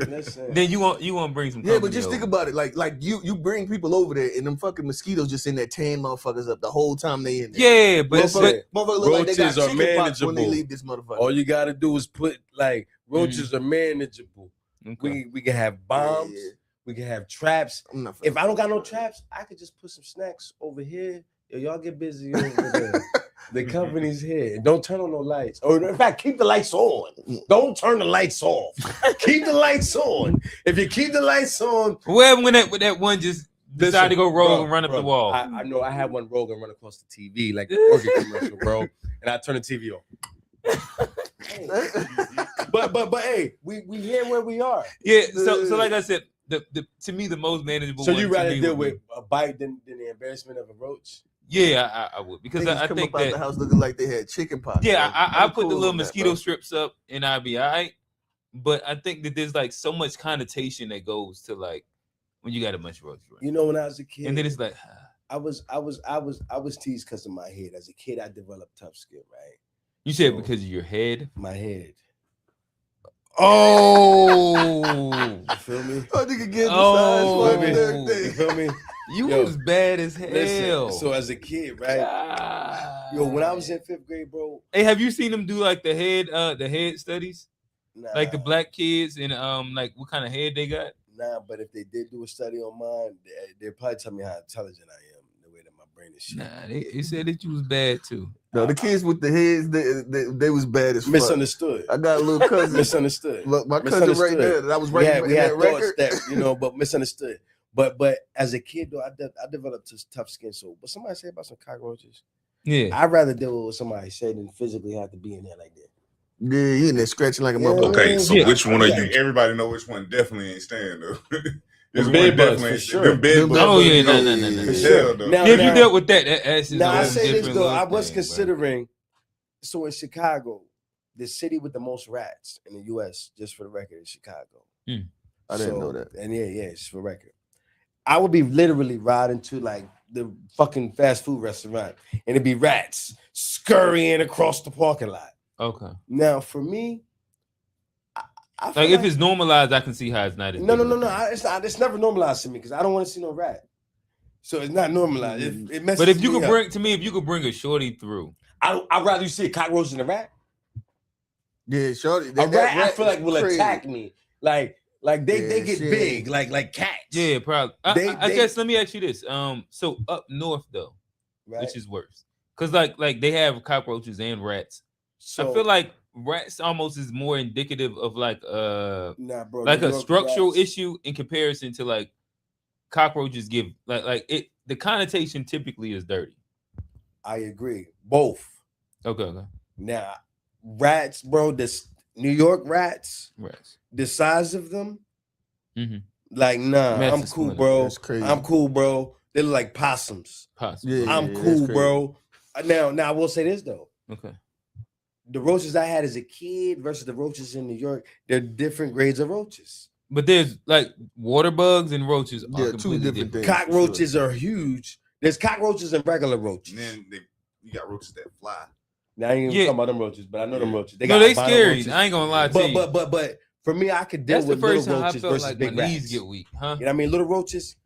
then you want to bring some company. Yeah, but just think about it. Like you bring people over there and them fucking mosquitoes just in there tearing motherfuckers up the whole time they in Yeah, there. but motherfuckers look like they got roaches are chickenpox when they manageable. leave this motherfucker. All you gotta do is put like roaches are manageable. Okay. We can have bombs. Yeah. We can have traps. If I don't got no traps, I could just put some snacks over here. Yo, y'all get busy over there. The company's here. Don't turn on no lights. Or in fact, keep the lights on. Don't turn the lights off. Keep the lights on. If you keep the lights on. Well, when that one just decided to go rogue and run up the wall. I know I had one rogue and run across the TV like the Orchid commercial, bro. And I turned the TV on. but hey, we here where we are. Yeah. So like I said, the to me the most manageable. So you rather deal with a bite than the embarrassment of a roach? Yeah, I would because I come think up out the house looking like they had chicken pox. Yeah, I put the little mosquito strips up and I'd be all right. But I think that there's like so much connotation that goes to like when you got a bunch of roaches. You know, when I was a kid, and then it's like I was teased because of my head. As a kid, I developed tough skin, right? You said because of your head? My head. Oh, you feel me? Oh, nigga get you feel me? You was bad as hell. Listen, so as a kid, right? Yo, when I was in 5th grade, bro. Hey, have you seen them do like the head studies? Nah. Like the black kids and like what kind of head they got? Nah, but if they did do a study on mine, they'd probably tell me how intelligent I am, the way that my brain is shit. Nah, they said that you was bad too. No, the kids with the heads, they was bad as fuck. Misunderstood. I got a little cousin. Misunderstood. Look, my cousin right there. That was right. We had that thoughts record. that but misunderstood. But as a kid though, I developed this tough skin. So, but somebody say about some cockroaches. Yeah, I'd rather deal with somebody say than physically have to be in there like that. Yeah, you in there scratching like a motherfucker. Okay, so which one are you? Everybody know which one definitely ain't staying though. The bed bugs for sure. Oh yeah, no. For sure. Now, if you dealt with that's now I say this though, I was considering. So in Chicago, the city with the most rats in the U.S., just for the record, is Chicago. I didn't know that. And yeah, it's for the record. I would be literally riding to like the fucking fast food restaurant, and it'd be rats scurrying across the parking lot. Okay. Now for me, I like if it's normalized, I can see how it's not. No. It's never normalized to me because I don't want to see no rat. So it's not normalized. It messes but if you me could up. bring to me, if you could bring a shorty through, I'd rather you see a cockroach than a rat. Yeah, shorty. A rat, I feel like will attack me. Like they get shit. big, like cats. Yeah, probably. I guess let me ask you this. So up north though, which is worse, Because like they have cockroaches and rats. So I feel like rats almost is more indicative of like like a structural issue in comparison to like cockroaches give like it. The connotation typically is dirty. I agree. Both. Okay. Now, rats, bro. This New York rats. The size of them. Like, nah, I'm cool, bro. I'm cool, bro. They look like possums. I'm cool, bro. Now I will say this though. Okay. The roaches I had as a kid versus the roaches in New York, they're different grades of roaches. But there's like water bugs and roaches. Yeah, two different things. Cockroaches are huge. There's cockroaches and regular roaches. And then you got roaches that fly. Now I ain't even talking about them roaches, but I know them roaches. They scary. Roaches. I ain't gonna lie to you. But for me, I could deal with little roaches versus like big rats. Knees get weak, huh? You know what I mean? Little roaches,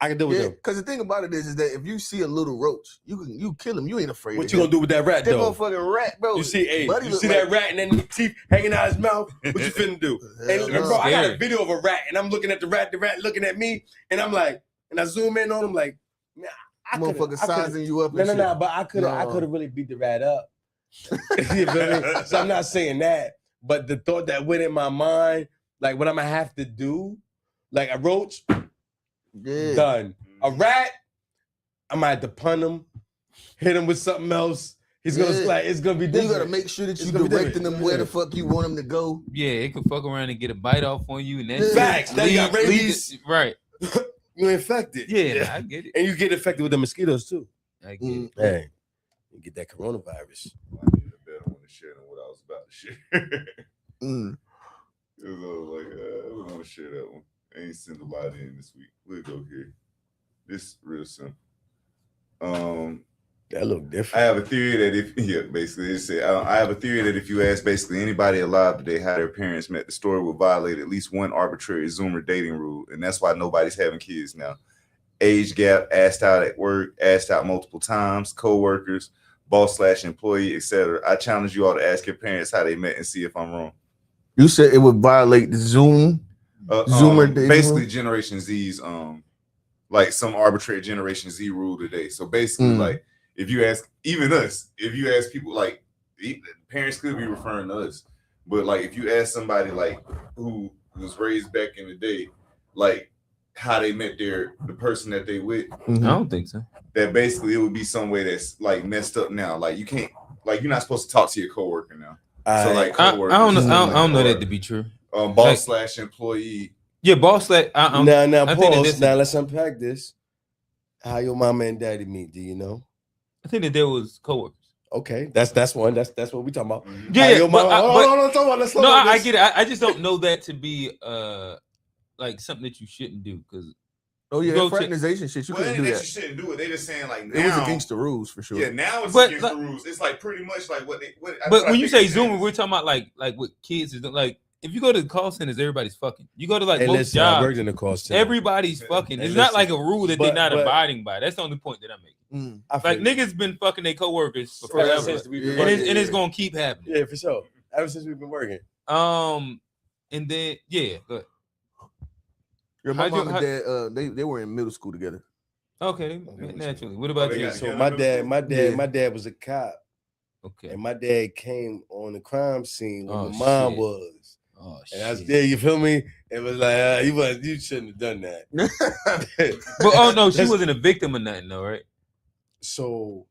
I can deal with them. Because the thing about it is that if you see a little roach, you kill him. You ain't afraid. What you gonna do with that rat though? That motherfucking rat, bro. You see that rat and then the teeth hanging out his mouth. What you finna do? And bro, I got a video of a rat and I'm looking at the rat looking at me, and I'm like, and I zoom in on him like, man, motherfucker sizing you up. No, but I could have really beat the rat up. You feel me? So I'm not saying that, but the thought that went in my mind, like what I'm gonna have to do, like a roach, done. A rat, I might have to punt him, hit him with something else. He's gonna like it's gonna be different. You gotta make sure that you're directing them where the fuck you want them to go. Yeah, it could fuck around and get a bite off on you, and that's facts. That you got rabies, right? You infected. Yeah, I get it. And you get infected with the mosquitoes too. I get it. Hey, you get that coronavirus. I need a better one to share than what I was about to share. It was like I don't want to share that one. I ain't send a lot in this week. We'll go here. This real simple. That look different. I have a theory that basically it said I have a theory that if you ask basically anybody alive today how their parents met, the story will violate at least one arbitrary Zoomer dating rule, and that's why nobody's having kids now. Age gap, asked out at work, asked out multiple times, co-workers, boss/employee, etc. I challenge you all to ask your parents how they met and see if I'm wrong. You said it would violate the Zoomer dating basically rule? Generation Z's like some arbitrary Generation Z rule today. So basically like if you ask even us, if you ask people like parents could be referring to us, but like if you ask somebody like who was raised back in the day, like how they met the person that they with, I don't think so. That basically it would be some way that's like messed up now. Like you can't, like you're not supposed to talk to your coworker now. So like I don't know that to be true. Boss/employee. Yeah, boss. Now pause. Now let's unpack this. How your mama and daddy meet? Do you know? I think that there was coworkers. Okay, that's one. That's what we talking about. Yeah, your mama. I get it. I just don't know that to be like something that you shouldn't do because. Oh yeah, fraternization shit. You couldn't do that. You shouldn't do it. They just saying like now, it was against the rules for sure. Yeah, now it's against the rules. It's like pretty much like what. But when you say Zoomer, we're talking about like what kids is like. If you go to the call centers, everybody's fucking. You go to like most jobs, I worked in the call center. Everybody's fucking. It's not like a rule that they're not abiding by. That's the only point that I'm making. Like niggas been fucking their coworkers for forever, and it's gonna keep happening. Yeah, for sure. Ever since we've been working. And then go ahead. My mom and dad, they were in middle school together. Okay, naturally. What about you? So my dad was a cop. Okay. And my dad came on the crime scene when my mom was. Oh shit. And I was there, you feel me? It was like you shouldn't have done that. But she wasn't a victim of nothing though, right? So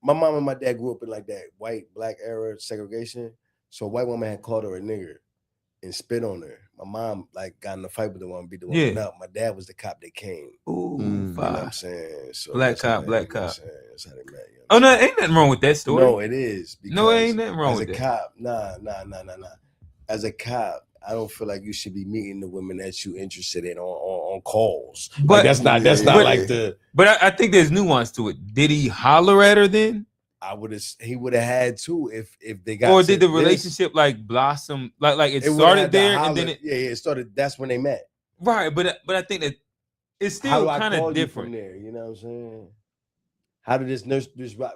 my mom and my dad grew up in like that white black era segregation. So a white woman had called her a nigger and spit on her. My mom like got in a fight with the one, beat the woman up. My dad was the cop that came. Ooh, you know what I'm saying? So black cop. That's how they met. Oh no, ain't nothing wrong with that story. No, it is. No, ain't nothing wrong with that. As a cop, nah. As a cop, I don't feel like you should be meeting the women that you interested in on calls. But like, that's not like the. But I think there's nuance to it. Did he holler at her then? He would have had to if they got. Or did the relationship like blossom like it started there and then it started. That's when they met. Right, but I think that it's still kind of different there. You know what I'm saying? How did this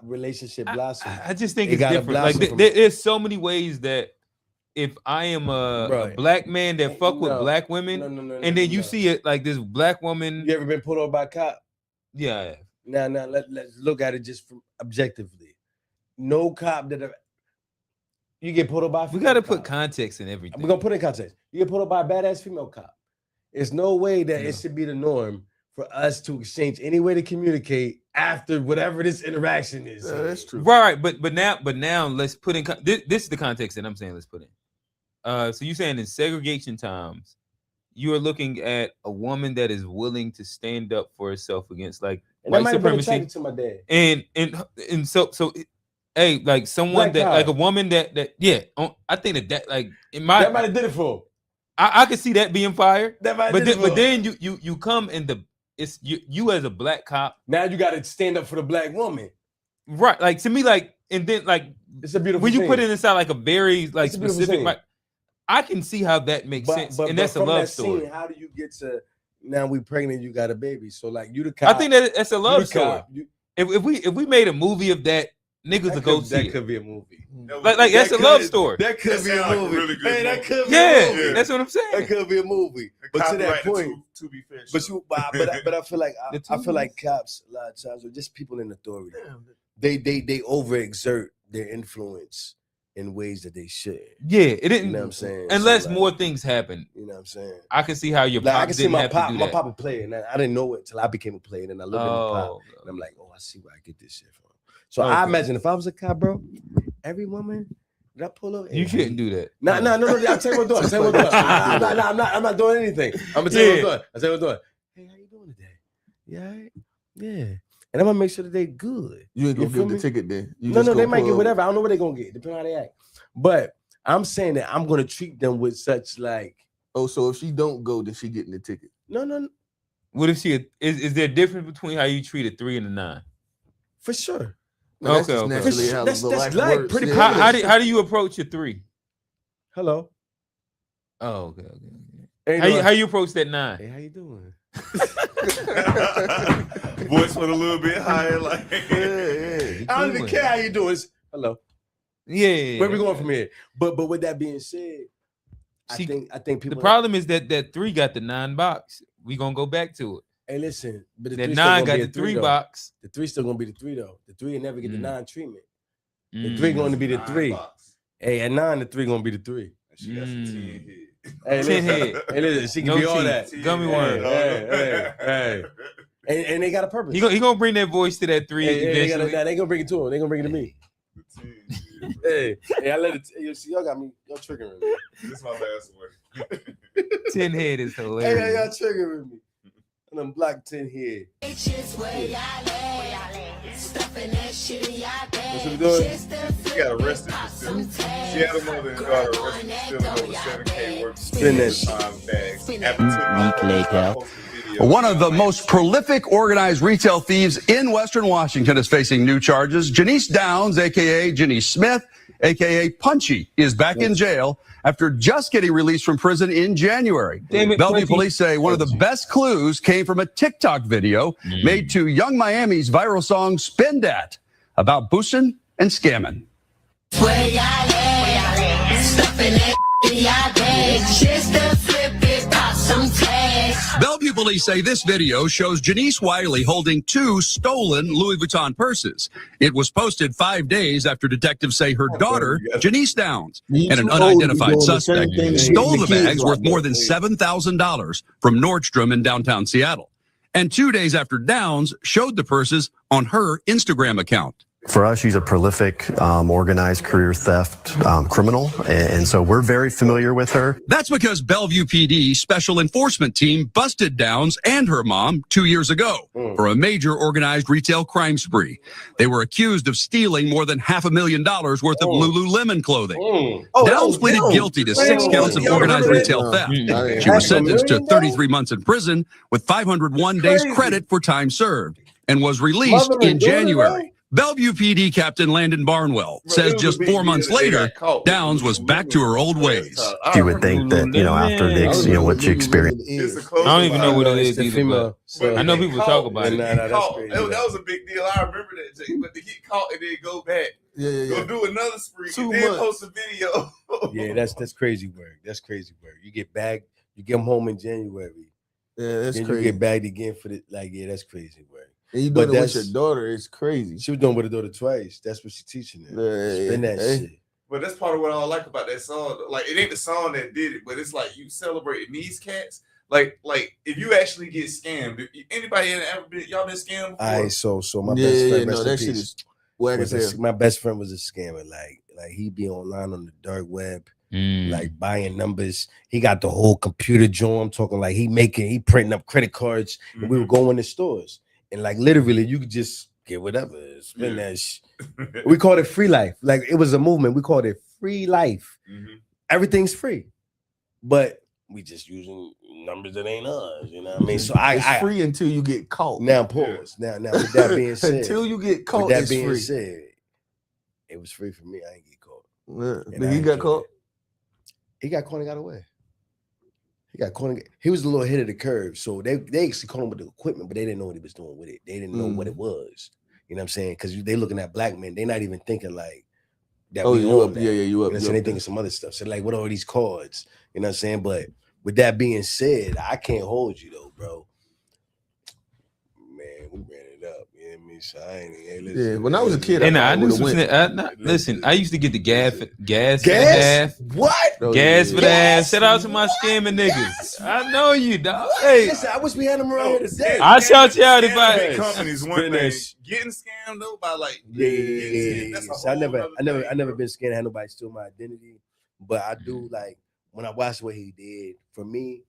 relationship blossom? I just think it's different. Like there's so many ways that if I am a black man that fuck with black women, and then you see it like this black woman. You ever been pulled over by a cop? Yeah. let's look at it just from objectively. No cop that you get pulled up by. We got to put context in everything. We're gonna put in context. You get pulled up by a badass female cop. There's no way that it should be the norm for us to exchange any way to communicate after whatever this interaction is. That's true. Right, but now let's put in this is the context that I'm saying let's put in. So you're saying in segregation times, you are looking at a woman that is willing to stand up for herself against like white supremacy. To my dad. And so hey, like someone that like a woman that I think that like in my that might have did it for him. I could see that being fired. But then you come in it's you as a black cop. Now you got to stand up for the black woman. Right. Like to me, like, and then like it's a beautiful when you thing. put it inside like a very like specific, like, I can see how that makes sense. And that's a love story. Scene, how do you get to now we pregnant, you got a baby? So like you the cop. I think that's a love story. If we made a movie of that, niggas would go see it. That could be a movie. Like that's a love story. That could be a movie. Really good that could be a movie. That's what I'm saying. That could be a movie. But to that point, to be fair, but I feel like I feel like cops a lot of times are just people in authority. They overexert their influence in ways that they should. Yeah, it didn't. You know what I'm saying? Unless more things happen. You know what I'm saying? I can see how your like, pop I can see didn't my have pop, to do my that. papa play, and I didn't know it until I became a player, and I looked at my pop, and I'm like, oh, I see where I get this shit from. So I imagine if I was a cop, bro, every woman that I pull up, you shouldn't do that. No. I'll tell you what I'm doing. I'm not doing anything. I'm gonna tell you what I'm doing. Hey, how you doing today? Yeah, yeah. And I'm gonna make sure that they good. You ain't gonna give the ticket then. No, they might get whatever. I don't know what they're gonna get, depending on how they act. But I'm saying that I'm gonna treat them with such like. Oh, so if she don't go, then she getting the ticket. No. What if she is there a difference between how you treat a 3 and a 9? For sure. No, that's just naturally how that's life like works. pretty. How do you approach your 3? Hello. Oh, okay. How you approach that 9? Hey, how you doing? Voice went a little bit higher, like I don't even care how you doing. Hello. Yeah. Where we going from here? But with that being said, I think people. The problem is that 3 got the 9 box. We gonna go back to it. Hey, listen, but that 9 got the 3 box. The 3 still gonna be the 3 though. The 3 will never get the 9 treatment. The 3 going to be the 3. Hey, at 9, the 3 gonna be the 3. She got some 10 head. Hey, 10 head. Hey, listen, she can be all that. Gummy worm. Hey. And they got a purpose. He gonna bring that voice to that 3 eventually. They gonna bring it to him. They gonna bring it to me. hey, I let it. See, y'all got me. Y'all triggering me. This is my last word. 10 head is hilarious. Hey, y'all triggering me. And I'm black 10 head. What's we doing? She got arrested for stealing. She had a mother and daughter arrested for stealing over 7K worth of spin bags. Week later. One of the most prolific organized retail thieves in Western Washington is facing new charges. Janice Downs, a.k.a. Janice Smith, a.k.a. Punchy, is back in jail after just getting released from prison in January. Bellevue police say one of the best clues came from a TikTok video made to Young Miami's viral song Spin Dat about boosting and scamming. Bellevue police say this video shows Janice Wiley holding 2 stolen Louis Vuitton purses. It was posted 5 days after detectives say her daughter, Janice Downs, and an unidentified suspect stole the bags worth more than $7,000 from Nordstrom in downtown Seattle. And 2 days after Downs showed the purses on her Instagram account. For us, she's a prolific, organized career theft criminal, and so we're very familiar with her. That's because Bellevue PD Special Enforcement Team busted Downs and her mom 2 years ago for a major organized retail crime spree. They were accused of stealing more than $500,000 worth of Lululemon clothing. Downs pleaded guilty to 6 counts of organized retail theft. She was sentenced to 33 months in prison with 501 days credit for time served and was released in January. Bellevue PD Captain Landon Barnwell says just 4 months later, Downs was back to her old ways. You would think that, after the, what she experienced. I don't even know what it is either, but I know people talk about it. That was a big deal. I remember that, Jay. But to get caught and then go back, go do another spree, and then post a video. Yeah, that's crazy work. That's crazy work. You get back, you get them home in January. Yeah, that's then crazy. You get bagged again for the that's crazy work. And you doing it with your daughter, it's crazy. She was doing with her daughter twice. That's what she's teaching her. Spin that shit. But that's part of what I like about that song. Like, it ain't the song that did it, but it's like you celebrating these cats. Like if you actually get scammed, anybody ever been scammed before? All right, so my best friend, that shit is my best friend was a scammer. Like he be online on the dark web, like buying numbers. He got the whole computer joint. I'm talking like he printing up credit cards, and we would go in the stores, and like literally you could just get whatever, spend that shit. We called it free life. Like it was a movement. We called it free life. Everything's free, but we just using numbers that ain't ours. You know what I mean? So it's free until you get caught. Now pause. Now with that being said, until you get caught, with that it's being free. said, it was free for me. I ain't get caught. But he got caught. He got caught and got away. He got caught. He was a little ahead of the curve. So they actually caught him with the equipment, but they didn't know what he was doing with it. They didn't know what it was. You know what I'm saying? Because they looking at black men, they're not even thinking like that. Oh, you up? That. Yeah, you up? You know, so they thinking some other stuff. So like, what are all these cards? You know what I'm saying? But with that being said, I can't hold you though, bro. Man, we ran it up. You know what I mean? So I ain't. Listen, when I was a kid, I knew listen, I used to get the gas for the half. What? Gas for the half. Shout out to my scamming niggas. I know you, dog. Hey, listen, I wish we had them around here today. I shout you out if I companies one thing. Getting scammed though by like So I never been scared. I had nobody steal my identity, but I do like when I watched what he did. For me,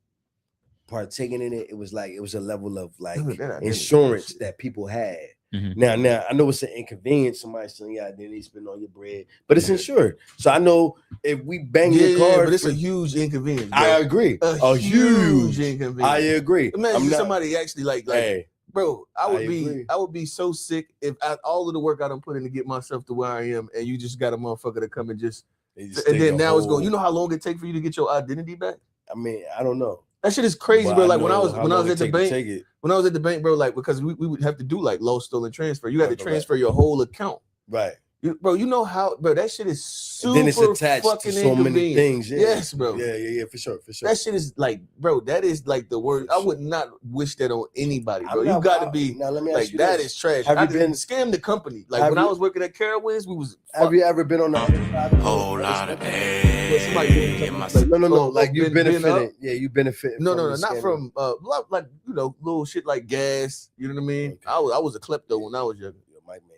partaking in it, it was a level of like insurance that people had. Now I know it's an inconvenience. Somebody stealing your identity, spend all your bread, but it's insured. So I know if we bang the card, but it's a huge inconvenience. Bro. I agree. A huge inconvenience. I agree. Imagine somebody actually like hey, bro. I would be so sick if all of the work I done put in to get myself to where I am, and you just got a motherfucker to come and then now it's going. You know how long it take for you to get your identity back? I mean, I don't know. That shit is crazy, bro. Like when I was at the bank, bro, like because we would have to do like low stolen transfer. You had to transfer your whole account. Right. Bro, you know how, bro, that shit is super then it's attached fucking to so many things. Yeah. Yes, bro. Yeah, for sure. That shit is like, bro, that is like the word. I would not wish that on anybody, bro. You got to be like, that is trash. I didn't scam the company. Like when I was working at Carowinds, we was. Have you ever been on a whole lot of No. Like you benefited. Yeah, you benefited. No, not from like little shit like gas. You know what I mean? Okay. I was a klepto when I was younger.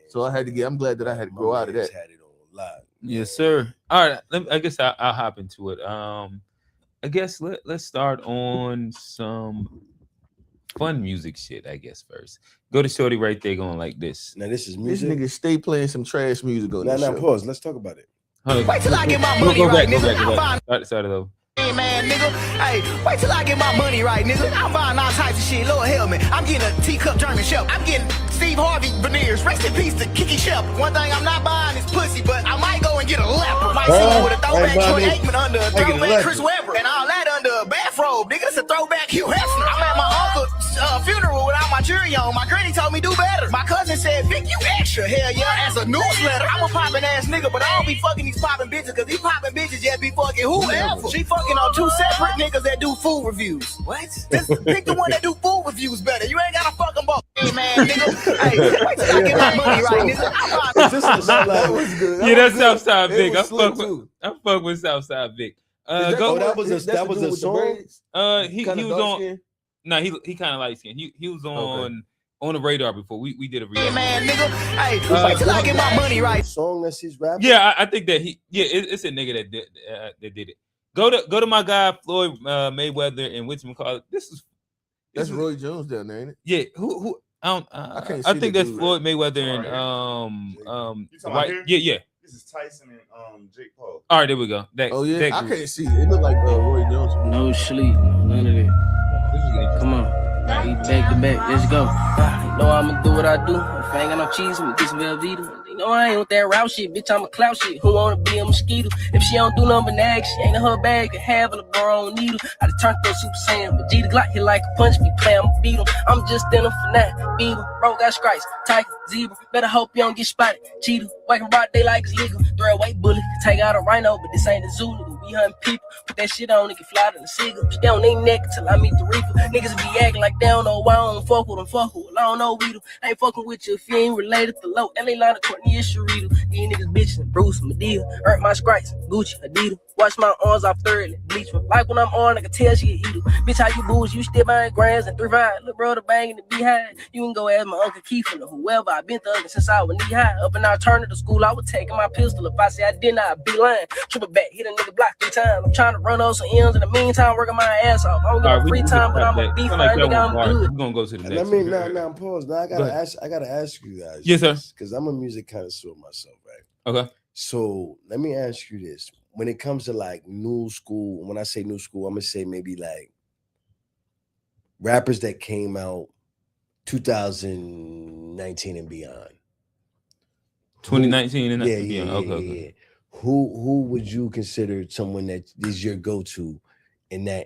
So I had to I'm glad that I had to grow out of that. Had it on a lot. Yes, sir. All right. I guess I'll hop into it. I guess let's start on some fun music shit, I guess, first. Go to Shorty right there going like this. Now this is music. This nigga stay playing some trash music on this show. Pause. Let's talk about it. Wait till I get my money right, nigga. Start it over. Hey man, nigga, hey, wait till I get my money right, nigga. I'm buying all types of shit. Lord help me. I'm getting a teacup German Shepherd. I'm getting Steve Harvey veneers. Rest in peace to Kiki Shepherd. One thing I'm not buying is pussy, but I might go and get a leopard. Might see me with a throwback Troy Aikman under a throwback Chris Webber, and all that under a bathrobe. Nigga, it's a throwback Hugh Hefner. I'm at my uncle's funeral without my jury on. My granny told me do better. My cousin said, Vic, you extra. Hell yeah, as a newsletter. I'm a poppin' ass nigga, but I don't be fucking these poppin' bitches, cause these poppin' bitches just be fucking whoever. She fucking on two separate niggas that do food reviews. What? Just pick the one that do food reviews better. You ain't gotta fuck them both. Hey man, nigga. Hey, wait till I get my money right, nigga. Yeah, that's Southside Vic. I fuck with Southside Vic. That was a song. He was on. No, he kind of light skinned. He was on the radar before. We did a reaction. Hey man, nigga. Hey, wait till I get my money right. Song that he's rapping. Yeah, I think that it's a nigga that did it. Go to my guy Floyd Mayweather and whatchamacallit. That's Roy Jones down there, ain't it? Yeah. Who? I can't. I think that's Floyd Mayweather and White. Yeah. This is Tyson and Jake Paul. All right, there we go. I can't see it. It look like Roy Jones. No sleep, none of that. Come on. Eat back to back, let's go. You know I'ma do what I do. If I ain't got no cheese, I'ma get some Velveeta. You know I ain't with that route shit, bitch. I'm a clout shit. Who wanna be a mosquito? If she don't do nothing but nag, she ain't in her bag. Have a LeBron needle. I just turned those Super Saiyan, but G the Glock hit like a punch. Me play, I'ma beat him. I'm just in him for that. Beaver, bro got stripes. Tiger, zebra. Better hope you don't get spotted. Cheetah, waking broad day like it's legal. Throw away bullet, take out a rhino, but this ain't a zoo. We hunting people. Put that shit on, nigga fly to the cigar. Stay on their neck till I meet the reaper. Niggas be acting like they don't know why I don't fuck with them. I don't know we do. I ain't fucking with you if you ain't related to low. LA line of Courtney and Sharita. These niggas bitches, Bruce, Medea. Earned my stripes, Gucci, Adidas. Wash my arms off thoroughly, bleach them. Like when I'm on, I can tell she eat it. Bitch, how you booze? You still buying grams and 3-5. Little brother banging the behind. You can go ask my Uncle Keith or whoever. I been thugging since I was knee high. Up in alternative school, I was taking my pistol. If I say I did not, I'd be lying. Triple back, hit a nigga block 3 times. I'm trying to run on some ends in the meantime, working my ass off. I don't get no free time, but I'm a beef fine nigga. I'm good. We're gonna go to the next. Let me now pause. Now I gotta ask you guys. Yes, sir. Because I'm a music connoisseur myself, right? Okay. So let me ask you this: when it comes to like new school, when I say new school, I'm gonna say maybe like rappers that came out 2019 and beyond. 2019 and beyond. Yeah. Okay. Who would you consider someone that is your go-to in that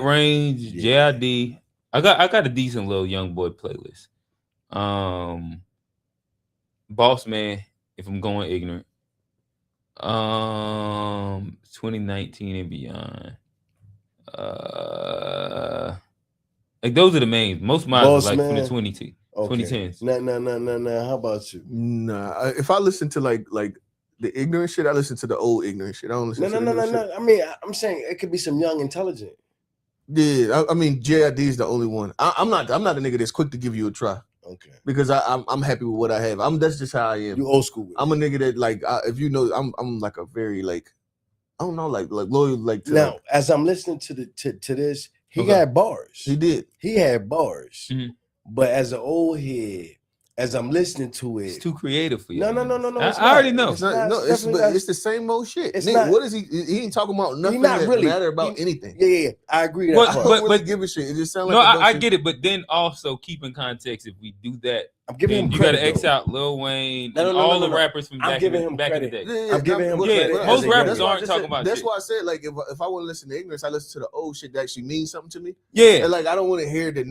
range? Yeah. JID. I got a decent little young boy playlist. Boss Man, if I'm going ignorant. 2019 and beyond. Like those are the main. Most of mine was like from the 2010s. No. How about you? Nah. If I listen to like the ignorant shit, I listen to the old ignorant shit. I don't listen to No. shit. I mean, I'm saying it could be some young intelligent. Yeah, I mean, JID is the only one. I'm not a nigga that's quick to give you a try. Okay. Because I'm happy with what I have. That's just how I am. You old school. I'm a nigga that like if you know I'm like a very like I don't know like loyal like to now as I'm listening to this, he had bars. He did. He had bars. Mm-hmm. But as an old head, as I'm listening to it, it's too creative for you. No. I already know. It's the same old shit. It's Nick, not, what is he? He ain't talking about nothing not that really matter about anything. Yeah. I agree. I don't really give a shit. It just sounds like I get it, but then also keep in context if we do that. I'm giving him you credit. You got to X out Lil Wayne and all the rappers from back in the day. Yeah, I'm giving him credit. Most rappers aren't talking about that's shit. why I said like if I want to listen to ignorance, I listen to the old shit that actually means something to me. Yeah, and like I don't want to hear the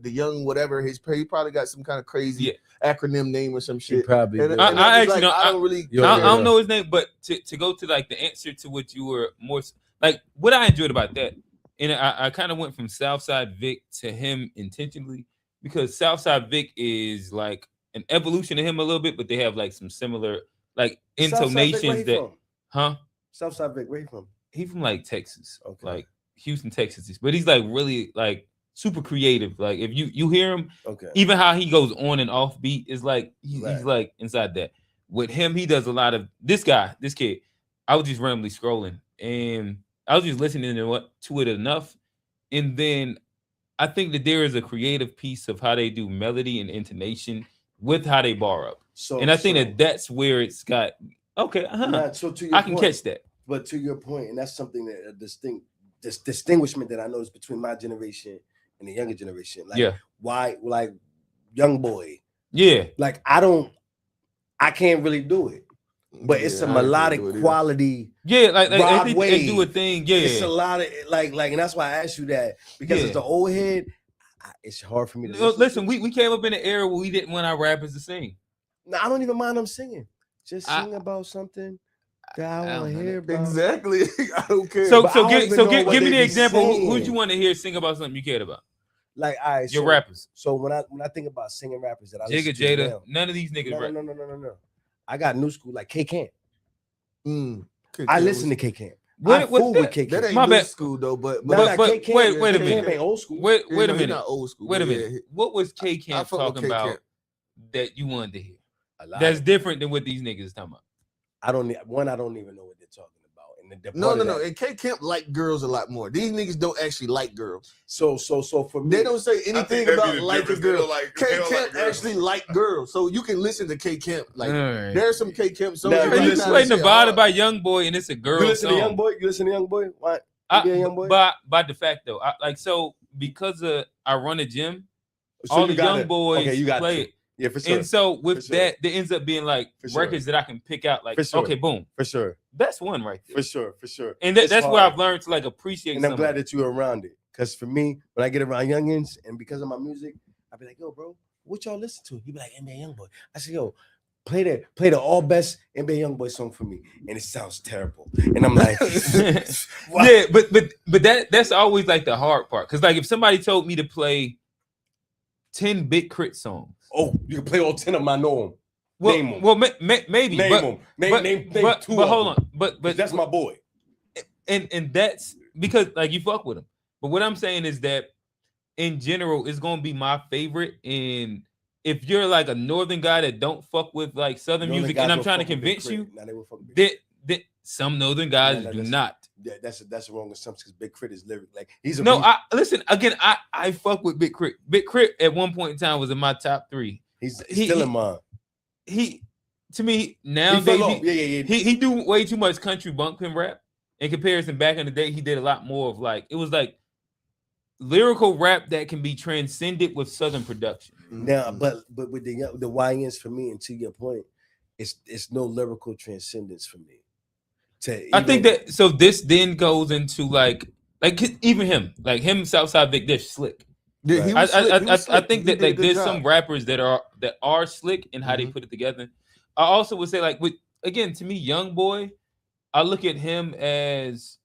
young whatever. He probably got some kind of crazy acronym name or some shit. He probably. And I actually like, I don't really. I don't know his name, but to go to like the answer to what you were more like what I enjoyed about that, and I kind of went from Southside Vic to him intentionally because Southside Vic is like an evolution of him a little bit, but they have like some similar like intonations that, Southside Vic, where he from? He from like Texas, like Houston, Texas, but he's like really like super creative. Like if you hear him, even how he goes on and off beat is like he's like inside that. With him, he does a lot of this kid. I was just randomly scrolling and I was just listening to it enough, and then I think that there is a creative piece of how they do melody and intonation with how they bar up. And I think that's where it's got So to your I can catch that. But to your point, and that's something that distinguishment that I noticed between my generation and the younger generation. Like why like young boy. Yeah. Like I can't really do it. But it's a melodic quality. Yeah, like they do a thing. Yeah, it's a lot of like, and that's why I asked you that because it's the old head. It's hard for me to listen. We came up in an era where we didn't want our rappers to sing. No, I don't even mind them singing. Just sing about something that I want to hear. Bro. Exactly. I don't care. So give me the example. Who'd you want to hear sing about something you cared about? Like, all right, your rappers. So when I think about singing rappers that I listen to Jada, now, none of these niggas. No. I got new school like K Camp. I listen to K Camp. That ain't my new bad. school though, but wait a minute. Ain't old school. Wait a minute. Not old school. Wait a minute. What was K Camp talking about that you wanted to hear? That's different than what these niggas is talking about. I don't even know what they're talking about. No. And K Camp like girls a lot more. These niggas don't actually like girls. So for me, they don't say anything about like a girl. K Camp actually like girls, so you can listen to K Camp. Like there's some K Camp songs. You play Nevada by Young Boy, and it's a girl. You listen song. to Young Boy. You listen to Young Boy. What? Young Boy. By de facto, because I run a gym, so all the young boys play it. Yeah, for sure. And so with that, there ends up being like records that I can pick out. Like, okay, boom, for sure. That's one right there. For sure. And that's where I've learned to like appreciate. And I'm glad that you're around it, because for me, when I get around youngins and because of my music, I be like, yo, bro, what y'all listen to? He be like, NBA Youngboy. I say, yo, play the all best NBA Youngboy song for me, and it sounds terrible. And I'm like, yeah, but that's always like the hard part, because like if somebody told me to play 10 Big Crit songs. Oh, you can play all 10 of them. I know them. Well, name them. Well, maybe. Name them. Name two. But hold on. But that's my boy. And that's because like you fuck with him. But what I'm saying is that in general, it's gonna be my favorite. And if you're like a northern guy that don't fuck with like southern music, and I'm trying to convince you that some northern guys do not. Yeah, that's a wrong assumption because Big Crit is lyric. Like he's a listen again. I fuck with Big Crit. Big Crit at one point in time was in my top 3. He's still in mine. He to me nowadays he do way too much country bumpkin rap in comparison. Back in the day, he did a lot more of like it was like lyrical rap that can be transcended with southern production. Now, but with the YNs for me, and to your point, it's no lyrical transcendence for me. I think that so this then goes into like even him Southside Vic Dish slick. Yeah, I think that like there's some rappers that are slick in how they put it together. I also would say like with again to me Young Boy, I look at him as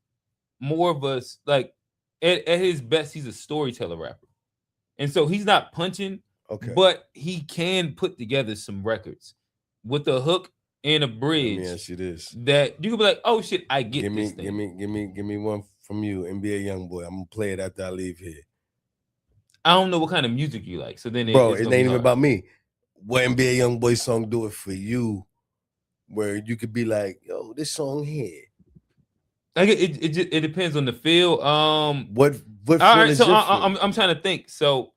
more of a like at his best he's a storyteller rapper, and so he's not punching, but he can put together some records with a hook and a bridge. Yes, it is. That you could be like, oh shit, I get this thing. Give me one from you, NBA Young Boy. I'm gonna play it after I leave here. I don't know what kind of music you like, so then it ain't even about me. What NBA Young Boy song do it for you, where you could be like, yo, this song here. Like it depends on the feel. What all right, so I'm trying to think. So,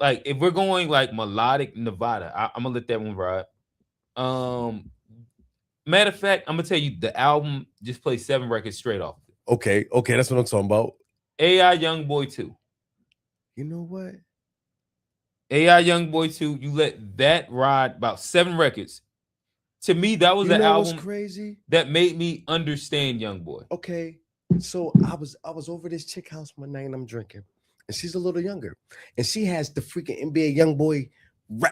like, if we're going like melodic Nevada, I'm gonna let that one ride. Matter of fact, I'm gonna tell you the album just plays 7 records straight off. Okay, that's what I'm talking about. AI Young Boy 2. You know what? AI Young Boy 2. You let that ride about 7 records. To me, that was the album crazy that made me understand Young Boy. Okay, so I was over this chick house one night and I'm drinking, and she's a little younger, and she has the freaking NBA Young Boy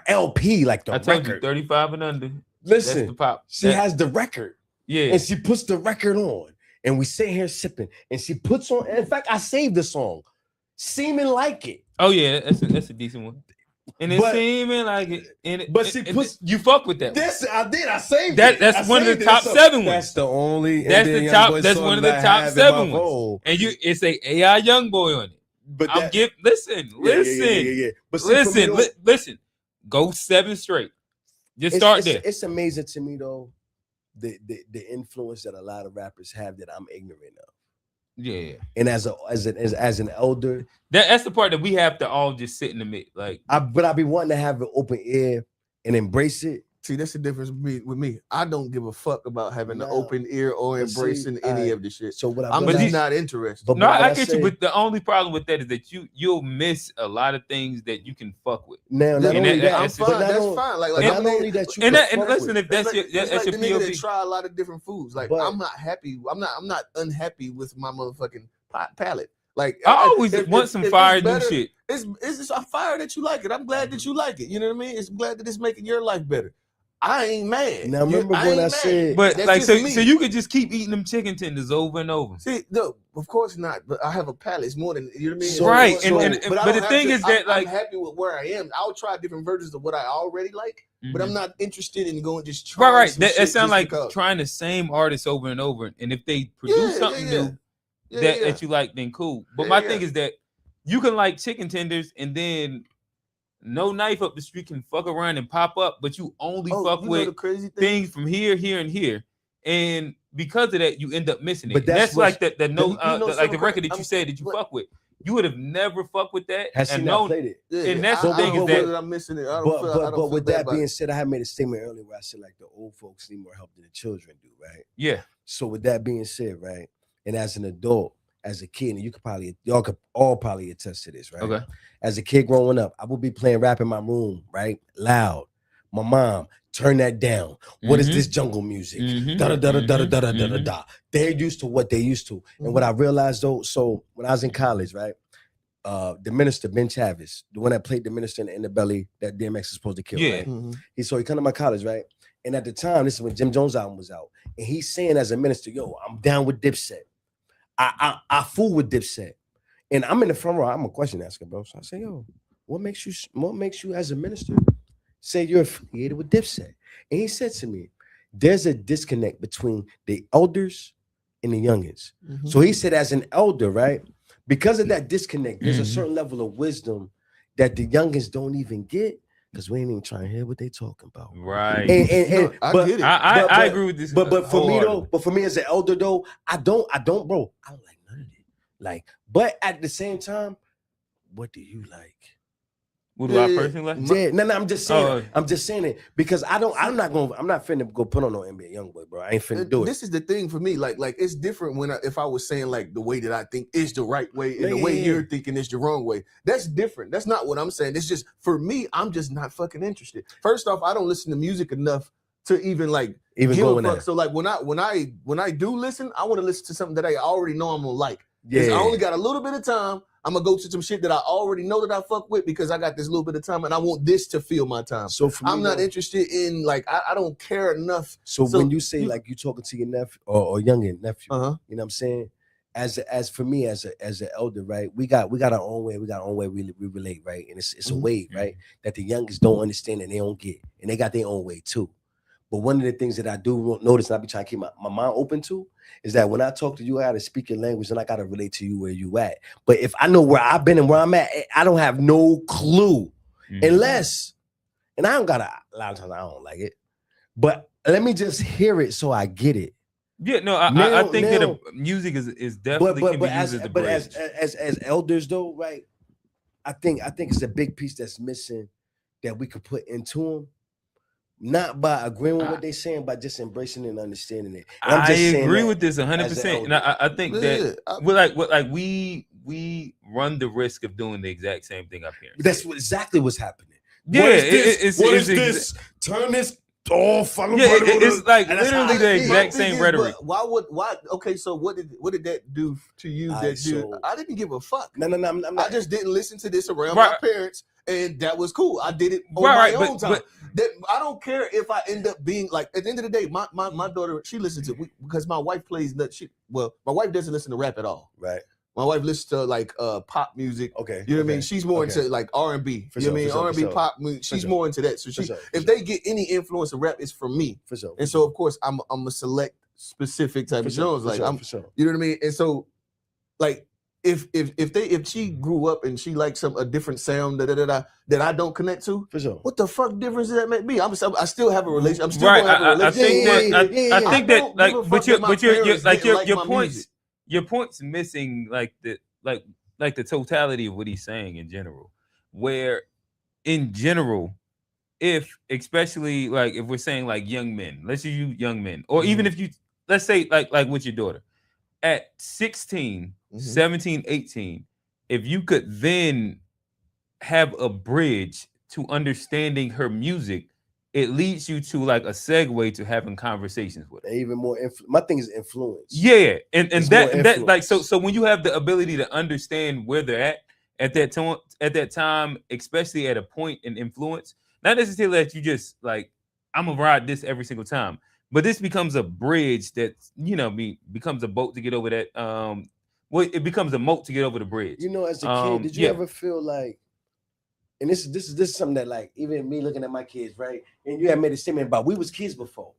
LP, like the I told you 35 and under. Listen, that's the pop. She has the record, and she puts the record on, and we sit here sipping, and she puts on. In fact, I saved the song, "Seeming Like It." Oh yeah, that's a decent one. And it's seeming like it. But she puts you fuck with that. This I did. I saved that. That's one of the top 7 ones. That's the only. That's the top. That's one of the top 7 ones. And it's a AI Young Boy on it. But I'm listen. But listen. Go 7 straight. Just start there. It's amazing to me though, the influence that a lot of rappers have that I'm ignorant of. Yeah. And as an elder, that's the part that we have to all just sit in the mid. Like, but I be wanting to have an open ear and embrace it. See, that's the difference with me. I don't give a fuck about having an open ear or embracing any of the shit. So what I'm just not interested. But I get you. But the only problem with that is that you'll miss a lot of things that you can fuck with. Now, that's fine. Like not only that you and listen, if that's your that's your like the nigga that POV. try a lot of different foods. Like I'm not happy. I'm not unhappy with my motherfucking palate. Like I always want some fire new shit. It's just I'm fire that you like it. I'm glad that you like it. You know what I mean? It's glad that it's making your life better. I ain't mad. Now remember when I said, but like so you could just keep eating them chicken tenders over and over. See, no, of course not. But I have a palate. It's more than you know what I mean. So, right, but the thing is that like I'm happy with where I am. I'll try different versions of what I already like, but I'm not interested in going just trying. Right. That sounds like trying the same artist over and over, and if they produce something new that you like, then cool. But my thing is that you can like chicken tenders and then. No knife up the street can fuck around and pop up, but you only fuck with things from here, and here, and because of that, you end up missing it. But that's like the record that you said that you fuck with. You would have never fucked with that. Has she not played it? And that's the thing is that I'm missing it. But with that being said, I had made a statement earlier where I said like the old folks need more help than the children do, right? Yeah. So with that being said, right, and as an adult. As a kid, and y'all could all probably attest to this, right? Okay. As a kid growing up, I would be playing rap in my room, right? Loud. My mom, turn that down. What is this jungle music? Da da da da da da da da da. They're used to what they used to. And what I realized though, so when I was in college, right? The minister, Ben Chavis, the one that played the minister in the belly that DMX is supposed to kill, right? He come to my college, right? And at the time, this is when Jim Jones' album was out. And he's saying as a minister, yo, I'm down with Dipset. I fool with Dipset, and I'm in the front row. I'm a question asker, bro. So I say, yo, what makes you as a minister say you're affiliated with Dipset? And he said to me, there's a disconnect between the elders and the youngins. Mm-hmm. So he said, as an elder, right, because of that disconnect, there's a certain level of wisdom that the youngins don't even get, because we ain't even trying to hear what they talking about. Right. And I get it. I agree with this. But for me though, but for me as an elder though, I don't, bro. I don't like none of it. Like, but at the same time, what do you like? What do I personally like? Yeah, no, I'm just saying. I'm just saying it because I'm not finna go put on no NBA YoungBoy, bro. I ain't finna do it. This is the thing for me. Like it's different if I was saying like the way that I think is the right way and the way you're thinking is the wrong way. That's different. That's not what I'm saying. It's just for me, I'm just not fucking interested. First off, I don't listen to music enough to even give a fuck. So like when I do listen, I want to listen to something that I already know I'm gonna like. Yeah. I only got a little bit of time. I'm gonna go to some shit that I already know that I fuck with because I got this little bit of time and I want this to fill my time. So for me, I'm not interested in I don't care enough. So when you say like you talking to your nephew or youngin nephew, you know what I'm saying? As for me as an elder, right? We got our own way. We got our own way we relate, right? And it's a way, right, that the youngest don't understand and they don't get, and they got their own way too. But one of the things that I do notice, and I be trying to keep my mind open to, is that when I talk to you, I gotta speak your language and I gotta relate to you where you at. But if I know where I've been and where I'm at, I don't have no clue. Unless, and I don't gotta, a lot of times I don't like it, but let me just hear it so I get it. Yeah, no, I think that music is definitely can be used as the bridge. But as elders though, right? I think it's a big piece that's missing that we could put into them. Not by agreeing with what they're saying, but just embracing it and understanding it. And I agree with this 100%. And I think that we run the risk of doing the exact same thing up here. That's exactly what's happening. Yeah, what is this? Turn this off. It's like literally the exact same rhetoric. Why? Okay, so what did that do to you? I didn't give a fuck. No, I'm not. I just didn't listen to this around my parents. And that was cool. I did it on my own time. But I don't care if I end up being like, at the end of the day, my daughter, she listens to, because my wife plays my wife doesn't listen to rap at all. Right. My wife listens to like pop music. Okay. You know what I mean? She's more into like R&B. You know what I mean? R&B pop music. She's more into that. So if they get any influence of rap, it's from me. For sure. And so of course I'm a select specific type of genres. Like you know what I mean? And so like if she grew up and she likes a different sound that I don't connect to, for sure, what the fuck difference does that make me? I still have a relationship. I'm still gonna have a relationship. I think that like, but your points. Your point's missing like the totality of what he's saying in general. Where in general, especially like if we're saying like young men, let's use you young men, or even if you let's say like with your daughter at 16, 17, 18, if you could then have a bridge to understanding her music, it leads you to like a segue to having conversations with her. Even more my thing is influence. Yeah, and that like so when you have the ability to understand where they're at that time, especially at a point in influence, not necessarily that you just like I'm gonna ride this every single time, but this becomes a bridge that becomes a boat to get over that. It becomes a moat to get over the bridge. You know, as a kid, did you ever feel like? And this is something that like even me looking at my kids, right? And you had made a statement about we was kids before.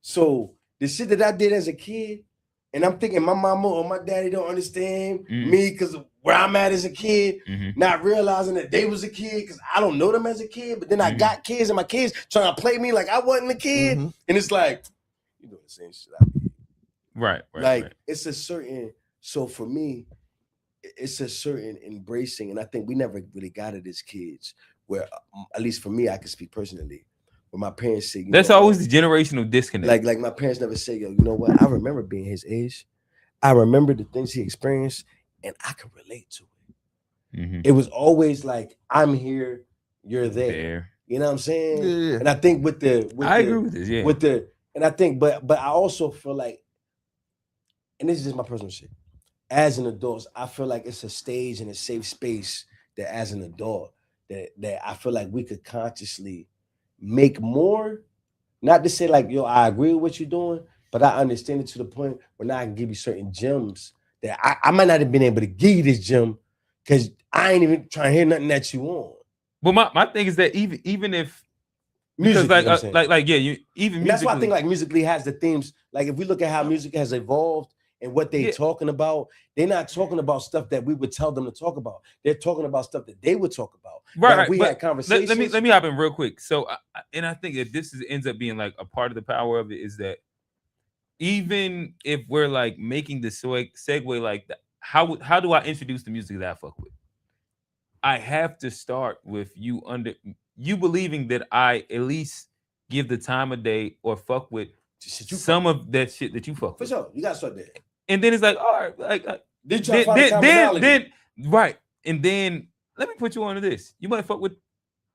So the shit that I did as a kid, and I'm thinking my mama or my daddy don't understand me because of where I'm at as a kid, not realizing that they was a kid because I don't know them as a kid. But then I got kids and my kids trying to play me like I wasn't a kid. And it's like, you doing the same shit I did. Right. It's a certain, so for me, it's a certain embracing, and I think we never really got it as kids. Where, at least for me, I can speak personally. Where my parents say, that's always the generational disconnect. Like my parents never say, "Yo, you know what? I remember being his age. I remember the things he experienced, and I can relate to it." It was always like, "I'm here, you're there." You know what I'm saying? Yeah. And I think I agree with this. Yeah. And I think, but I also feel like, and this is just my personal shit. As an adult, I feel like it's a stage and a safe space that as an adult, that I feel like we could consciously make more, not to say like, yo, I agree with what you're doing, but I understand it to the point where now I can give you certain gems that I might not have been able to give you this gem Because I ain't even trying to hear nothing that you on. Well, my thing is that even if because that's why I think like musically has the themes. Like if we look at how music has evolved and what they're talking about, they're not talking about stuff that we would tell them to talk about. They're talking about stuff that they would talk about. Right. We had conversations. Let me hop in real quick. So, I think that this ends up being like a part of the power of it is that even if we're like making the segue like that, how do I introduce the music that I fuck with? I have to start with you believing that I at least give the time of day or fuck with some of that shit that you fuck with. For sure, you gotta start there. And then it's like, all right, like then right, and then let me put you onto this. You might fuck with,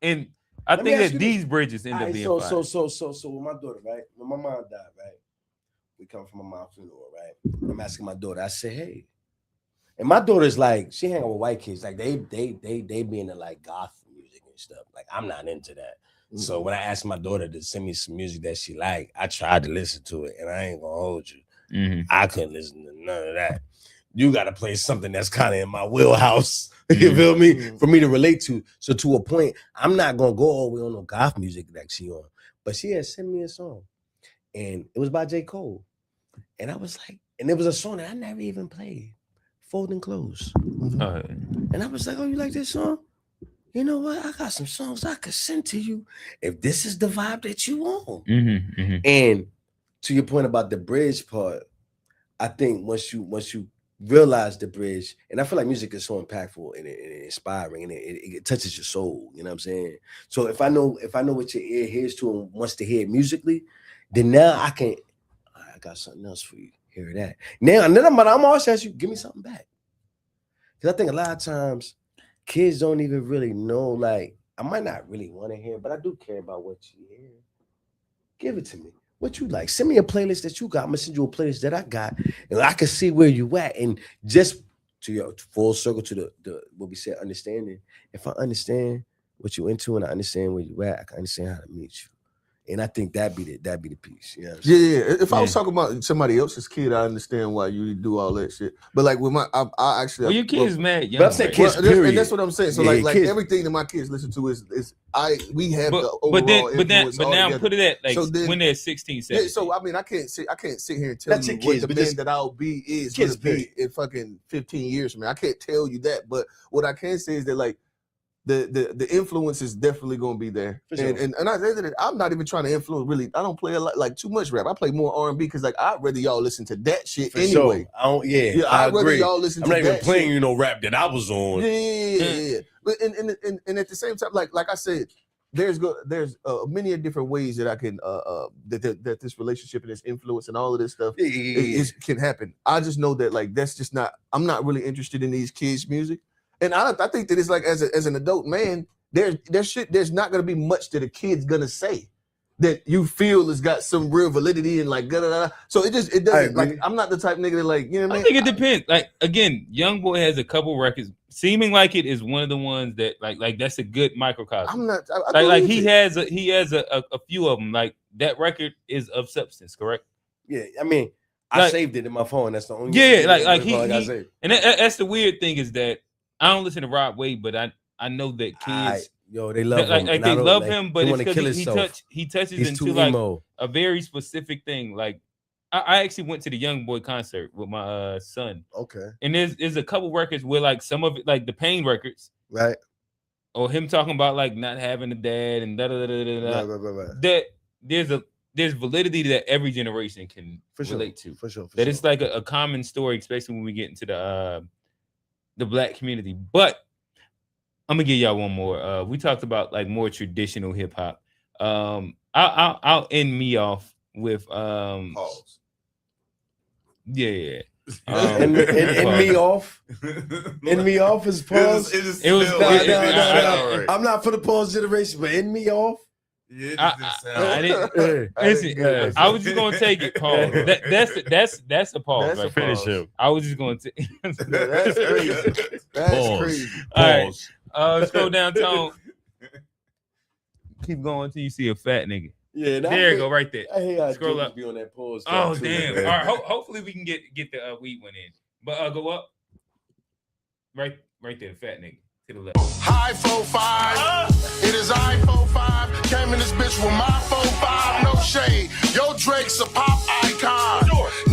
and I think that these bridges end up being so with my daughter, right? When my mom died, right? We come from a mom's funeral, right? I'm asking my daughter. I say, hey. And my daughter's like, she hang out with white kids. Like they be into like goth music and stuff. Like I'm not into that. Mm-hmm. So when I asked my daughter to send me some music that she liked, I tried to listen to it, and I ain't gonna hold you. Mm-hmm. I couldn't listen to none of that. You got to play something that's kind of in my wheelhouse. You feel me? Mm-hmm. For me to relate to. So to a point, I'm not gonna go all the way on no goth music that she on. But she had sent me a song, and it was by J. Cole, and I was like, and it was a song that I never even played. Folding Clothes. Mm-hmm. And I was like, oh, you like this song? You know what? I got some songs I could send to you if this is the vibe that you want. Mm-hmm, mm-hmm. And to your point about the bridge part, I think once you realize the bridge, and I feel like music is so impactful and inspiring, and it touches your soul. You know what I'm saying? So if I know what your ear hears to and wants to hear it musically, then now I got something else for you. Hear that now, and then I'm also ask you, give me something back, because I think a lot of times kids don't even really know. Like I might not really want to hear, but I do care about what you hear. Give it to me. What you like? Send me a playlist that you got. I'm gonna send you a playlist that I got, and I can see where you at. And just to your full circle to the what we said, understanding. If I understand what you into and I understand where you at, I can understand how to meet you. And I think that'd be the piece. You know yeah. If I was talking about somebody else's kid, I understand why you do all that shit. But like with I actually. Well, your kids mad young. But I'm saying kids, period. And that's what I'm saying. So like kids. Everything that my kids listen to we have the overall influence. But now put it at like so then, when they're 16, 17. Yeah, so I mean, I can't sit here and tell you what the man that I'll be is going to be in fucking 15 years from now. I can't tell you that. But what I can say is that like. The influence is definitely going to be there, sure. and I'm not even trying to influence. Really, I don't play a lot, like too much rap. I play more R&B because like I'd rather y'all listen to that shit for anyway. Sure. I'd rather y'all listen. I'm to not even playing rap that I was on. Yeah. But and at the same time, like I said, there's many different ways that I can that this relationship and this influence and all of this stuff can happen. I just know that like that's just not. I'm not really interested in these kids' music. And I think that it's like as an adult man, there's not gonna be much that a kid's gonna say that you feel has got some real validity and like so it doesn't like I'm not the type nigga that like you know what I mean? think it depends. Like again, Young Boy has a couple records. Seeming Like It is one of the ones that like that's a good microcosm. I'm not he has a few of them. Like that record is of substance, correct? Yeah, I mean I saved it in my phone. That's the only I saved. And that's the weird thing is that. I don't listen to Rob Wade, but I know that kids, they love him. Like they love him, but it's because he touches into like a very specific thing. Like I actually went to the Young Boy concert with my son. Okay, and there's a couple records where like some of it, like the Pain records, right, or him talking about like not having a dad and da da da da da. Right. That there's validity that every generation can relate to. For sure. It's like a common story, especially when we get into the Black community. But I'm gonna give y'all one more. We talked about like more traditional hip hop. I'll end me off with pause. Yeah. End me off. End me off is pause. It was no. I'm not for the pause generation, but end me off. Yeah, I didn't. Listen, I was just gonna take it. Pause. That's a pause. That's a finish him. I was just gonna take. That's crazy. That's crazy. All right. Scroll down, Tone. Keep going until you see a fat nigga. Yeah, there you go, right there. Hey, scroll up. Be on that pause. Oh damn! All right. Hopefully we can get the weed one in. But go up. Right Right there, the fat nigga. To the left. High 4-5. It is I 4-5. Came in this bitch with my 4-5. No shade. Yo, Drake's a pop icon.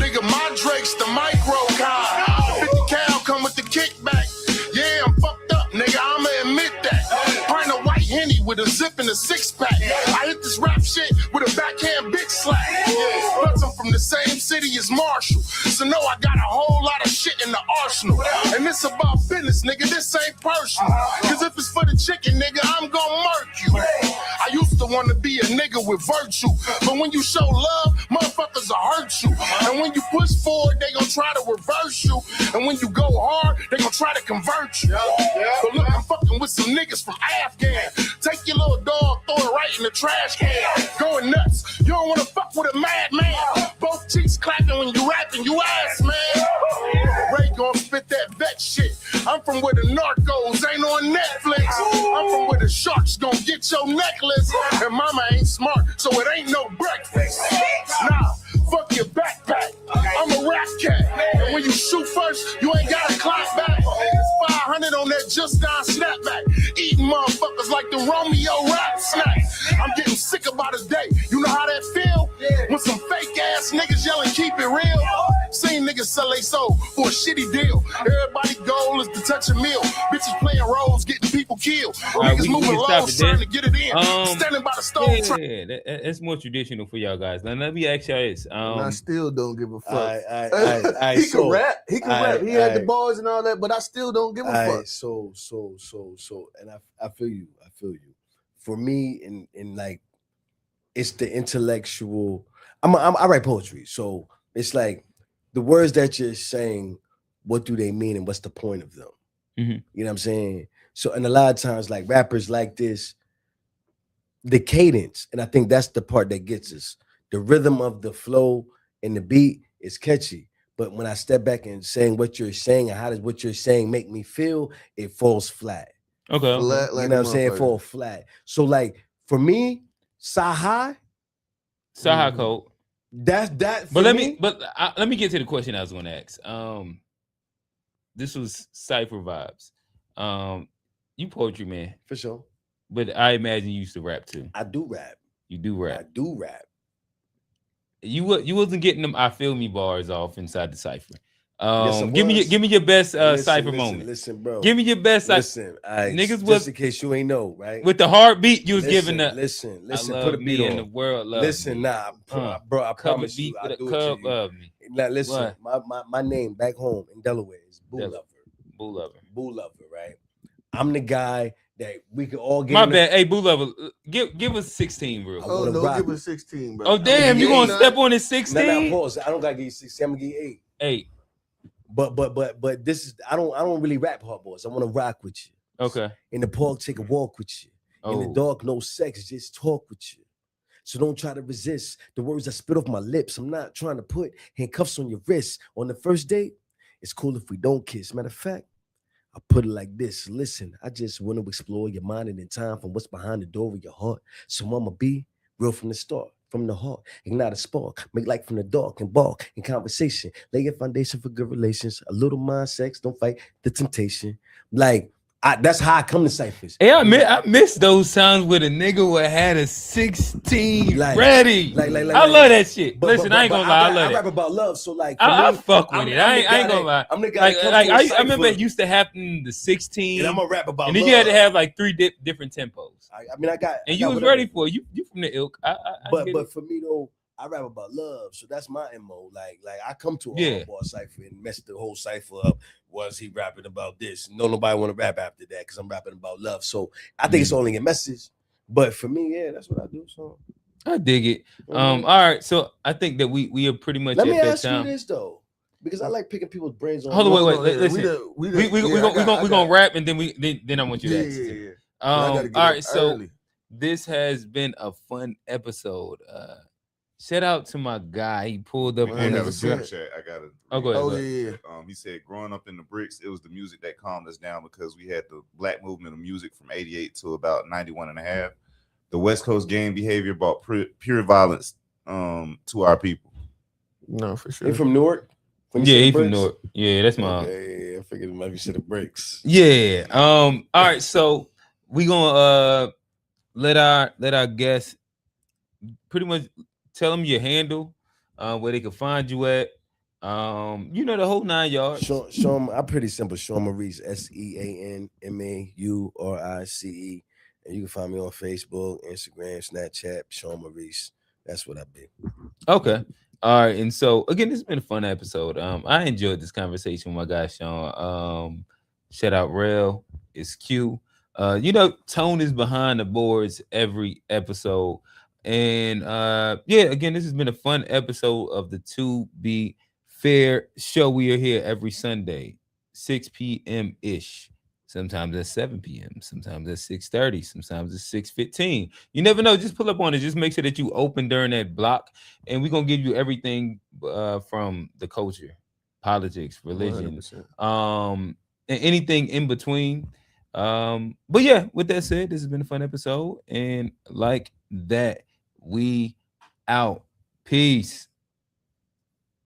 Nigga, my Drake's the micro con. 50 cal come with the kickback. Yeah, I'm fucked up, nigga. I'ma admit that. Pint of white Henny with a zip and a 6-pack. I hit this rap shit with a backhand big slap. Yeah, plus I'm from the same city as Marshall. So no, I got a whole lot of shit in the arsenal. And this about business, nigga. This ain't personal. Cause if it's for the chicken, nigga, I'm gonna murk you. I used to want to be a nigga with virtue. But when you show love, motherfuckers will hurt you. And when you push forward, they gonna try to reverse you. And when you go hard, they gonna try to convert you. But look, I'm fucking with some niggas from Afghan. Take your little dog, throw it right in the trash can. Going nuts. You don't wanna fuck with a madman. Both cheeks clapping when you rapping, you ass, man. Ray gon' spit that vet shit. I'm from where the narcos ain't on Netflix. I'm from where the sharks gon' get your necklace. And mama ain't smart, so it ain't no breakfast. Nah, fuck your backpack. I'm a rap cat. And when you shoot first, you ain't gotta clap back. It's 500 on that just down snapback. Eating motherfuckers like the Romeo rap snack. I'm getting sick about a day. You know how that feel? When some fake ass niggas yelling, keep it real. Seen niggas sell they soul for a shitty deal. Everybody goal is to touch a meal. Bitches playing roles, getting people killed. Niggas moving low, trying to get it in. Standing by the stove. Yeah, that's more traditional for y'all guys. Now let me ask y'all this. I still don't give a fuck. He can rap. He can rap. He had the bars and all that, but I still don't give a fuck. So, and I feel you. I feel you. For me, in like, it's the intellectual. I write poetry, so it's like the words that you're saying. What do they mean, and what's the point of them? Mm-hmm. You know what I'm saying? So, and a lot of times, like rappers like this, the cadence, and I think that's the part that gets us. The rhythm of the flow and the beat is catchy, but when I step back and saying what you're saying and how does what you're saying make me feel, it falls flat. Okay, flat, like you know what I'm saying? Fall flat. So, like for me, Sahai Code. That's that. But let me get to the question I was going to ask. This was Cypher vibes. You poetry man for sure, but I imagine you used to rap too. I do rap. You do rap. I do rap. You wasn't getting them I feel me bars off inside the Cypher. Yes, give me your best Cypher listen, moment. Listen, bro. Give me your best. Listen, niggas just was in case you ain't know, right? With the heartbeat you was giving the. Listen. Put a beat on. The world love. Listen, me. Bro. I promise you, I do it to you. Love me. Now listen, my name back home in Delaware is Boo Lover. Boo Lover, right? I'm the guy that we could all get. My bad. Hey, Boo Lover, give us 16, bro. Oh no, give us 16, bro. Oh damn, you gonna step on his 16? No, pause. I don't gotta give you 16. I'm gonna give you 8. 8. But this is I don't really rap hard boys. I want to rock with you. Okay. In the park, take a walk with you. In the dark, no sex, just talk with you. So don't try to resist the words I spit off my lips. I'm not trying to put handcuffs on your wrists. On the first date, it's cool if we don't kiss. Matter of fact, I put it like this. Listen, I just want to explore your mind and in time from what's behind the door of your heart. So I'ma be real from the start, from the heart. Ignite a spark, make light from the dark and bark in conversation. Lay a foundation for good relations. A little mind sex, don't fight the temptation. Like, that's how I come to ciphers. Hey, I miss those times where the nigga would had a 16 ready. I love that shit. Listen, I ain't gonna lie, I love that. I rap about love, so like I fuck with it. I ain't gonna lie. I'm the guy. I remember it used to happen the 16. And I'm gonna rap about and then love. you had to have like 3 different tempos. I got. And you was ready for it. You from the ilk. But for me though, I rap about love, so that's my MO. Like I come to a hardball cipher and mess the whole cipher up. Was he rapping about this? No, nobody want to rap after that because I'm rapping about love. So I think it's only a message. But for me, yeah, that's what I do. So I dig it. All right, so I think that we are pretty much. Let me ask you this though, because I like picking people's brains on. Hold on, wait. Listen, we gonna rap and then I want you to ask. Yeah. All right, so this has been a fun episode. Shout out to my guy. He pulled up on the Snapchat. I got it. Oh, go ahead. Oh, yeah. He said, growing up in the bricks, it was the music that calmed us down because we had the black movement of music from 88 to about 91 and a half. The West Coast gang behavior brought pure violence to our people. No, for sure. You from Newark? Yeah, he from Newark. Yeah, that's my. Yeah, I forgot. nigga might be shit of breaks. Yeah. All right. So we gonna let our guests pretty much tell them your handle, where they can find you at. You know, the whole 9 yards. Show them. I'm pretty simple. Sean Maurice, SeanMaurice, and you can find me on Facebook, Instagram, Snapchat. Sean Maurice. That's what I be. Okay. All right. And so again, this has been a fun episode. I enjoyed this conversation with my guy Sean. Shout out Rel. It's Q. You know, Tone is behind the boards every episode. And yeah, again, this has been a fun episode of the To Be Fair show. We are here every Sunday, 6 p.m. ish. Sometimes at 7 p.m. Sometimes at 6:30. Sometimes at 6:15. You never know. Just pull up on it. Just make sure that you open during that block, and we're gonna give you everything from the culture, politics, religion, 100%. And anything in between. But yeah, with that said, this has been a fun episode, and like that, we out. Peace.